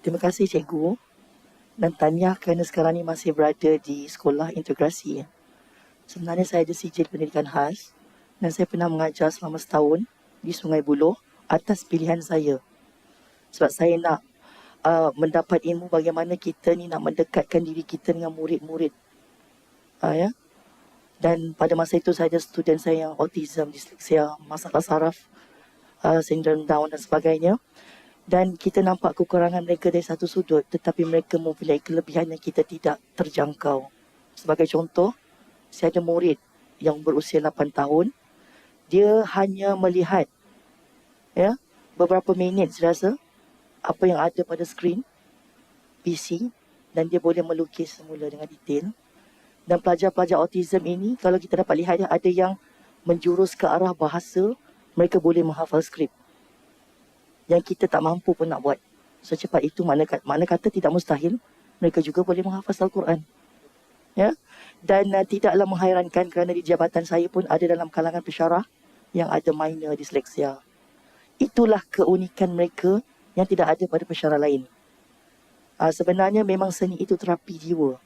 Terima kasih cikgu dan tahniah kerana sekarang ni masih berada di sekolah integrasi. Sebenarnya saya ada sijil pendidikan khas dan saya pernah mengajar selama setahun di Sungai Buloh atas pilihan saya. Sebab saya nak mendapat ilmu bagaimana kita ni nak mendekatkan diri kita dengan murid-murid. Ya. Dan pada masa itu saya ada student saya yang autism, disleksia, masalah saraf, sindrom Down dan sebagainya. Dan kita nampak kekurangan mereka dari satu sudut, tetapi mereka mempunyai kelebihan yang kita tidak terjangkau. Sebagai contoh, saya ada murid yang berusia 8 tahun. Dia hanya melihat beberapa minit saya rasa apa yang ada pada skrin PC dan dia boleh melukis semula dengan detail. Dan pelajar-pelajar autism ini, kalau kita dapat lihat, ada yang menjurus ke arah bahasa, mereka boleh menghafal skrip. Yang kita tak mampu pun nak buat secepat itu, mana kata tidak mustahil mereka juga boleh menghafaz Al-Quran. Ya? Dan tidaklah menghairankan kerana di jabatan saya pun ada dalam kalangan pensyarah yang ada minor disleksia. Itulah keunikan mereka yang tidak ada pada pensyarah lain. Sebenarnya memang seni itu terapi jiwa.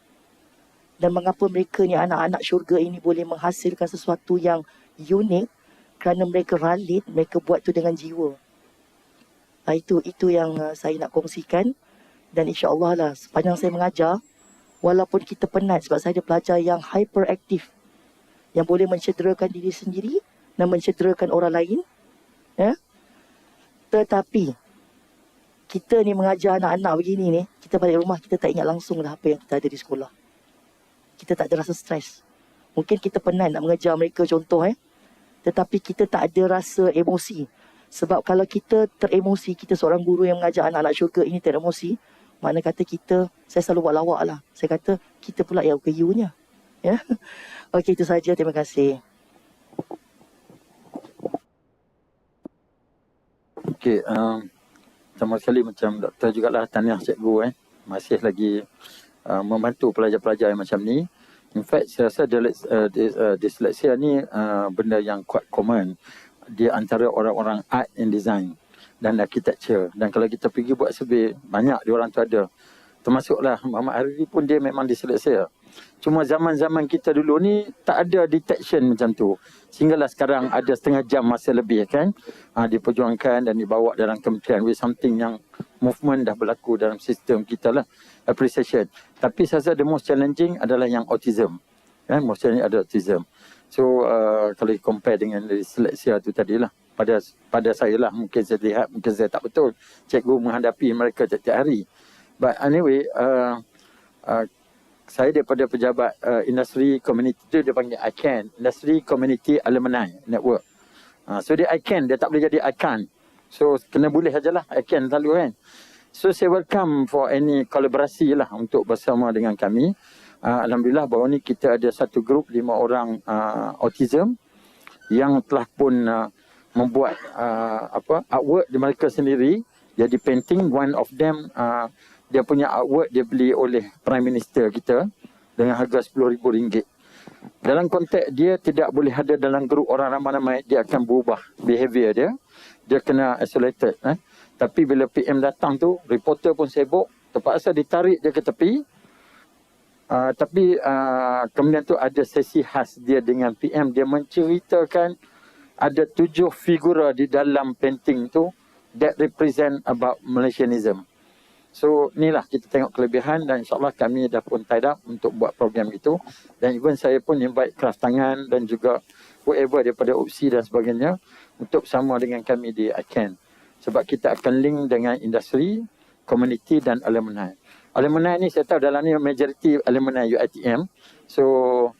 Dan mengapa mereka ni anak-anak syurga ini boleh menghasilkan sesuatu yang unik, kerana mereka ralit, mereka buat tu dengan jiwa. Itu yang saya nak kongsikan. Dan insya-Allah lah sepanjang saya mengajar, walaupun kita penat sebab saya ada pelajar yang hyperaktif, yang boleh mencederakan diri sendiri dan mencederakan orang lain, ya. Tetapi kita ni mengajar anak-anak begini ni, kita balik rumah kita tak ingat langsung dah apa yang kita ada di sekolah. Kita tak ada rasa stres. Mungkin kita penat nak mengajar mereka contoh, tetapi kita tak ada rasa emosi. Sebab kalau kita teremosi, kita seorang guru yang mengajar anak-anak syurga ini teremosi, makna kata kita, saya selalu buat lawak lah. Saya kata kita pula yang OKU-nya. Ya? Okey, itu saja. Terima kasih. Okey, sama sekali macam doktor jugalah, tahniah cikgu masih lagi membantu pelajar-pelajar yang macam ni. In fact, saya rasa disleksia ni benda yang quite common di antara orang-orang art and design dan architecture. Dan kalau kita pergi buat survey, banyak di orang tu ada. Termasuklah Muhammad Hariri pun dia memang disleksia. Cuma zaman-zaman kita dulu ni tak ada detection macam tu. Sehinggalah sekarang ada setengah jam masa lebih kan, diperjuangkan dan dibawa dalam kementerian with something yang movement dah berlaku dalam sistem kita lah, appreciation. Tapi saya rasa the most challenging adalah yang autism. Kan, most challenging ada autism. So kalau compare dengan disleksia tu tadilah, pada saya lah, mungkin saya lihat, mungkin saya tak betul. Cikgu menghadapi mereka setiap hari. But anyway, saya daripada pejabat industri community tu, dia panggil ICANN, Industry Community Alumni Network. So dia ICANN, dia tak boleh jadi ICANN. So kena boleh sajalah ICANN selalu kan. So saya welcome for any kolaborasi lah untuk bersama dengan kami. Alhamdulillah bahawa ni kita ada satu grup 5 orang autism yang telah pun membuat artwork di mereka sendiri. Jadi painting, one of them dia punya artwork dia beli oleh Prime Minister kita dengan harga RM10,000. Dalam konteks dia tidak boleh ada dalam grup orang ramai-ramai, dia akan berubah behavior dia. Dia kena isolated. Tapi bila PM datang tu, reporter pun sibuk, terpaksa ditarik dia ke tepi. Tapi kemudian tu ada sesi khas dia dengan PM. Dia menceritakan ada 7 figura di dalam painting tu that represent about Malaysianism. So inilah kita tengok kelebihan, dan insyaAllah kami dah pun tied up untuk buat program itu. Dan even saya pun invite Kraf tangan dan juga whoever daripada OPSI dan sebagainya untuk sama dengan kami di ICANN. Sebab kita akan link dengan industri, community dan alumni. Alumni ni saya tahu dalam ni majority alumni UiTM. So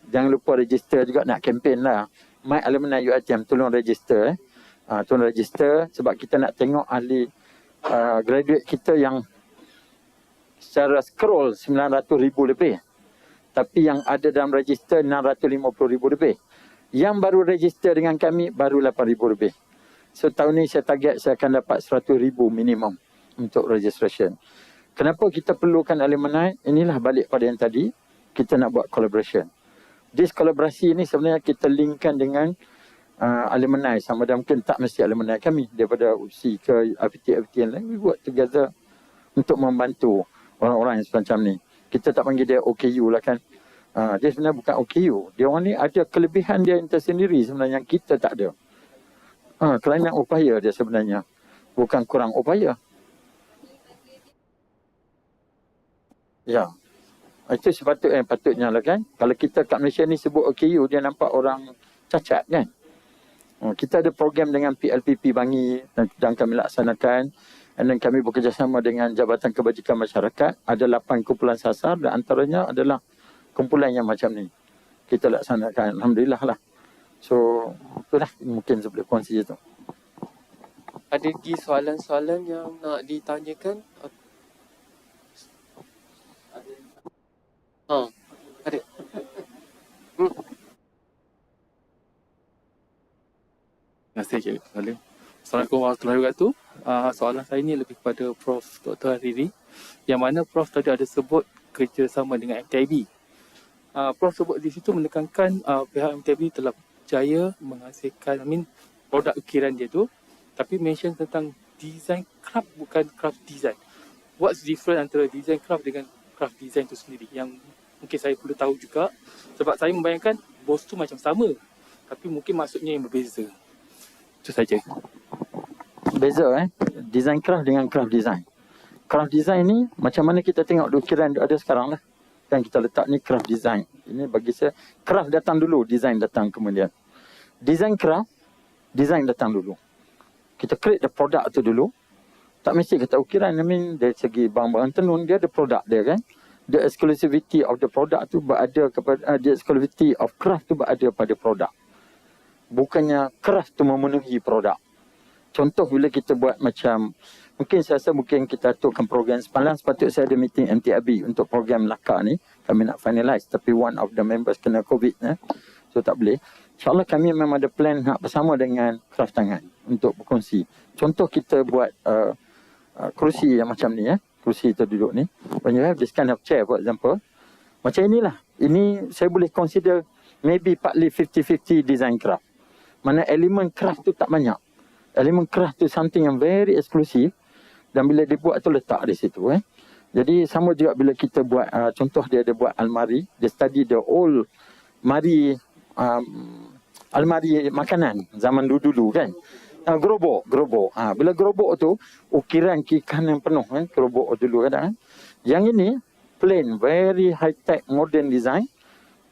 jangan lupa register juga, nak campaign lah. My alumni UiTM, tolong register. Tolong register sebab kita nak tengok ahli graduate kita yang secara scroll 900,000 lebih. Tapi yang ada dalam register 650,000 lebih. Yang baru register dengan kami baru 8,000 lebih. So tahun ni saya target saya akan dapat 100,000 minimum untuk registration. Kenapa kita perlukan alumni? Inilah balik pada yang tadi, kita nak buat collaboration. This kolaborasi ni sebenarnya kita linkkan dengan alumni, sama ada mungkin tak mesti alumni kami daripada UC ke FPT yang lain. We work together untuk membantu orang-orang yang semacam ni. Kita tak panggil dia OKU lah kan. Dia sebenarnya bukan OKU. Dia orang ni ada kelebihan dia yang tersendiri sebenarnya yang kita tak ada. Kelainan upaya dia sebenarnya. Bukan kurang upaya. Ya. Itu patutnya lah kan. Kalau kita kat Malaysia ni sebut OKU, dia nampak orang cacat kan. Kita ada program dengan PLPP Bangi dan kami laksanakan. Dan kami bekerjasama dengan Jabatan Kebajikan Masyarakat. Ada 8 kumpulan sasar dan antaranya adalah kumpulan yang macam ni. Kita laksanakan. Alhamdulillah lah. So, itulah mungkin sebelum kongsi itu. Ada lagi soalan-soalan yang nak ditanyakan? Ada. Terima kasih Cikgu Salim. Assalamualaikum warahmatullahi wabarakatuh. Soalan saya ni lebih kepada Prof. Dr. Hariri, yang mana Prof tadi ada sebut kerjasama dengan MTIB. Prof sebut di situ menekankan pihak MTIB telah berjaya menghasilkan, produk ukiran dia tu, tapi mention tentang design craft, bukan craft design. What's different antara design craft dengan craft design tu sendiri, yang mungkin saya perlu tahu juga, sebab saya membayangkan bos tu macam sama, tapi mungkin maksudnya yang berbeza. Itu saja. Beza design craft dengan craft design. Craft design ni macam mana kita tengok ukiran ada sekarang lah. Kan kita letak ni craft design. Ini bagi saya, craft datang dulu, design datang kemudian. Design craft, design datang dulu. Kita create the product tu dulu. Tak mesti kata ukiran, I mean dari segi barang-barang tenun, dia ada produk dia kan. The exclusivity of the product tu berada kepada, the exclusivity of craft tu berada pada produk. Bukannya craft tu memenuhi produk. Contoh bila kita buat macam, mungkin saya rasa mungkin kita aturkan program semalam, sepatutnya saya ada meeting MTIB untuk program Laka ni. Kami nak finalize, tapi one of the members kena COVID so tak boleh. InsyaAllah kami memang ada plan nak bersama dengan Kraf Tangan untuk berkongsi. Contoh kita buat kerusi yang macam ni kerusi kita duduk ni. When you have this kind of chair for example, macam inilah. Ini saya boleh consider maybe partly 50-50 design craft. Mana elemen craft tu tak banyak. Elemen craft tu something yang very eksklusif, dan bila dia buat tu letak di situ Jadi sama juga bila kita buat contoh dia ada buat almari, dia study the old almari makanan zaman dulu kan. Gerobok. Bila gerobok tu ukiran kiri kanan penuh gerobok dulu kadang Yang ini plain, very high tech modern design,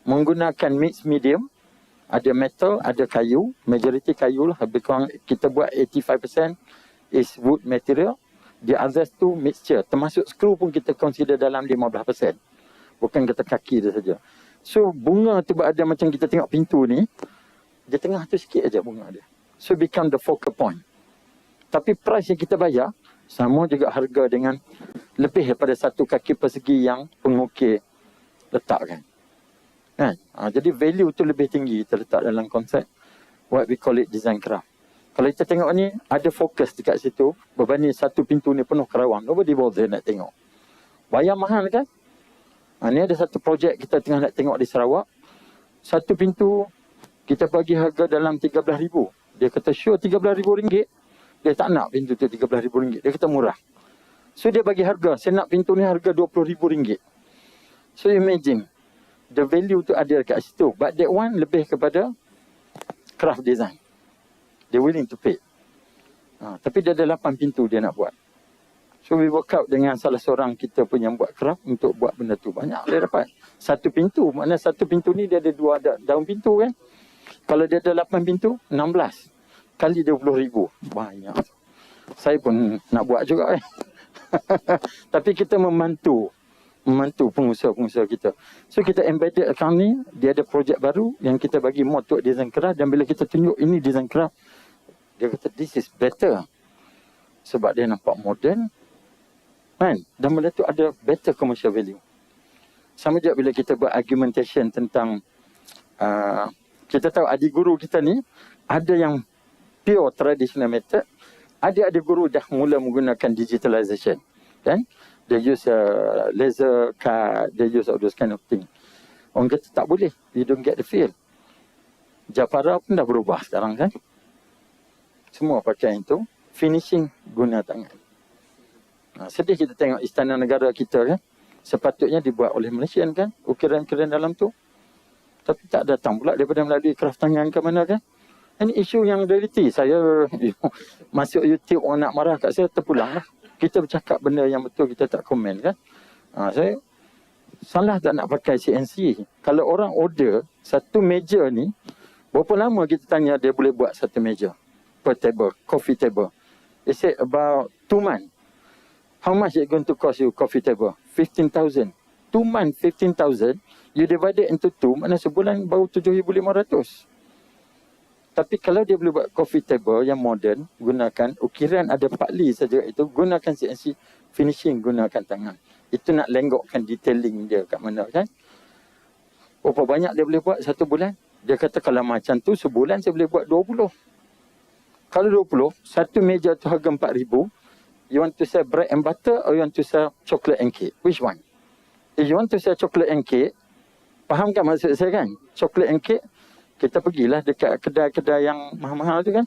menggunakan mixed medium. Ada metal, ada kayu, majority kayu lah. Lebih kurang kita buat 85% is wood material. The others tu mixture. Termasuk skru pun kita consider dalam 15%. Bukan kata kaki dia saja. So bunga tu berada macam kita tengok pintu ni. Di tengah tu sikit aja bunga dia. So become the focal point. Tapi price yang kita bayar, sama juga harga dengan lebih daripada satu kaki persegi yang pengukir letakkan. Jadi value tu lebih tinggi terletak dalam konsep what we call it design craft. Kalau kita tengok ni ada fokus dekat situ, berbanding satu pintu ni penuh kerawang, nobody bother nak tengok. Bayar mahal kan? Ni ada satu projek kita tengah nak tengok di Sarawak. Satu pintu kita bagi harga dalam RM13,000. Dia kata sure RM13,000. Dia tak nak pintu tu RM13,000. Dia kata murah. So dia bagi harga, saya nak pintu ni harga RM20,000. So imagine the value tu ada dekat situ. But that one lebih kepada craft design. They willing to pay. Tapi dia ada 8 pintu dia nak buat. So we work out dengan salah seorang kita pun yang buat craft untuk buat benda tu. Banyak dia dapat. Satu pintu. Maknanya satu pintu ni dia ada 2 daun pintu kan. Kalau dia ada 8 pintu, 16. Kali RM20,000. Banyak. Saya pun nak buat juga Tapi kita membantu pengusaha-pengusaha kita. So kita embedded account ni, dia ada projek baru yang kita bagi mod untuk design craft, dan bila kita tunjuk ini design craft, dia kata this is better. Sebab dia nampak modern kan, dan benda tu ada better commercial value. Sama juga bila kita buat argumentation tentang kita tahu adik guru kita ni ada yang pure traditional method, ada guru dah mula menggunakan digitalization kan. They use laser card, they use all those kind of thing. Orang kata tak boleh, you don't get the feel. Jafara pun dah berubah sekarang kan. Semua pakai itu, finishing guna tangan. Sedih kita tengok istana negara kita kan. Sepatutnya dibuat oleh Malaysian kan, ukiran-ukiran dalam tu. Tapi tak datang pula daripada melalui craft tangan ke mana kan. Ini isu yang reality. Saya masuk YouTube, orang nak marah kat saya, terpulang lah. Kita bercakap benda yang betul, kita tak komen kan. Saya salah tak nak pakai CNC. Kalau orang order satu meja ni, berapa lama kita tanya dia boleh buat satu meja per table, coffee table. They said about 2 months. How much it going to cost you coffee table? 15,000. 2 months, 15,000. You divide it into 2, maknanya sebulan baru 7,500. Tapi kalau dia boleh buat coffee table yang modern, gunakan ukiran ada partly saja itu, gunakan CNC, finishing gunakan tangan. Itu nak lenggokkan detailing dia kat mana kan. Berapa banyak dia boleh buat satu bulan? Dia kata kalau macam tu sebulan saya boleh buat 20. Kalau 20, satu meja tu harga 4,000. You want to sell bread and butter or you want to sell chocolate and cake? Which one? If you want to sell chocolate and cake, faham kan maksud saya kan? Chocolate and cake, kita pergilah dekat kedai-kedai yang mahal-mahal tu kan.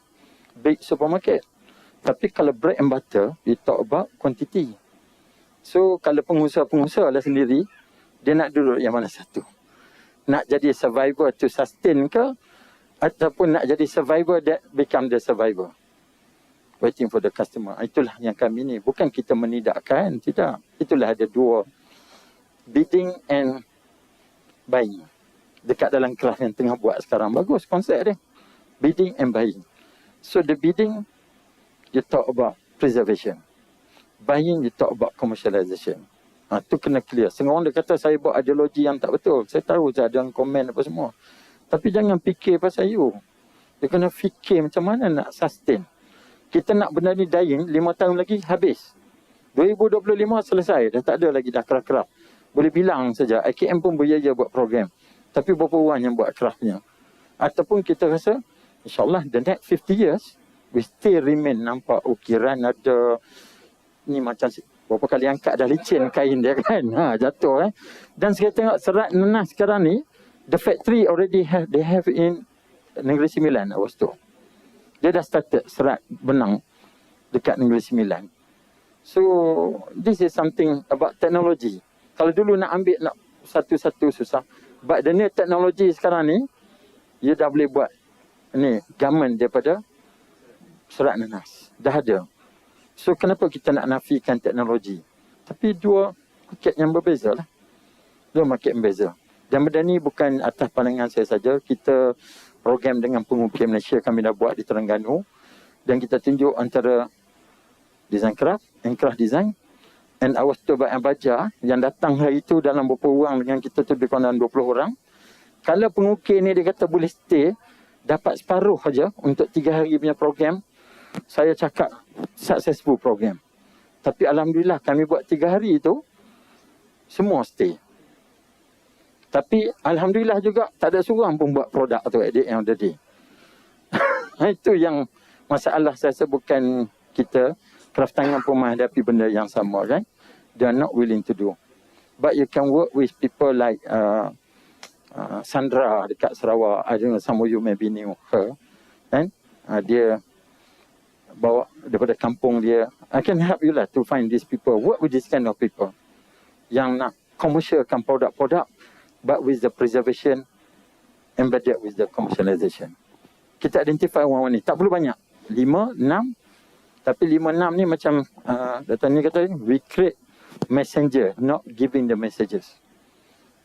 big supermarket. Tapi kalau bread and butter, we talk about quantity. So kalau pengusaha-pengusaha lah sendiri, dia nak duduk yang mana satu? Nak jadi survivor to sustain ke? Ataupun nak jadi survivor that become the survivor? Waiting for the customer. Itulah yang kami ni. Bukan kita menidakkan, tidak. Itulah ada dua, bidding and buying. Dekat dalam Kraf yang tengah buat sekarang. Bagus konsep dia. Bidding and buying. So the bidding, you talk about preservation. Buying, you talk about commercialization. Tu kena clear. Setengah orang dia kata saya buat ideologi yang tak betul. Saya tahu saya ada komen apa semua. Tapi jangan fikir pasal you. Dia kena fikir macam mana nak sustain. Kita nak benda ni dying, 5 tahun lagi habis. 2025 selesai. Dah tak ada lagi dah Kraf. Boleh bilang saja. IKM pun berjaya buat program. Tapi berapa orang yang buat Krafnya? Ataupun kita rasa, insyaAllah the next 50 years, we still remain nampak ukiran ada ni macam berapa kali angkat dah licin kain dia kan. Jatuh Dan saya tengok serat nanas sekarang ni, the factory already they have in Negeri Sembilan awas tu. Dia dah started serat benang dekat Negeri Sembilan. So this is something about technology. Kalau dulu nak ambil nak satu-satu susah. But the new technology sekarang ni, you dah boleh buat ni garment daripada serat nanas. Dah ada. So kenapa kita nak nafikan teknologi? Tapi dua market yang berbeza lah. Dua market yang berbeza. Dan benda ni bukan atas pandangan saya saja. Kita program dengan pengukir Malaysia kami dah buat di Terengganu. Dan kita tunjuk antara design Kraf and Kraf design. And I was told by Abaja yang datang hari itu dalam beberapa orang dengan kita tu lebih kurang 20 orang. Kalau pengukir ni dia kata boleh stay, dapat separuh saja untuk 3 hari punya program. Saya cakap successful program. Tapi Alhamdulillah kami buat 3 hari itu, semua stay. Tapi Alhamdulillah juga tak ada seorang pun buat produk tu at the end of the day. Itu yang masalah saya rasa bukan kita, Kraf tangan pun menghadapi benda yang sama kan. They are not willing to do. But you can work with people like Sandra dekat Sarawak. I don't know, some of you maybe knew her. Kan? Dia bawa daripada kampung dia. I can help you lah to find these people. Work with this kind of people. Yang nak commercialkan produk-produk but with the preservation embedded with the commercialization. Kita identify orang-orang ni. Tak perlu banyak. 5, 6. Tapi 5, 6 ni macam Dr. ni kata, we create messenger, not giving the messages.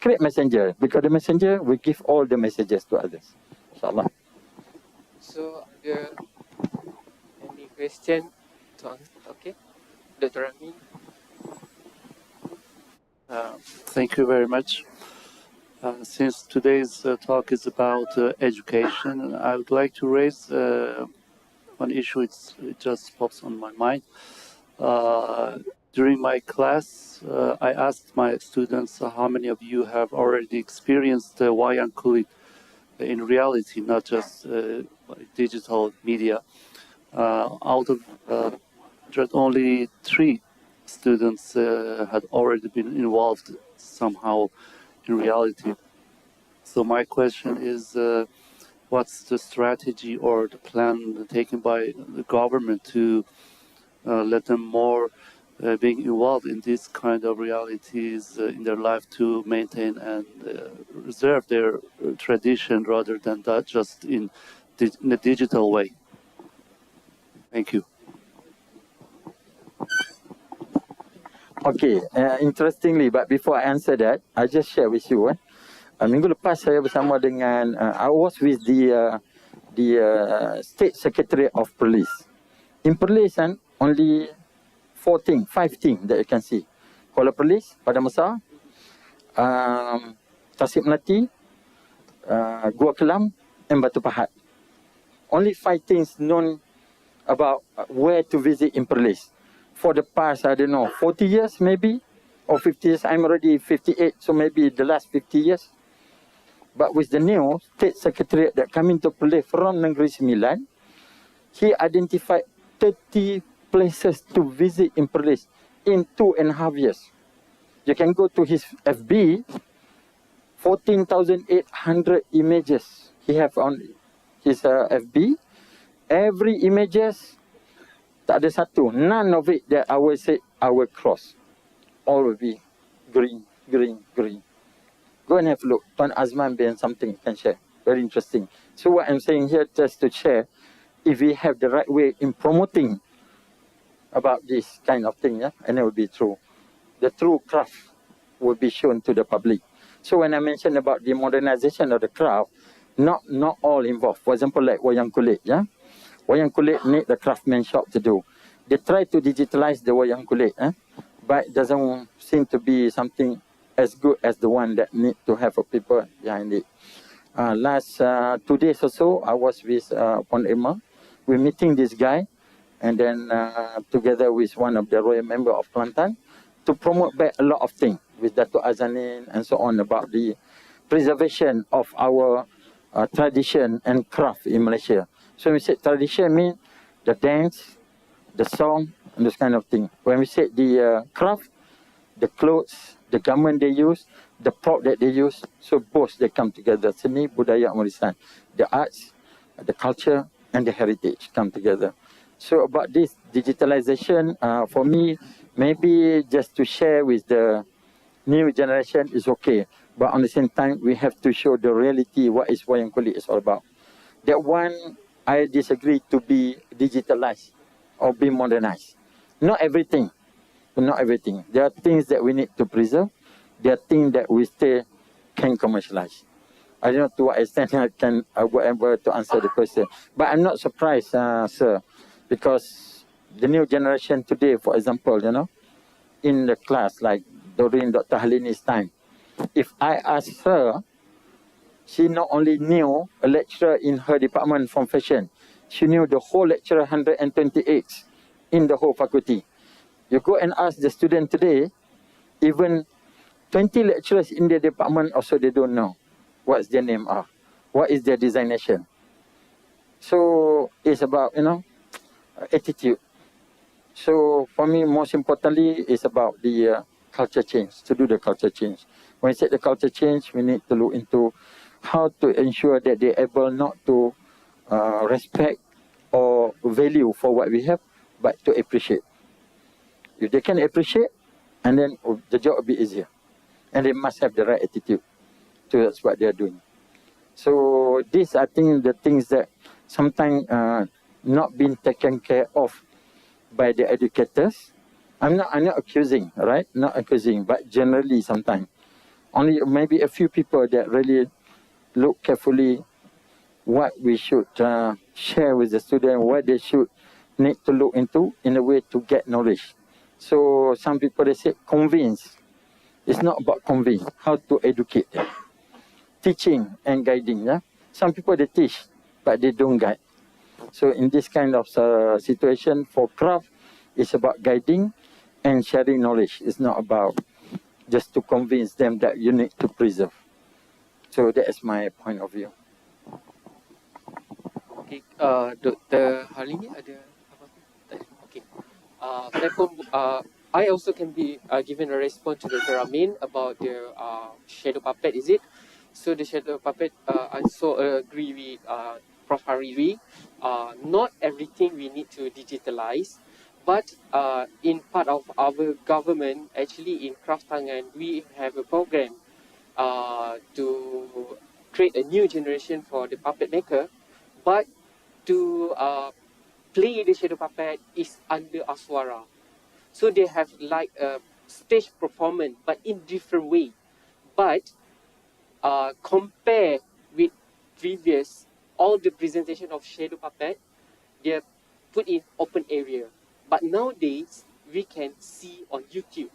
Create messenger. Because the messenger, we give all the messages to others. InsyaAllah. So, any question to answer? Okay. Dr. Rami. Thank you very much. Since today's talk is about education, I would like to raise one issue. It just pops on my mind. During my class, I asked my students how many of you have already experienced wayang kulit in reality, not just digital media. Out of just only 3 students had already been involved somehow in reality. So my question is, what's the strategy or the plan taken by the government to let them more being involved in this kind of realities in their life to maintain and reserve their tradition rather than that just in a digital way? Thank you. Okay, interestingly, but before I answer that, I just share with you. Minggu lepas saya bersama dengan, I was with the State Secretary of Police. In Police, only 5 things that you can see. Kuala Police, Padang Besar, Tasik Melati, Gua Kelam, and Batu Pahat. Only 5 things known about where to visit in Perlis. For the past, I don't know, 40 years maybe, or 50 years. I'm already 58, so maybe the last 50 years. But with the new State Secretariat that come into Perlis from Negeri Sembilan, he identified 30 places to visit in Perlis in 2.5 years. You can go to his FB, 14,800 images he have on his FB, every images, tak ada satu, none of it that I will say I will cross. All will be green, green, green. Go and have a look. Tuan Azman being something you can share. Very interesting. So what I'm saying here just to share, if we have the right way in promoting about this kind of thing, yeah, and it will be true. The true craft will be shown to the public. So when I mentioned about the modernization of the craft, not all involved. For example, like wayang kulit, yeah. Wayang kulit need the craftsman shop to do. They try to digitalize the wayang kulit, but it doesn't seem to be something as good as the one that need to have a people behind it. Last 2 days or so, I was with Pon Emma. We're meeting this guy, and then together with one of the royal member of Kelantan, to promote back a lot of things with Dato' Azanin and so on about the preservation of our tradition and craft in Malaysia. So when we say tradition, mean the dance, the song, and this kind of thing. When we say the craft, the clothes, the garment they use, the prop that they use, so both they come together. Seni, budaya, warisan. The arts, the culture, and the heritage come together. So about this digitalization, for me, maybe just to share with the new generation is okay. But on the same time, we have to show the reality, what is wayang kulit is all about. That one, I disagree to be digitalized or be modernized. Not everything. Not everything. There are things that we need to preserve. There are things that we still can commercialize. I don't know to what extent I can whatever to answer the question. But I'm not surprised, sir, because the new generation today, for example, you know, in the class, like during Dr. Halini's time, if I ask her, she not only knew a lecturer in her department from fashion, she knew the whole lecturer 128 in the whole faculty. You go and ask the student today, even 20 lecturers in their department also they don't know what's their name are, what is their designation. So it's about, you know, attitude. So for me, most importantly, it's about the culture change, to do the culture change. When we say the culture change, we need to look into how to ensure that they're able not to respect or value for what we have, but to appreciate. If they can appreciate, and then the job will be easier. And they must have the right attitude towards what they're doing. So these, I think, the things that sometimes not being taken care of by the educators. I'm not accusing, right? Not accusing, but generally sometimes. Only maybe a few people that really look carefully what we should share with the student, what they should need to look into in a way to get knowledge. So some people, they say convince. It's not about convince, how to educate them. Teaching and guiding. Yeah? Some people, they teach, but they don't guide. So in this kind of situation, for craft, it's about guiding and sharing knowledge. It's not about just to convince them that you need to preserve. So that is my point of view. Okay, Dr. Halini ada apa-apa? Tak ada. Okay. Saya pun, I also can be given a response to Dr. Amin about the shadow puppet, is it? So the shadow puppet, I so agree with Prof. Hariri. Not everything we need to digitalize, but in part of our government, actually in Kraf Tangan, we have a program to create a new generation for the puppet maker, but to play the shadow puppet is under Aswara. So they have like a stage performance, but in different way. But compare with previous, all the presentation of shadow puppet, they're put in open area. But nowadays, we can see on YouTube.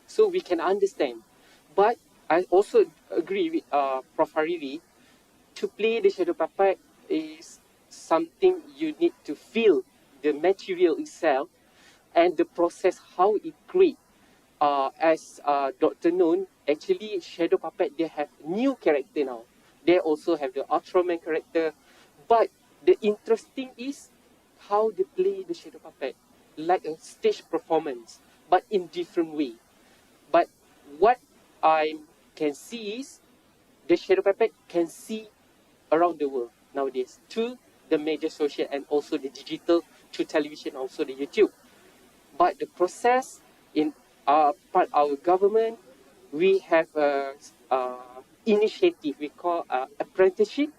So we can understand. But I also agree with Prof. Hariri, to play the shadow puppet is something you need to feel the material itself and the process how it create. As Dr. Noon, actually shadow puppet, they have new character now. They also have the Ultraman character. But the interesting is how they play the shadow puppet, like a stage performance, but in different way. But what I can see is the shadow puppet can see around the world nowadays. To the media social and also the digital through television, also the YouTube. But the process in part our government, we have a initiative we call apprenticeship.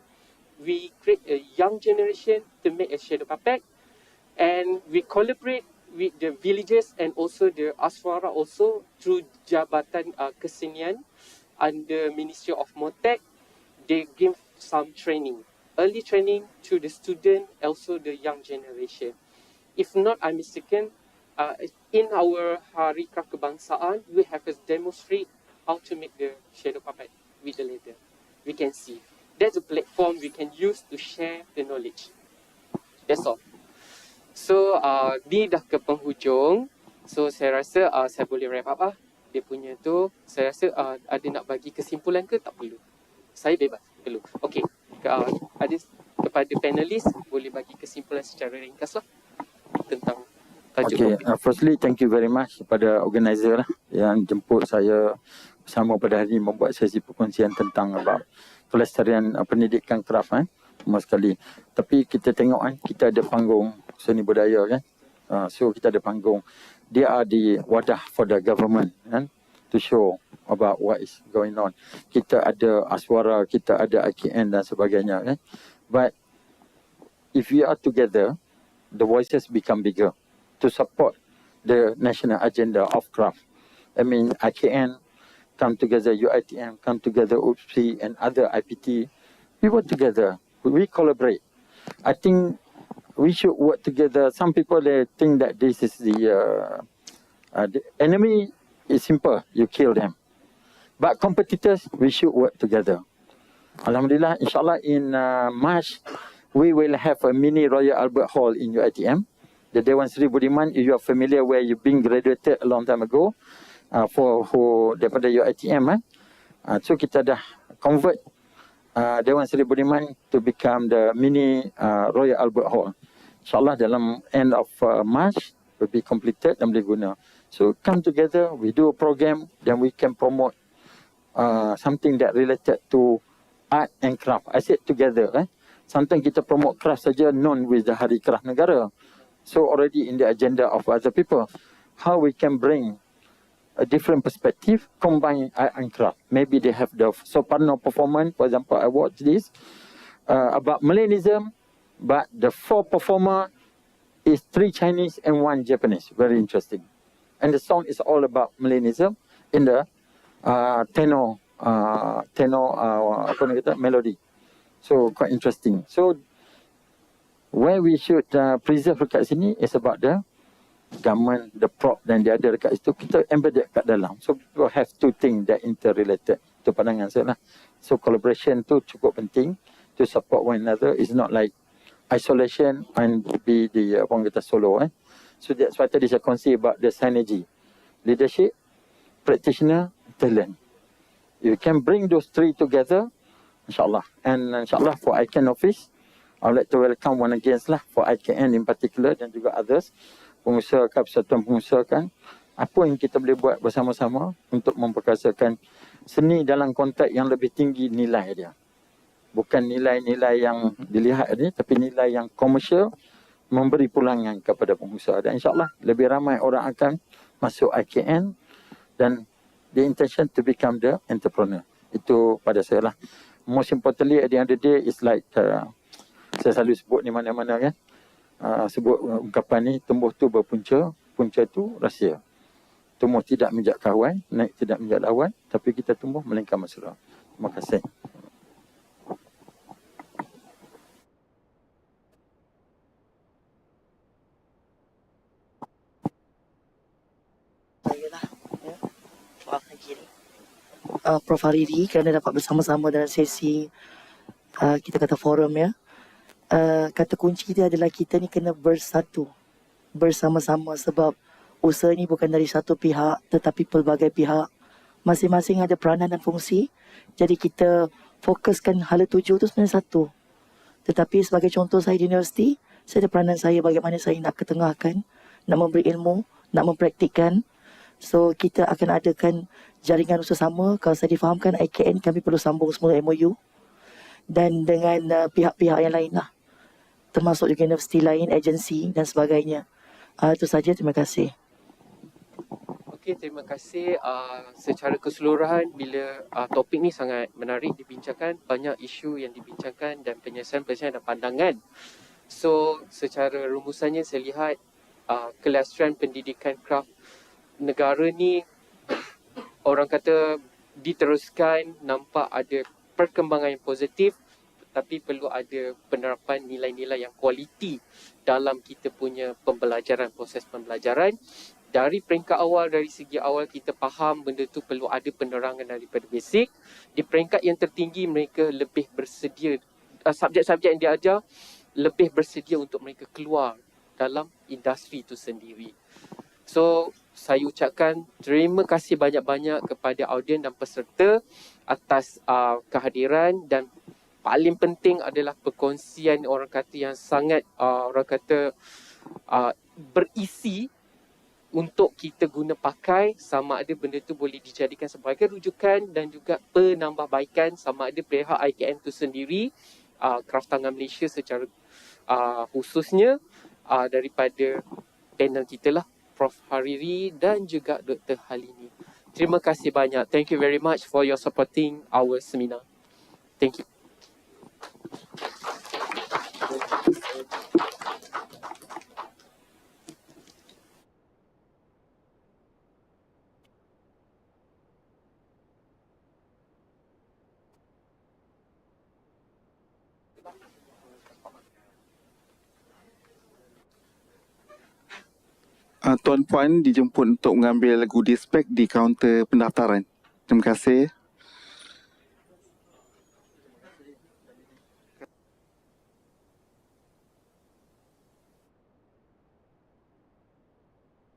We create a young generation to make a shadow puppet, and we collaborate with the villages and also the Aswara also through Jabatan Kesenian under Ministry of Motek. They give some training, early training to the student, also the young generation. If not, I'm mistaken, in our Hari Kraf Kebangsaan, we have to demonstrate how to make the shadow puppet with the leather. We can see. That's a platform we can use to share the knowledge. That's all. So, ni dah ke penghujung. So, saya rasa saya boleh wrap up dia punya tu. Saya rasa ada nak bagi kesimpulan ke? Tak perlu. Saya bebas. Perlu. Okey. Ada kepada panelis, boleh bagi kesimpulan secara ringkas lah tentang tajuk Okay, topik. firstly thank you very much kepada organizer lah yang jemput saya bersama pada hari ini membuat sesi perkongsian tentang about Kelestarian pendidikan Kraf semua sekali. Tapi kita tengok kita ada panggung seni budaya kan. So kita ada panggung. Dia are the wadah for the government kan, to show about what is going on. Kita ada Aswara, kita ada IKN dan sebagainya kan. But if we are together, the voices become bigger to support the national agenda of Kraf. I mean, IKN come together, UITM come together, UPSI and other IPT. We work together. We collaborate. I think we should work together. Some people they think that this is the enemy is simple. You kill them. But competitors, we should work together. Alhamdulillah, inshallah in March, we will have a mini Royal Albert Hall in UITM. The Dewan Seri Budiman, if you are familiar where you've been graduated a long time ago, for who daripada UITM so kita dah convert Dewan Seri Budiman to become the mini Royal Albert Hall. InsyaAllah dalam end of March will be completed dan boleh guna. So come together, we do a program, then we can promote something that related to art and craft. I said together. Sometimes kita promote craft saja known with the Hari Kraf Negara. So already in the agenda of other people, how we can bring a different perspective, combine art and craft. Maybe they have the soprano performance. For example, I watched this about Melanism, but the 4 performer is 3 Chinese and 1 Japanese. Very interesting. And the song is all about Melanism in the tenor apa nak kata, melody. So quite interesting. So where we should preserve dekat sini is about the gaman, the prop dan dia ada dekat situ, kita embedded kat dalam. So people have to think that interrelated. Itu pandangan saya lah. So collaboration tu cukup penting to support one another. It's not like isolation and be the orang kata solo. So that's why tadi saya kongsi about the synergy. Leadership, practitioner, talent. You can bring those 3 together, insyaAllah. And insyaAllah for IKN office, I would like to welcome one again lah for IKN in particular dan juga others. Pengusaha, persatuan pengusaha kan, apa yang kita boleh buat bersama-sama untuk memperkasakan seni dalam konteks yang lebih tinggi nilai dia. Bukan nilai-nilai yang dilihat ni, tapi nilai yang komersial memberi pulangan kepada pengusaha. Dan insyaAllah lebih ramai orang akan masuk IKN dan the intention to become the entrepreneur. Itu pada saya lah. Most importantly at the end of the day is like saya selalu sebut di mana-mana kan. Sebut ungkapan ni, tumbuh tu berpunca, punca tu rahsia. Tumbuh tidak menjak kawan, naik tidak menjak lawan, tapi kita tumbuh melingkar mesra. Terima kasih. Baiklah, ya. Maaf lagi ni. Prof Hariri kerana dapat bersama-sama dalam sesi kita kata forum ya. Kata kunci dia adalah kita ni kena bersatu bersama-sama sebab usaha ni bukan dari satu pihak tetapi pelbagai pihak, masing-masing ada peranan dan fungsi. Jadi kita fokuskan hala tuju tu sebenarnya satu. Tetapi sebagai contoh saya di universiti, saya ada peranan saya bagaimana saya nak ketengahkan, nak memberi ilmu, nak mempraktikkan. So kita akan adakan jaringan usaha sama. Kalau saya difahamkan IKN kami perlu sambung semula MOU dan dengan pihak-pihak yang lain lah. termasuk juga universiti lain, agensi dan sebagainya. Itu saja, terima kasih. Okey, terima kasih. Secara keseluruhan, bila topik ni sangat menarik dibincangkan, banyak isu yang dibincangkan dan penyelesaian-penyelesaian dan pandangan. So, secara rumusannya saya lihat Kelestarian Pendidikan Kraf Negara ni orang kata diteruskan, nampak ada perkembangan yang positif, tapi perlu ada penerapan nilai-nilai yang kualiti dalam kita punya pembelajaran, proses pembelajaran. Dari peringkat awal, dari segi awal kita faham benda tu perlu ada penerangan daripada basic. Di peringkat yang tertinggi mereka lebih bersedia, subjek-subjek yang diajar lebih bersedia untuk mereka keluar dalam industri itu sendiri. So, saya ucapkan terima kasih banyak-banyak kepada audien dan peserta atas kehadiran, dan paling penting adalah perkongsian orang kata yang sangat orang kata berisi untuk kita guna pakai, sama ada benda tu boleh dijadikan sebagai rujukan dan juga penambahbaikan, sama ada pihak IKN tu sendiri, Kraf Tangan Malaysia secara khususnya daripada panel kita lah, Prof Hariri dan juga Dr. Halini. Terima kasih banyak. Thank you very much for your supporting our seminar. Thank you. Tuan Puan dijemput untuk mengambil goodies bag di kaunter pendaftaran. Terima kasih.